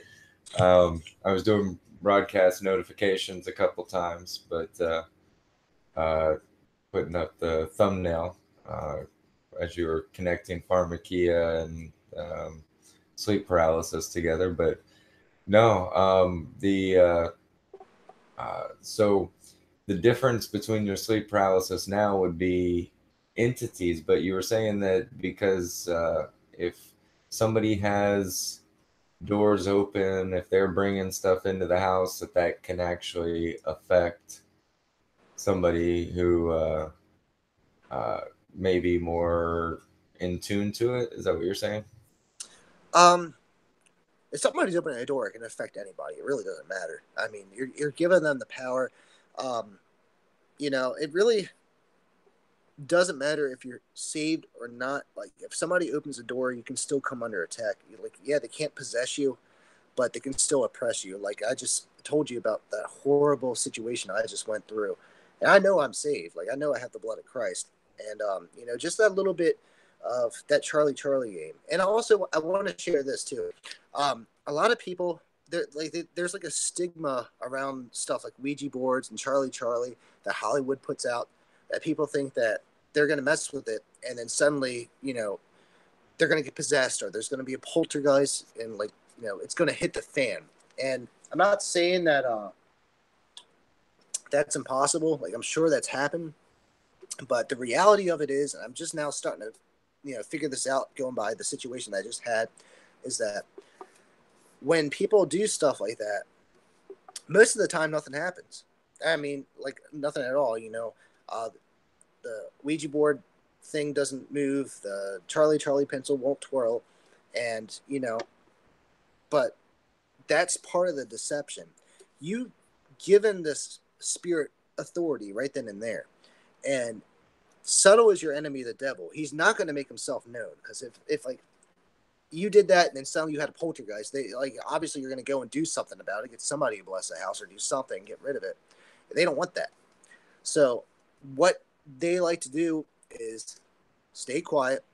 I was doing broadcast notifications a couple times, but putting up the thumbnail as you were connecting pharmakeia and sleep paralysis together. But no, so the difference between your sleep paralysis now would be entities, but you were saying that because if somebody has doors open, if they're bringing stuff into the house, that can actually affect somebody who may be more in tune to it. Is that what you're saying? Um, if somebody's opening a door, it can affect anybody. It really doesn't matter. I mean, you're giving them the power. Um, it really doesn't matter if you're saved or not. Like, if somebody opens a door, you can still come under attack. Like, yeah, they can't possess you, but they can still oppress you. Like, I just told you about that horrible situation I just went through, and I know I'm saved. Like, I know I have the blood of Christ, and just that little bit of that Charlie game. And also, I want to share this too. A lot of people, there's like a stigma around stuff like Ouija boards and Charlie that Hollywood puts out, that people think that they're going to mess with it, and then suddenly, they're going to get possessed, or there's going to be a poltergeist, and like, it's going to hit the fan. And I'm not saying that that's impossible. Like, I'm sure that's happened, but the reality of it is, and I'm just now starting to figure this out going by the situation I just had, is that when people do stuff like that, most of the time nothing happens. I mean, like nothing at all. The Ouija board thing doesn't move. The Charlie pencil won't twirl, and but that's part of the deception. You given this spirit authority right then and there, and subtle is your enemy, the devil. He's not going to make himself known, because if like you did that and then suddenly you had a poltergeist, they like obviously you're going to go and do something about it, get somebody to bless the house or do something, get rid of it. They don't want that. So what they like to do is stay quiet.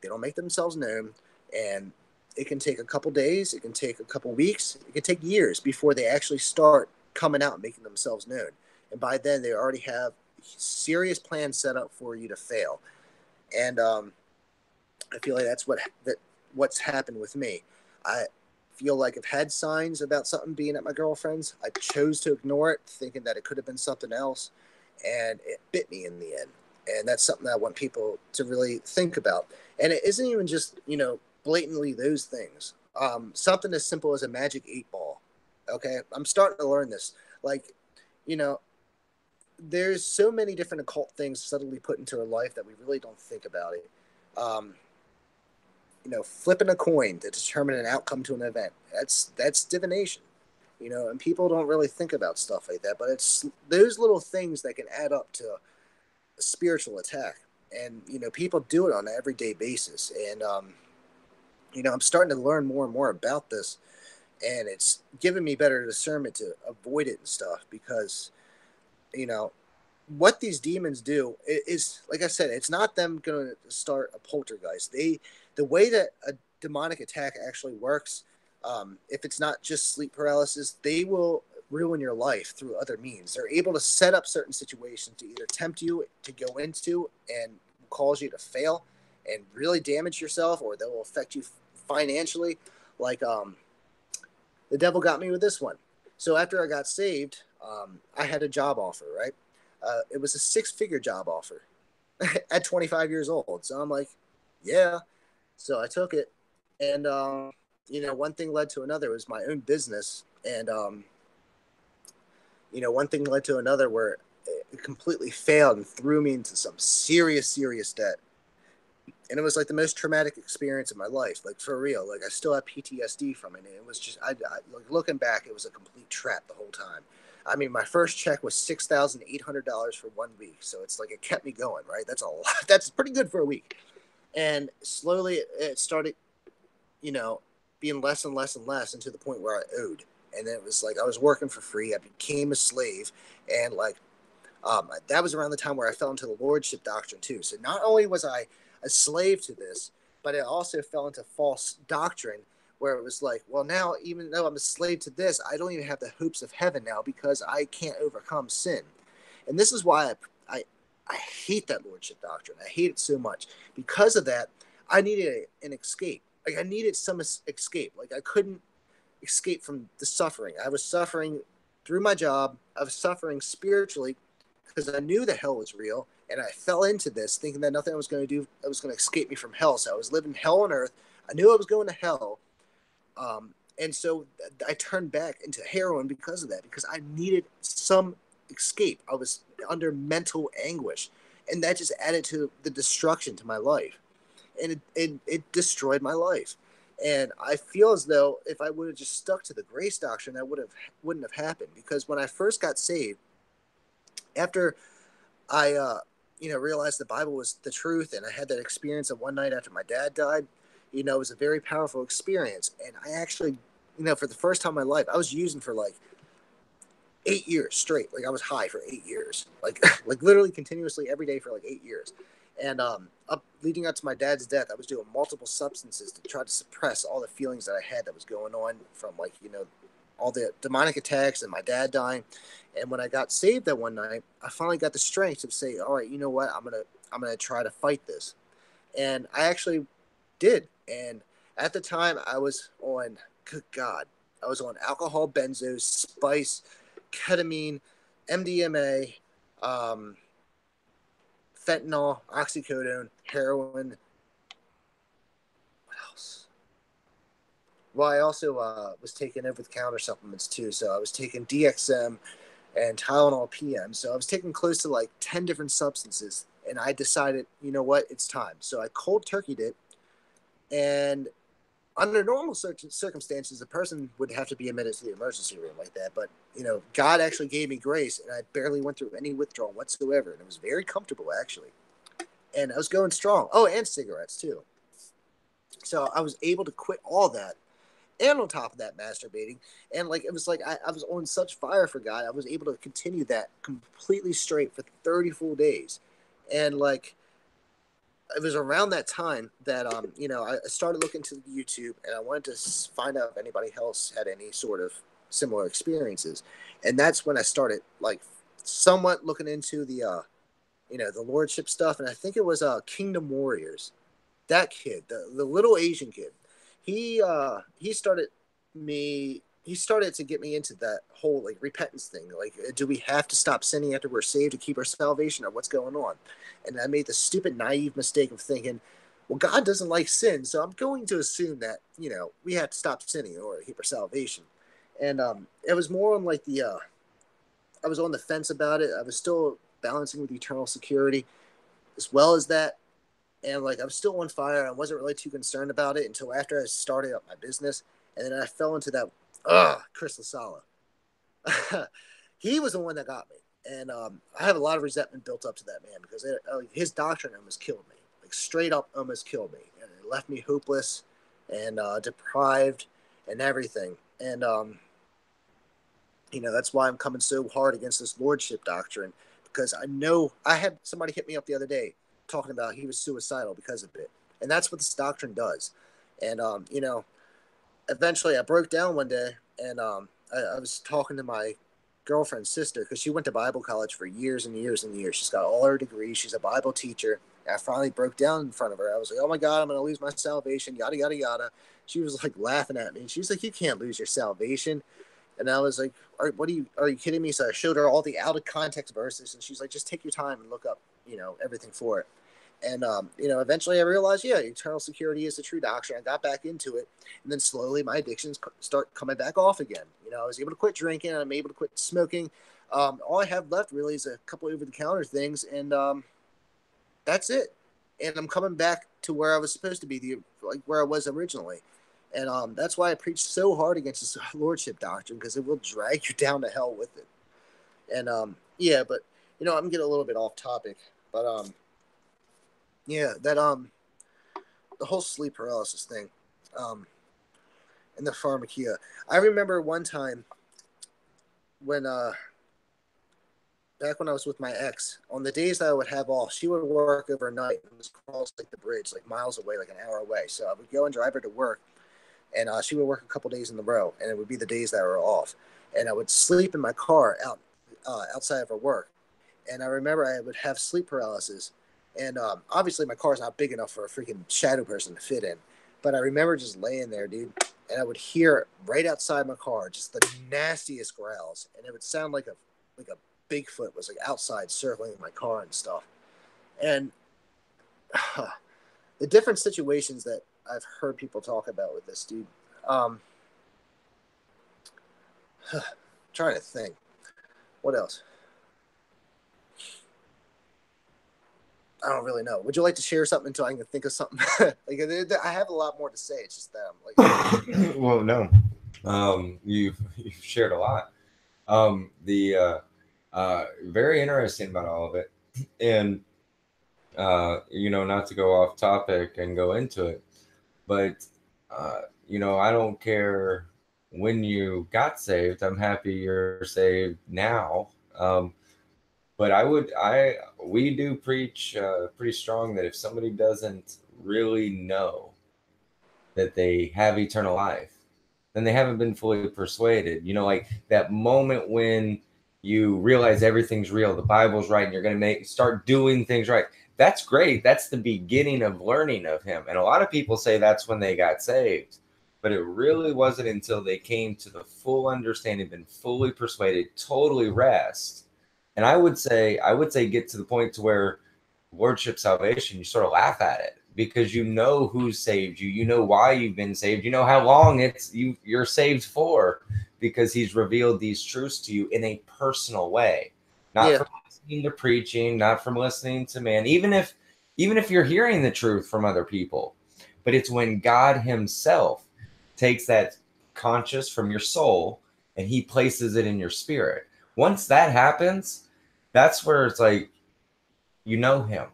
They don't make themselves known, and it can take a couple days, it can take a couple weeks, it can take years before they actually start coming out and making themselves known. And by then, they already have serious plans set up for you to fail. And I feel like what's happened with me. I feel like I've had signs about something being at my girlfriend's. I chose to ignore it, thinking that it could have been something else, and it bit me in the end. And that's something that I want people to really think about. And it isn't even just blatantly those things. Something as simple as a magic 8 ball. Okay, I'm starting to learn this. Like, you know, there's so many different occult things subtly put into our life that we really don't think about it. Um, flipping a coin to determine an outcome to an event. That's divination. And people don't really think about stuff like that, but it's those little things that can add up to a spiritual attack. And people do it on an everyday basis. And I'm starting to learn more and more about this, and it's given me better discernment to avoid it and stuff, because you know what these demons do is, like I said, it's not them going to start a poltergeist. The way that a demonic attack actually works, if it's not just sleep paralysis, they will ruin your life through other means. They're able to set up certain situations to either tempt you to go into and cause you to fail and really damage yourself, or they will affect you financially. Like the devil got me with this one. So after I got saved, I had a job offer, right? It was a 6-figure job offer at 25 years old. So I'm like, yeah. So I took it. And, one thing led to another. It was my own business. And, one thing led to another where it completely failed and threw me into some serious, serious debt. And it was like the most traumatic experience of my life, like for real. Like I still have PTSD from it. And it was just, like looking back, it was a complete trap the whole time. I mean, my first check was $6,800 for 1 week, so it's like it kept me going, right? That's a lot. That's pretty good for a week. And slowly, it started, you know, being less and less and less, and to the point where I owed. And then it was like I was working for free. I became a slave, and like that was around the time where I fell into the lordship doctrine too. So not only was I a slave to this, but it also fell into false doctrine where it was like, well, now even though I'm a slave to this, I don't even have the hopes of heaven now because I can't overcome sin. And this is why I hate that lordship doctrine. I hate it so much. Because of that, I needed an escape. Like I needed some escape. Like I couldn't escape from the suffering. I was suffering through my job. I was suffering spiritually because I knew that hell was real, and I fell into this thinking that nothing I was going to do I was going to escape me from hell. So I was living hell on earth. I knew I was going to hell, and so I turned back into heroin because of that, because I needed some escape. I was under mental anguish, and that just added to the destruction to my life, and it destroyed my life. And I feel as though if I would have just stuck to the grace doctrine, that wouldn't have happened. Because when I first got saved, after I realized the Bible was the truth, and I had that experience of one night after my dad died. It was a very powerful experience, and I actually, for the first time in my life, I was using for like 8 years straight. Like I was high for 8 years, like like literally continuously every day for like 8 years. And up leading up to my dad's death, I was doing multiple substances to try to suppress all the feelings that I had that was going on from like all the demonic attacks and my dad dying. And when I got saved that one night, I finally got the strength to say, all right, you know what, I'm gonna try to fight this. And I actually did. And at the time, I was on, good God, I was on alcohol, benzos, spice, ketamine, MDMA, um, fentanyl, oxycodone, heroin. What else? Well, I also was taking over-the-counter supplements too. So I was taking DXM and Tylenol PM. So I was taking close to like 10 different substances. And I decided, you know what, it's time. So I cold turkeyed it. And under normal circumstances, a person would have to be admitted to the emergency room like that. But, you know, God actually gave me grace, and I barely went through any withdrawal whatsoever. And it was very comfortable, actually. And I was going strong. Oh, and cigarettes, too. So I was able to quit all that. And on top of that, masturbating. And, like, it was like I was on such fire for God. I was able to continue that completely straight for 30 full days. And, like, it was around that time that you know, I started looking to YouTube, and I wanted to find out if anybody else had any sort of similar experiences. And that's when I started, like, somewhat looking into the you know, the lordship stuff. And I think it was Kingdom Warriors. That kid, the little Asian kid, he started me. He started to get me into that whole, like, repentance thing. Like, do we have to stop sinning after we're saved to keep our salvation, or what's going on? And I made the stupid, naive mistake of thinking, well, God doesn't like sin, so I'm going to assume that, you know, we have to stop sinning in order to keep our salvation. And it was more on, like, the I was on the fence about it. I was still balancing with eternal security as well as that. And, like, I was still on fire. I wasn't really too concerned about it until after I started up my business. And then I fell into that, Chris LaSala. He was the one that got me. And I have a lot of resentment built up to that man because his doctrine almost killed me. Like, straight up almost killed me. And it left me hopeless and deprived and everything. And, you know, that's why I'm coming so hard against this lordship doctrine, because I know I had somebody hit me up the other day talking about he was suicidal because of it. And that's what this doctrine does. And, you know, eventually I broke down one day, and I was talking to my girlfriend's sister, because she went to Bible college for years and years and years. She's got all her degrees. She's a Bible teacher. And I finally broke down in front of her. I was like, oh my God, I'm going to lose my salvation, yada, yada, yada. She was like laughing at me. She's like, you can't lose your salvation. And I was like, are you kidding me? So I showed her all the out of context verses, and she's like, just take your time and look up, you know, everything for it. And, you know, eventually I realized, yeah, eternal security is the true doctrine. I got back into it. And then slowly my addictions start coming back off again. You know, I was able to quit drinking. I'm able to quit smoking. All I have left really is a couple over-the-counter things. And that's it. And I'm coming back to where I was supposed to be, like where I was originally. And that's why I preach so hard against this lordship doctrine, because it will drag you down to hell with it. And, yeah, but, you know, I'm getting a little bit off topic. But, yeah, that the whole sleep paralysis thing, and the pharmakeia. I remember one time when back when I was with my ex, on the days that I would have off, she would work overnight and was across, like, the bridge, like miles away, like an hour away. So I would go and drive her to work, and she would work a couple days in a row, and it would be the days that were off. And I would sleep in my car outside of her work. And I remember I would have sleep paralysis. And obviously my car's not big enough for a freaking shadow person to fit in. But I remember just laying there, dude, and I would hear right outside my car just the nastiest growls, and it would sound like a Bigfoot was, like, outside circling my car and stuff. And the different situations that I've heard people talk about with this, dude. Trying to think, what else? I don't really know. Would you like to share something until I can think of something? Like, I have a lot more to say. It's just that I'm like, well, no, you've shared a lot. The very interesting about all of it, and you know, not to go off topic and go into it, but you know, I don't care when you got saved. I'm happy you're saved now. But we do preach pretty strong that if somebody doesn't really know that they have eternal life, then they haven't been fully persuaded. You know, like that moment when you realize everything's real, the Bible's right, and you're going to start doing things right. That's great. That's the beginning of learning of Him. And a lot of people say that's when they got saved. But it really wasn't until they came to the full understanding, been fully persuaded, totally rest. And I would say get to the point to where lordship salvation, you sort of laugh at it. because you know who saved you. You know why you've been saved. You know how long you're saved for, because he's revealed these truths to you in a personal way, not Yeah. from listening to preaching, not from listening to man, even if you're hearing the truth from other people. But it's when God himself takes that conscious from your soul and he places it in your spirit. Once that happens, that's where it's like you know him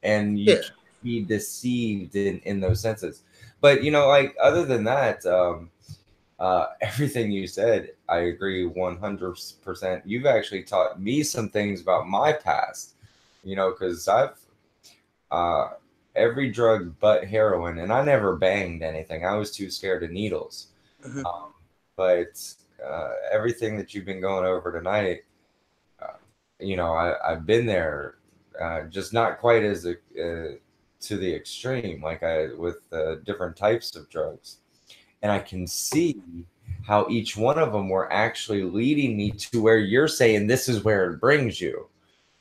and you Yeah. can't be deceived in those senses. But like other than that, everything you said, I agree 100%. You've actually taught me some things about my past, because I've uh, every drug but heroin, and I never banged anything. I was too scared of needles. Mhm. But everything that you've been going over tonight, uh, I've been there, just not quite as to the extreme, like I with different types of drugs, and I can see how each one of them were actually leading me to where you're saying this is where it brings you.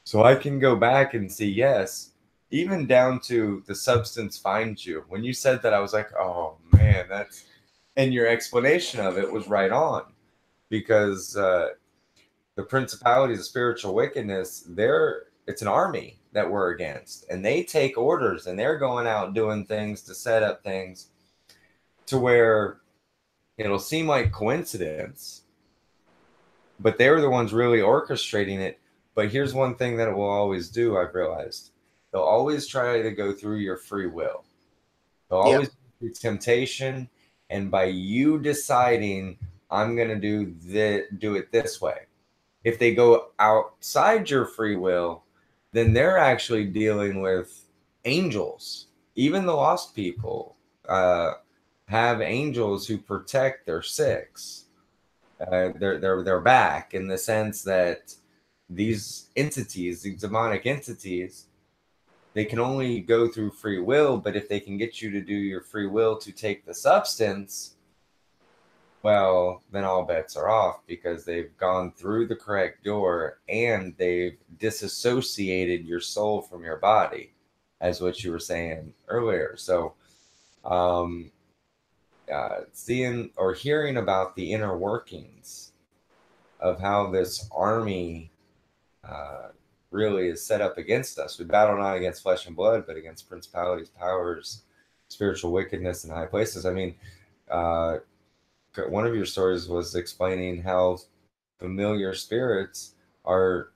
So I can go back and see, yes, even down to the substance finds you. When you said that, I was like, oh man, and your explanation of it was right on, because the principalities of spiritual wickedness, it's an army that we're against, and they take orders and they're going out doing things to set up things to where it'll seem like coincidence, but they were the ones really orchestrating it. But here's one thing that it will always do, I've realized. They'll always try to go through your free will. They'll Yeah. always go through temptation, and by you deciding I'm gonna do it this way. If they go outside your free will, then they're actually dealing with angels. Even the lost people uh, have angels who protect their six. They're back in the sense that these entities, these demonic entities, they can only go through free will. But if they can get you to do your free will to take the substance, well, then all bets are off, because they've gone through the correct door and they've disassociated your soul from your body, as what you were saying earlier. So, um, seeing or hearing about the inner workings of how this army uh, really is set up against us. We battle not against flesh and blood, but against principalities, powers, spiritual wickedness in high places. I mean, uh, one of your stories was explaining how familiar spirits are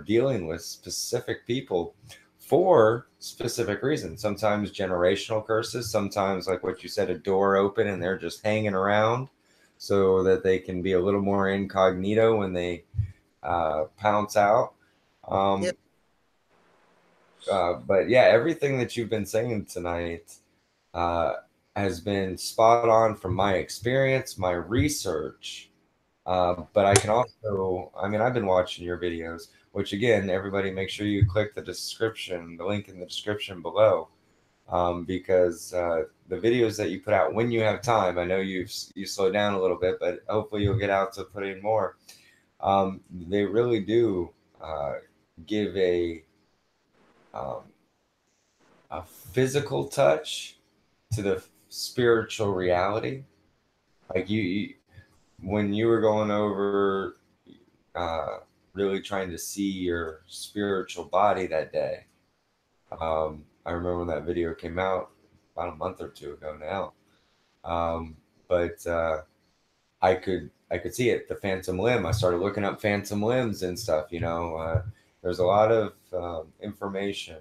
dealing with specific people for specific reasons. Sometimes generational curses, sometimes like what you said, a door open and they're just hanging around so that they can be a little more incognito when they pounce out. Yeah. Um, but yeah, everything that you've been saying tonight uh, has been spot on from my experience, my research. But I can also, I mean, I've been watching your videos, which again, everybody make sure you click the link in the description below, because the videos that you put out when you have time, I know you slow down a little bit, but hopefully you'll get out to put in more. They really do uh, give um, a physical touch to the spiritual reality. Like when you were going over, uh, really trying to see your spiritual body that day. I remember when that video came out about a month or two ago now. But I could see it, the phantom limb. I started looking up phantom limbs and stuff. There's a lot of information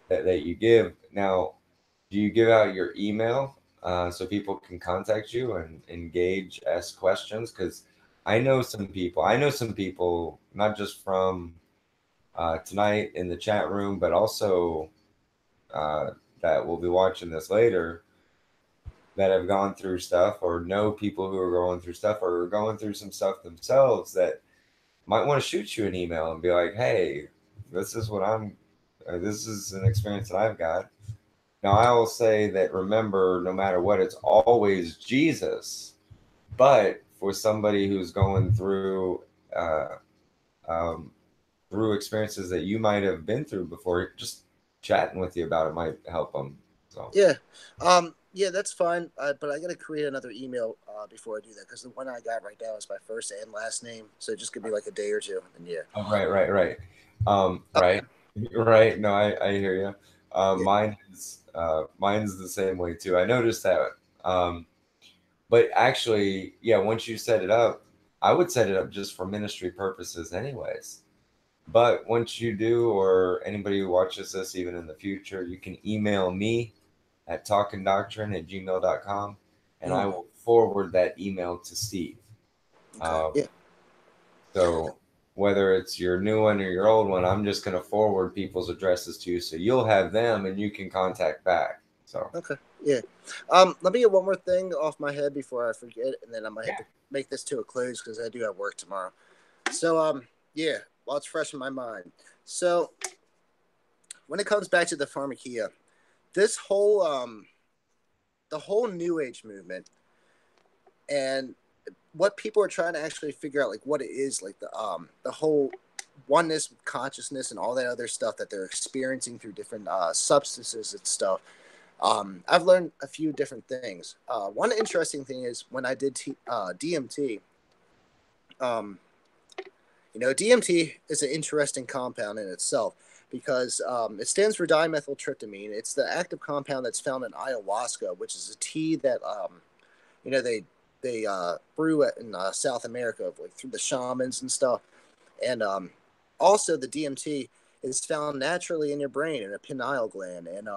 that you give. Now, do you give out your email so people can contact you and engage, ask questions? Because I know some people, not just from tonight in the chat room, but also uh, that will be watching this later, that have gone through stuff or know people who are going through stuff or are going through some stuff themselves, that might want to shoot you an email and be like, hey, this is this is an experience that I've got. Now, I will say that, remember, no matter what, it's always Jesus. But for somebody who's going uh, um, through experiences that you might have been through before, just chatting with you about it might help them. So Yeah. Yeah, that's fine. But I got to create another email before I do that, because the one I got right now is my first and last name. So just give me like a day or two. And yeah. oh, right. Okay. Right, right. No, I hear you. Yeah. Mine's the same way too. I noticed that. But actually, yeah, once you set it up, I would set it up just for ministry purposes, anyways. But once you do, or anybody who watches this, even in the future, you can email me at talkingdoctrine@gmail.com, and I Mm, will forward that email to Steve. okay. Um, Yeah. so whether it's your new one or your old one, I'm just going to forward people's addresses to you, so you'll have them and you can contact back. So Okay. Yeah. Let me get one more thing off my head before I forget, and then I might have yeah, to make this to a close because I do have work tomorrow. So, yeah, while it's fresh in my mind. So, when it comes back to the pharmakeia, this whole the whole New Age movement and what people are trying to actually figure out, like what it is, like the whole oneness with consciousness and all that other stuff that they're experiencing through different substances and stuff. I've learned a few different things. One interesting thing is when I did DMT. Um, DMT is an interesting compound in itself because it stands for dimethyltryptamine. It's the active compound that's found in ayahuasca, which is a tea that they brew it in South America, like through the shamans and stuff. And also the DMT is found naturally in your brain in a pineal gland, and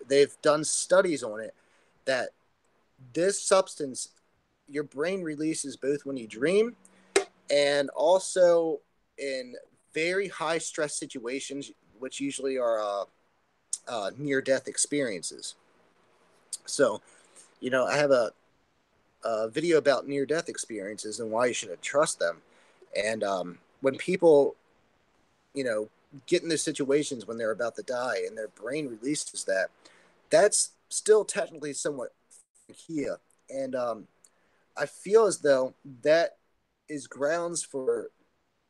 they've done studies on it that this substance your brain releases both when you dream and also in very high stress situations, which usually are near death experiences. So, I have a video about near death experiences and why you shouldn't trust them. And when people, you know, get in those situations when they're about to die and their brain releases that, that's still technically somewhat kia. And I feel as though that is grounds for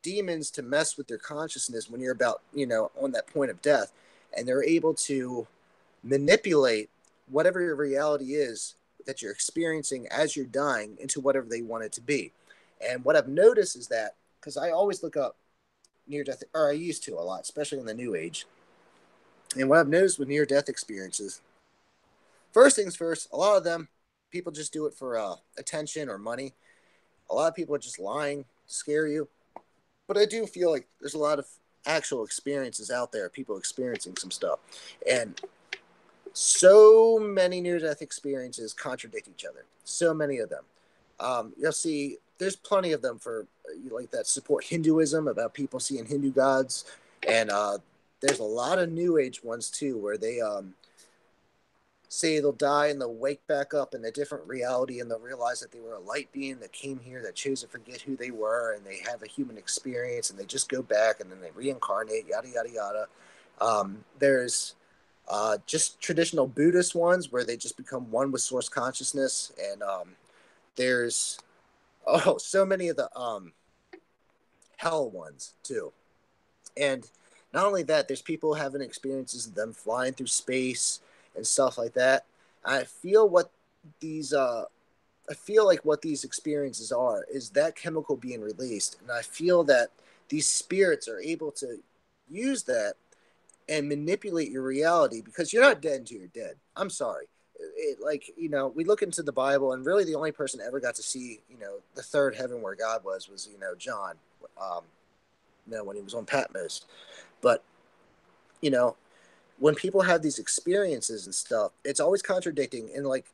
demons to mess with your consciousness when you're about, on that point of death. And they're able to manipulate whatever your reality is that you're experiencing as you're dying into whatever they want it to be. And what I've noticed is that, because I always look up near death, or I used to a lot, especially in the new age. And what I've noticed with near death experiences, first things first, a lot of them, people just do it for attention or money. A lot of people are just lying to scare you. But I do feel like there's a lot of actual experiences out there, people experiencing some stuff. And so many near death experiences contradict each other. So many of them. You'll see there's plenty of them for like that support Hinduism about people seeing Hindu gods. And there's a lot of new age ones too, where they say they'll die and they'll wake back up in a different reality and they'll realize that they were a light being that came here that chose to forget who they were, and they have a human experience and they just go back and then they reincarnate, yada yada yada. There's just traditional Buddhist ones where they just become one with source consciousness, and there's so many of the hell ones too. And not only that, there's people having experiences of them flying through space and stuff like that. I feel what these I feel like what these experiences are is that chemical being released, and I feel that these spirits are able to use that and manipulate your reality, because you're not dead until you're dead. I'm sorry. Like, we look into the Bible, and really the only person ever got to see, the third heaven where God was, John, um, when he was on Patmos. But, you know, when people have these experiences and stuff, it's always contradicting. And like,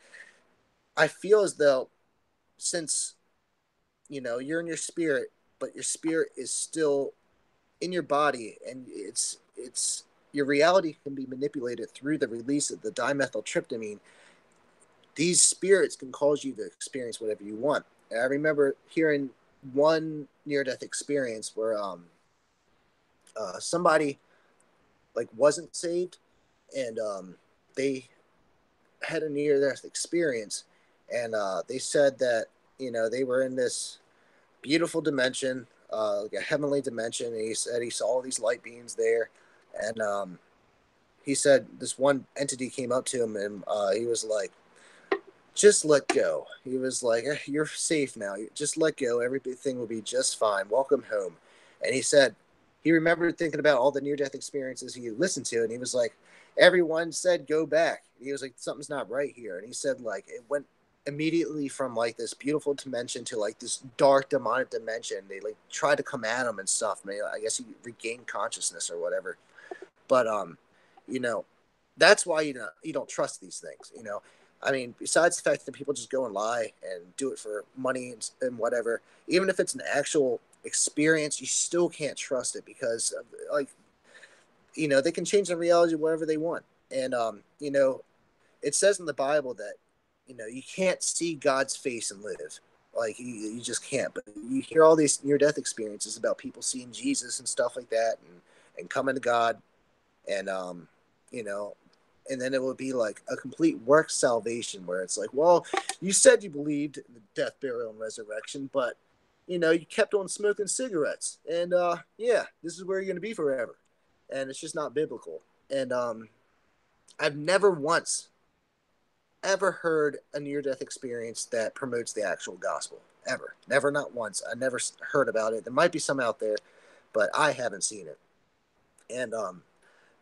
I feel as though since, you're in your spirit, but your spirit is still in your body, and it's your reality can be manipulated through the release of the dimethyltryptamine. These spirits can cause you to experience whatever you want. And I remember hearing one near death experience where somebody like wasn't saved, and they had a near death experience, and they said that they were in this beautiful dimension, like a heavenly dimension. And he said he saw all these light beings there, and he said this one entity came up to him, and he was like, just let go. He was like, you're safe now. Just let go. Everything will be just fine. Welcome home. And he said he remembered thinking about all the near-death experiences he listened to, and he was like, everyone said go back. And he was like, something's not right here. And he said like it went immediately from like this beautiful dimension to like this dark demonic dimension. They like tried to come at him and stuff. Maybe I guess he regained consciousness or whatever. But you know, that's why you don't trust these things. You know, I mean, besides the fact that people just go and lie and do it for money and whatever, even if it's an actual experience, you still can't trust it because of, like, you know, they can change the reality whatever they want. And you know, it says in the Bible that, you know, you can't see God's face and live. Like you just can't. But you hear all these near death experiences about people seeing Jesus and stuff like that, and coming to God, and you know, and then it would be like a complete work salvation where it's like, well, you said you believed in the death, burial, and resurrection, but you know, you kept on smoking cigarettes, and yeah, this is where you're going to be forever, and it's just not biblical. And I've never once ever heard a near-death experience that promotes the actual gospel. Ever, never, not once. I never heard about it. There might be some out there, but I haven't seen it. And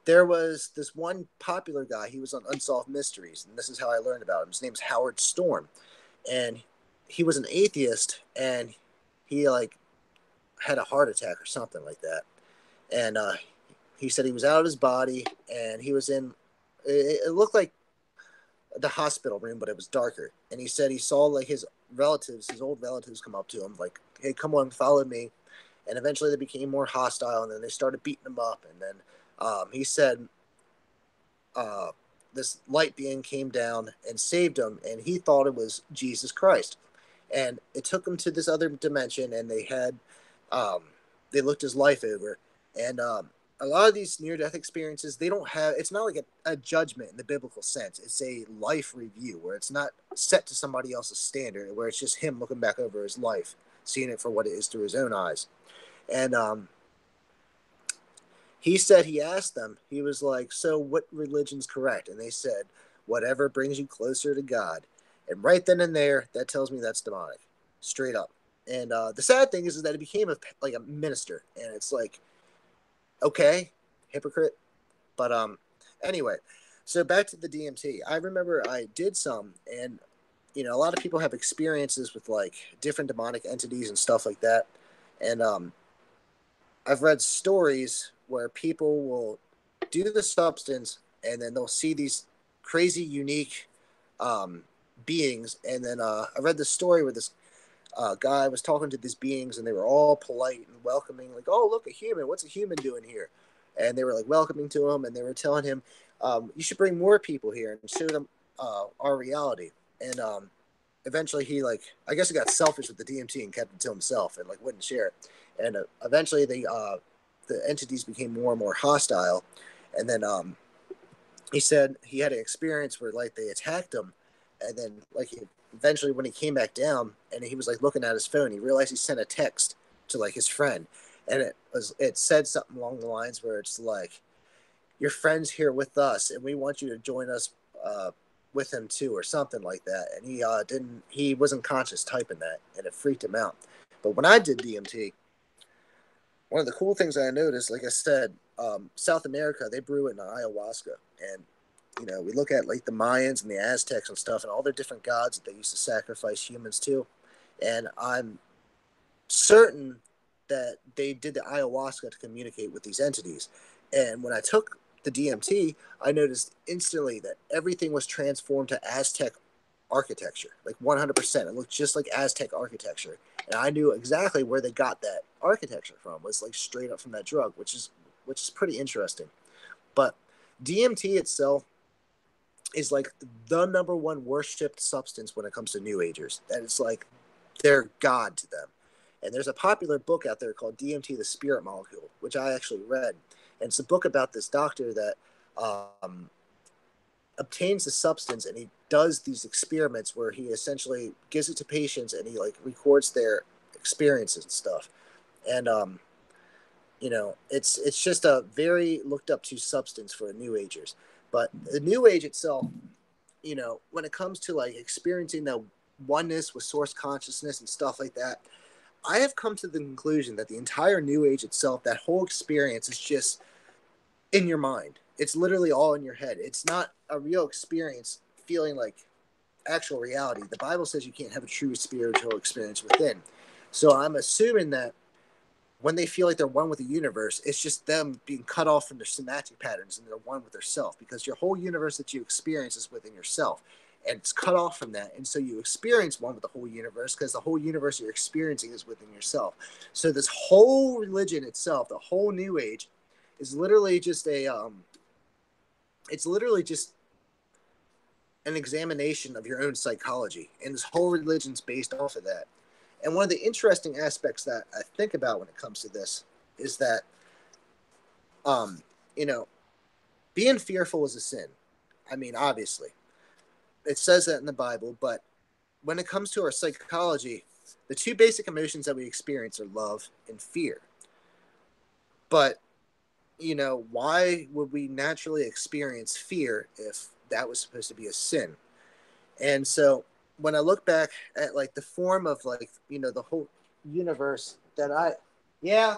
there was this one popular guy. He was on Unsolved Mysteries, and this is how I learned about him. His name's Howard Storm, and he was an atheist, and he like had a heart attack or something like that. And he said he was out of his body, and he was in. It looked like the hospital room, but it was darker. And he said he saw like his relatives, his old relatives, come up to him like, "Hey, come on, follow me." And eventually they became more hostile, and then they started beating him up. And then he said uh, this light being came down and saved him, and he thought it was Jesus Christ. And it took him to this other dimension, and um, they looked his life over. And a lot of these near-death experiences, they don't have. It's not like a judgment in the biblical sense. It's a life review where it's not set to somebody else's standard, where it's just him looking back over his life, seeing it for what it is through his own eyes. And he said he asked them, he was like, so what religion's correct? And they said, whatever brings you closer to God. And right then and there, that tells me that's demonic, straight up. And the sad thing is that it became like a minister. And it's like, okay, hypocrite. But anyway, so back to the DMT. I remember I did some, and, you know, a lot of people have experiences with like different demonic entities and stuff like that. And I've read stories where people will do the substance and then they'll see these crazy, unique um, beings. And then I read this story where this guy was talking to these beings and they were all polite and welcoming, like, oh, look, a human. What's a human doing here? And they were like welcoming to him, and they were telling him, you should bring more people here and show them our reality. And eventually he like, I guess he got selfish with the DMT and kept it to himself and like wouldn't share it. And eventually the entities became more and more hostile. And then he said he had an experience where like they attacked him, and then like eventually when he came back down and he was like looking at his phone, he realized he sent a text to like his friend, and it said something along the lines where it's like, your friend's here with us and we want you to join us with him too, or something like that. And he wasn't conscious typing that, and it freaked him out. But when I did DMT, one of the cool things I noticed, like I said, South America, they brew it in ayahuasca. And, you know, we look at like the Mayans and the Aztecs and stuff and all their different gods that they used to sacrifice humans to. And I'm certain that they did the ayahuasca to communicate with these entities. And when I took the DMT, I noticed instantly that everything was transformed to Aztec architecture, like 100%. It looked just like Aztec architecture, and I knew exactly where they got that architecture from. It was like straight up from that drug, which is pretty interesting. But DMT itself is like the number one worshipped substance when it comes to New Agers. That it's like their god to them. And there's a popular book out there called DMT: The Spirit Molecule, which I actually read. And it's a book about this doctor that obtains the substance, and he does these experiments where he essentially gives it to patients and he like records their experiences and stuff. And It's just a very looked up to substance for New Agers. But the New Age itself, when it comes to like experiencing the oneness with source consciousness and stuff like that, I have come to the conclusion that the entire New Age itself, that whole experience, is just in your mind. It's literally all in your head. It's not a real experience feeling like actual reality. The Bible says you can't have a true spiritual experience within. So I'm assuming that when they feel like they're one with the universe, it's just them being cut off from their synaptic patterns and they're one with their self, because your whole universe that you experience is within yourself and it's cut off from that. And so you experience one with the whole universe because the whole universe you're experiencing is within yourself. So this whole religion itself, the whole New Age, is literally just it's literally just an examination of your own psychology. And this whole religion's based off of that. And one of the interesting aspects that I think about when it comes to this is that, you know, being fearful is a sin. I mean, obviously, it says that in the Bible, but when it comes to our psychology, the two basic emotions that we experience are love and fear. But, why would we naturally experience fear if that was supposed to be a sin? And so when I look back at like the form of like, the whole universe that yeah.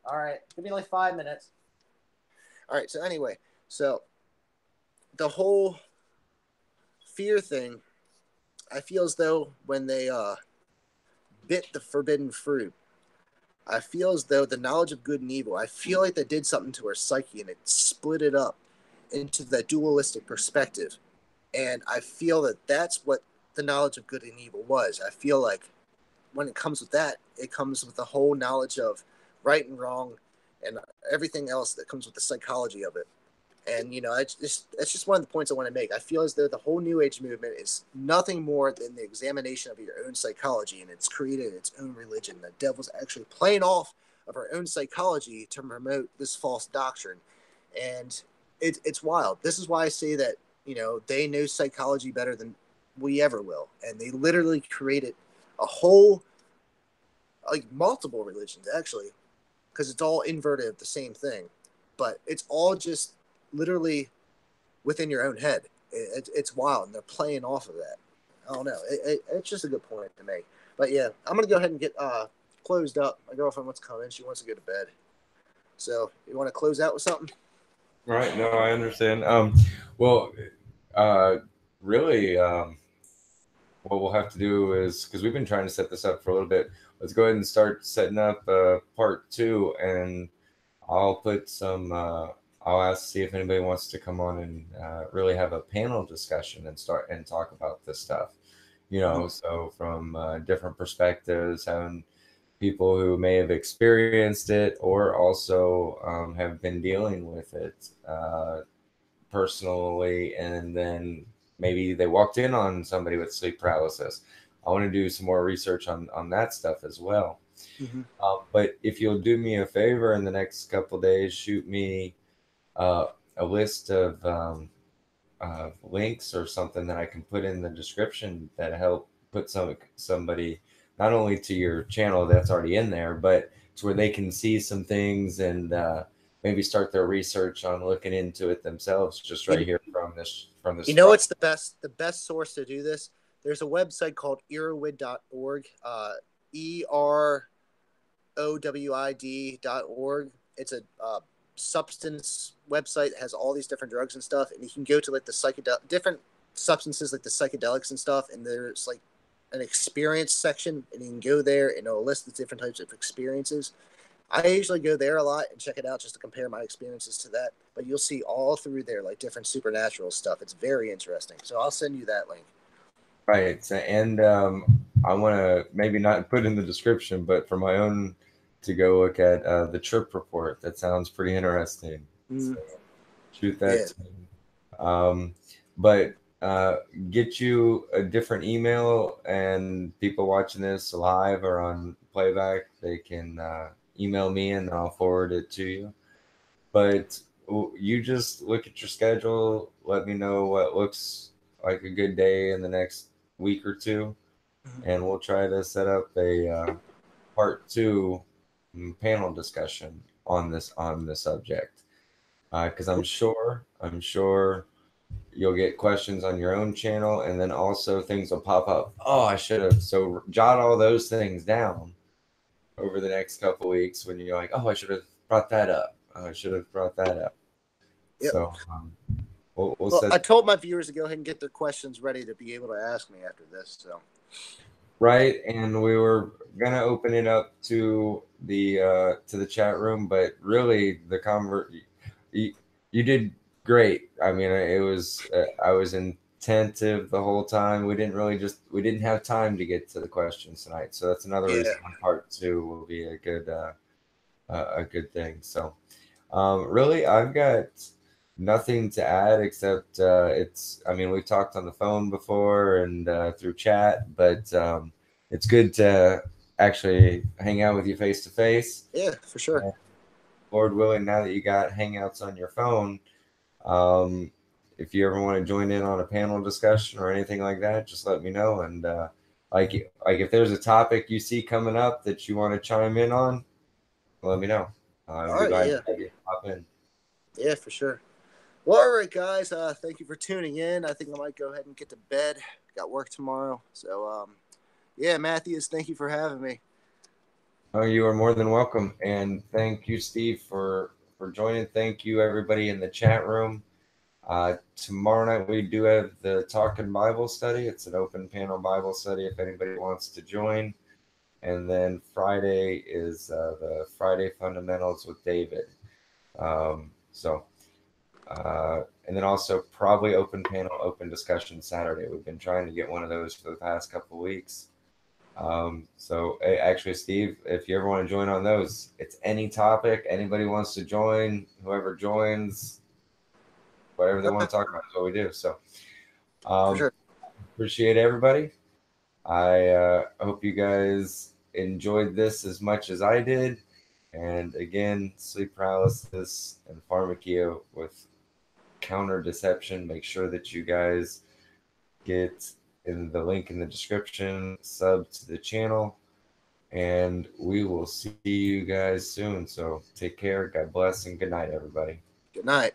All right. Give me like 5 minutes. All right. So anyway, so the whole fear thing, I feel as though when they bit the forbidden fruit, I feel as though the knowledge of good and evil, I feel like that did something to our psyche and it split it up into that dualistic perspective. And I feel that that's what the knowledge of good and evil was. I feel like when it comes with that, it comes with the whole knowledge of right and wrong and everything else that comes with the psychology of it. And, that's just one of the points I want to make. I feel as though the whole New Age movement is nothing more than the examination of your own psychology, and it's created its own religion. The devil's actually playing off of our own psychology to promote this false doctrine. And it's wild. This is why I say that, they know psychology better than we ever will. And they literally created a whole, like multiple religions, actually, because it's all inverted of the same thing. But it's all just literally within your own head. It's wild, and they're playing off of that. I don't know. It's just a good point to make. But yeah, I'm gonna go ahead and get closed up. My girlfriend wants to come in. She wants to go to bed. So you want to close out with something? Right. No, I understand. Well, uh, really, what we'll have to do is, because we've been trying to set this up for a little bit, let's go ahead and start setting up part two, and I'll put some. I'll ask to see if anybody wants to come on and really have a panel discussion and start and talk about this stuff. So from different perspectives, having people who may have experienced it or also have been dealing with it personally, and then maybe they walked in on somebody with sleep paralysis. I want to do some more research on that stuff as well. Mm-hmm. But if you'll do me a favor in the next couple days, shoot me a list of links or something that I can put in the description that help put somebody not only to your channel that's already in there, but to where they can see some things and maybe start their research on looking into it themselves, just right here from this. What's the best source to do this? There's a website called erowid.org, EROWID.org. It's a substance website that has all these different drugs and stuff, and you can go to like the different substances like the psychedelics and stuff, and there's like an experience section, and you can go there and it'll list the different types of experiences. I usually go there a lot and check it out just to compare my experiences to that, but you'll see all through there like different supernatural stuff. It's very interesting, so I'll send you that link. Right, and I want to maybe not put in the description, but for my own to go look at the trip report. That sounds pretty interesting. So shoot Yeah. that. But get you a different email, and people watching this live or on playback, they can email me and I'll forward it to you. But you just look at your schedule, let me know what looks like a good day in the next week or two, and we'll try to set up a part two panel discussion on the subject, because I'm sure you'll get questions on your own channel, and then also things will pop up. Oh, I should have. So jot all those things down over the next couple weeks when you're like, oh, I should have brought that up. Oh, I should have brought that up. Yep. So we'll Well, set. I told my viewers to go ahead and get their questions ready to be able to ask me after this. So. Right, and we were gonna open it up to the chat room, but really you, you did great. I mean, it was I was attentive the whole time. We didn't have time to get to the questions tonight, so that's another Yeah. reason why part two will be a good thing. So really, I've got nothing to add except I mean, we've talked on the phone before and through chat, but it's good to actually hang out with you face to face. Yeah, for sure. And Lord willing, now that you got Hangouts on your phone, um, if you ever want to join in on a panel discussion or anything like that, just let me know. And like if there's a topic you see coming up that you want to chime in on, let me know. All I'd be right. glad Yeah. to have you pop in. Yeah, for sure. Well, all right, guys. Thank you for tuning in. I think I might go ahead and get to bed. Got work tomorrow. So, yeah, Matthews, thank you for having me. Oh, you are more than welcome, and thank you, Steve, for joining. Thank you, everybody in the chat room. Tomorrow night we do have the Talking Bible study. It's an open panel Bible study if anybody wants to join. And then Friday is the Friday Fundamentals with David. And then also probably open panel, open discussion Saturday. We've been trying to get one of those for the past couple of weeks. So actually, Steve, if you ever want to join on those, it's any topic. Anybody wants to join, whoever joins, whatever they want to talk about is what we do. So For sure. appreciate everybody. I hope you guys enjoyed this as much as I did. And again, sleep paralysis and pharmakeia with counter deception. Make sure that you guys get in the link in the description, sub to the channel, and we will see you guys soon. So take care. God bless and good night, everybody. Good night.